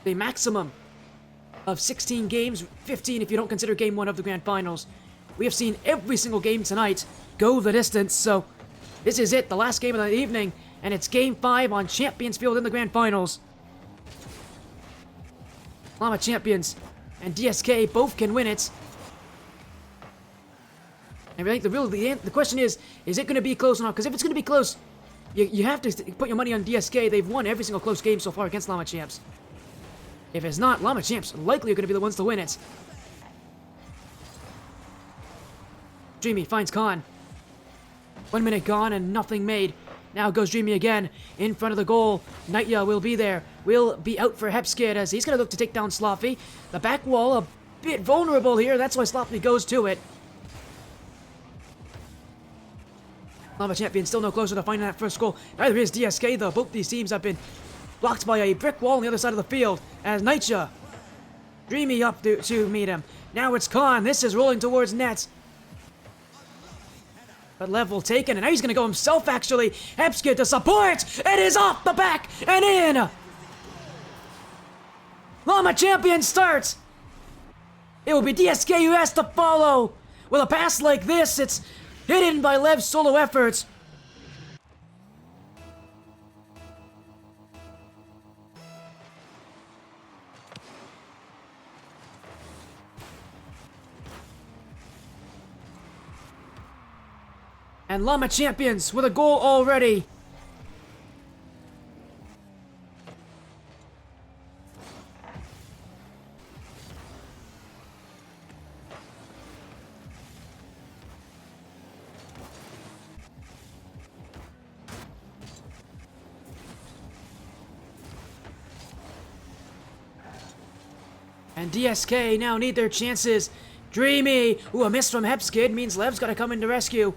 A maximum of 16 games, 15 if you don't consider game 1 of the grand finals. We have seen every single game tonight go the distance, so this is it, the last game of the evening, and it's game 5 on Champions Field in the grand finals. Llama Champions and DSK both can win it. And I think the question is it going to be close or not? Because if it's going to be close, you have to put your money on DSK. They've won every single close game so far against Llama Champs. If it's not, Llama Champs likely are going to be the ones to win it. Dreamy finds Khan. 1 minute gone and nothing made. Now goes Dreamy again in front of the goal. Nightya will be there. Will be out for Hepskid as he's going to look to take down Slaffy. The back wall a bit vulnerable here. That's why Slaffy goes to it. Llama Champion still no closer to finding that first goal. Neither is DSK though. Both these teams have been blocked by a brick wall on the other side of the field. As Nightya, Dreamy up to meet him. Now it's Khan. This is rolling towards net. But level taken, and now he's going to go himself actually. Hepskid to support. It is off the back and in. Llama LLama champion starts! It will be DSK who has to follow! With a pass like this, it's hidden by Lev's solo efforts. And Llama champions with a goal already. And DSK now need their chances. Dreamy! Ooh, a miss from Hepskid means Lev's gotta come in to rescue.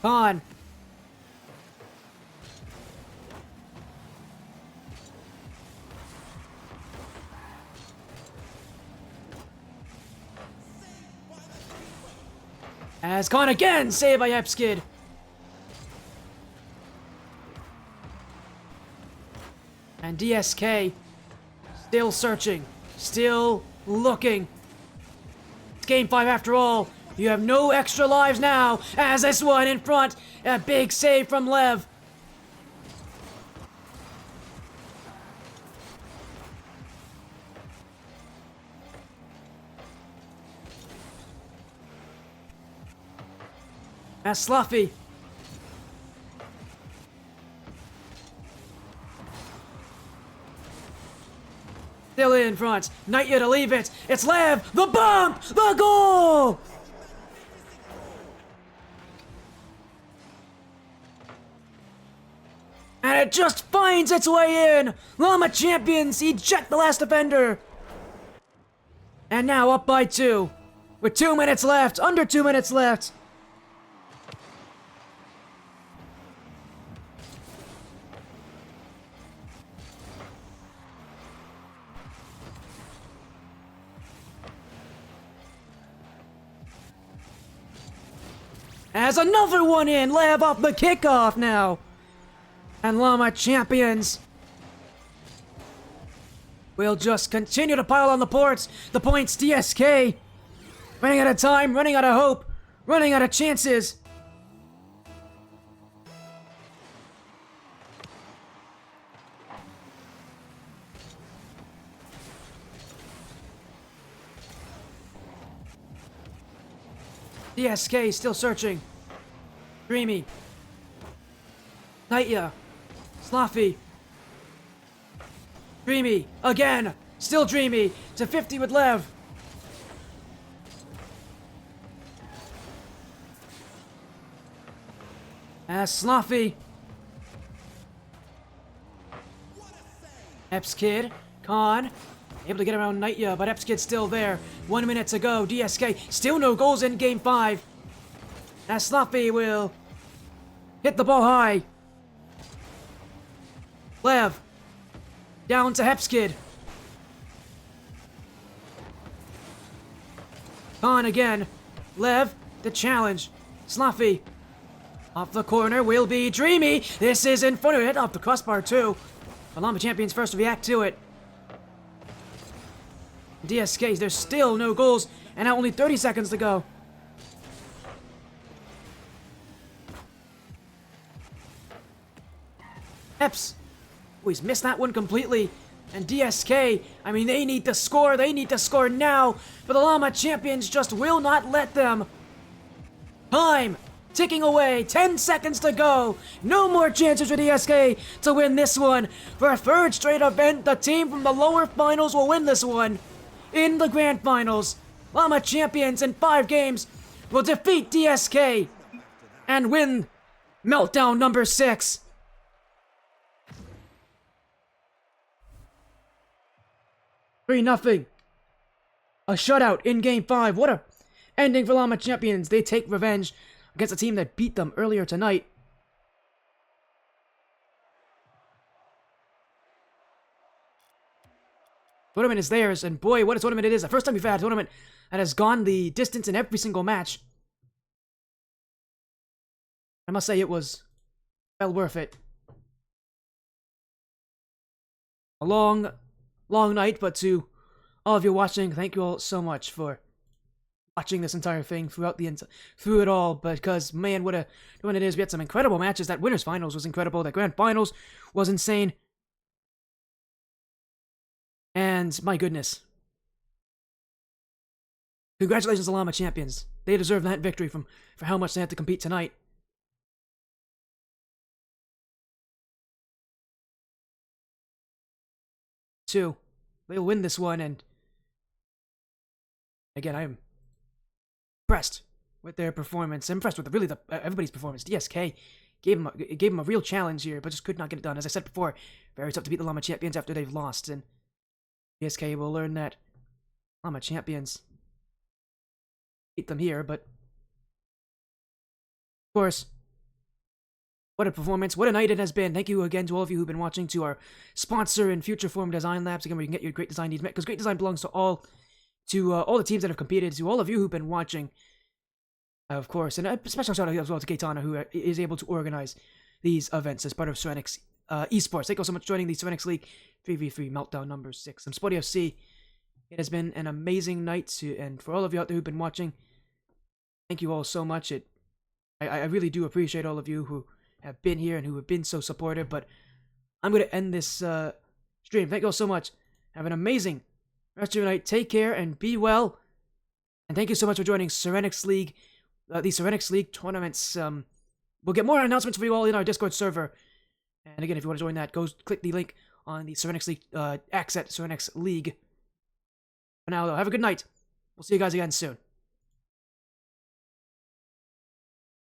On. As Khan again, saved by Hepskid. And DSK still searching, still looking. It's game 5 after all. You have no extra lives now, as this one in front. A big save from Lev. As Sluffy. Still in front. Nightya to leave it. It's Lev. The bump. The goal. And it just finds its way in. Llama champions eject the last defender. And now up by 2. With 2 minutes left. Under 2 minutes left. As another one in, Lev off the kickoff now. And Llama champions will just continue to pile on the points. DSK. Running out of time, running out of hope, running out of chances. DSK still searching. Dreamy. Nightya. Sloppy. Dreamy. Again. Still Dreamy. To 50 with Lev. As Sloppy. Epskid. Khan. Able to get around Nightya, but Epskid's still there. 1 minute to go. DSK still no goals in game 5. As Sloppy will hit the ball high. Lev. Down to Hepskid. Khan again. Lev, the challenge. Sloppy. Off the corner will be Dreamy. This is in front of it. Off the crossbar too. LLama champions first to react to it. DSK, there's still no goals, and now only 30 seconds to go. Eps. Oh, he's missed that one completely. And DSK, I mean, they need to score. They need to score now. But the LLama champions just will not let them. Time ticking away. 10 seconds to go. No more chances for DSK to win this one. For a third straight event, the team from the lower finals will win this one. In the grand finals, LLama champions in 5 games will defeat DSK and win Meltdown number 6. Nothing. A shutout in game 5. What a ending for LLama champions. They take revenge against a team that beat them earlier tonight. Tournament is theirs, and boy, what a tournament it is. The first time we've had a tournament that has gone the distance in every single match. I must say it was well worth it. A long long night, but to all of you watching, thank you all so much for watching this entire thing through it all. Because man, what it is! We had some incredible matches. That winners finals was incredible. That grand finals was insane, and my goodness, congratulations, LLama champions. They deserve that victory for how much they had to compete tonight. Two, they'll win this one, and again, I am impressed with their performance. I'm impressed with everybody's performance. DSK gave him a real challenge here, but just could not get it done. As I said before, very tough to beat the LLama champions after they've lost, and DSK will learn that LLama champions beat them here. But of course, what a performance, what a night it has been. Thank you again to all of you who've been watching, to our sponsor and future form Design Labs, again, where you can get your great design needs met, because great design belongs to all the teams that have competed, to all of you who've been watching, of course, and a special shout out as well to Keitana, who is able to organize these events as part of Serenyx Esports. Thank you so much for joining the Serenyx League 3v3 Meltdown number 6. I'm Spotty FC. It has been an amazing night, and for all of you out there who've been watching, thank you all so much. I really do appreciate all of you who have been here and who have been so supportive, but I'm going to end this stream. Thank you all so much. Have an amazing rest of your night. Take care and be well. And thank you so much for joining Serenyx League, the Serenyx League tournaments. We'll get more announcements for you all in our Discord server. And again, if you want to join that, go click the link on the Serenyx League X at Serenyx League. For now, though, have a good night. We'll see you guys again soon.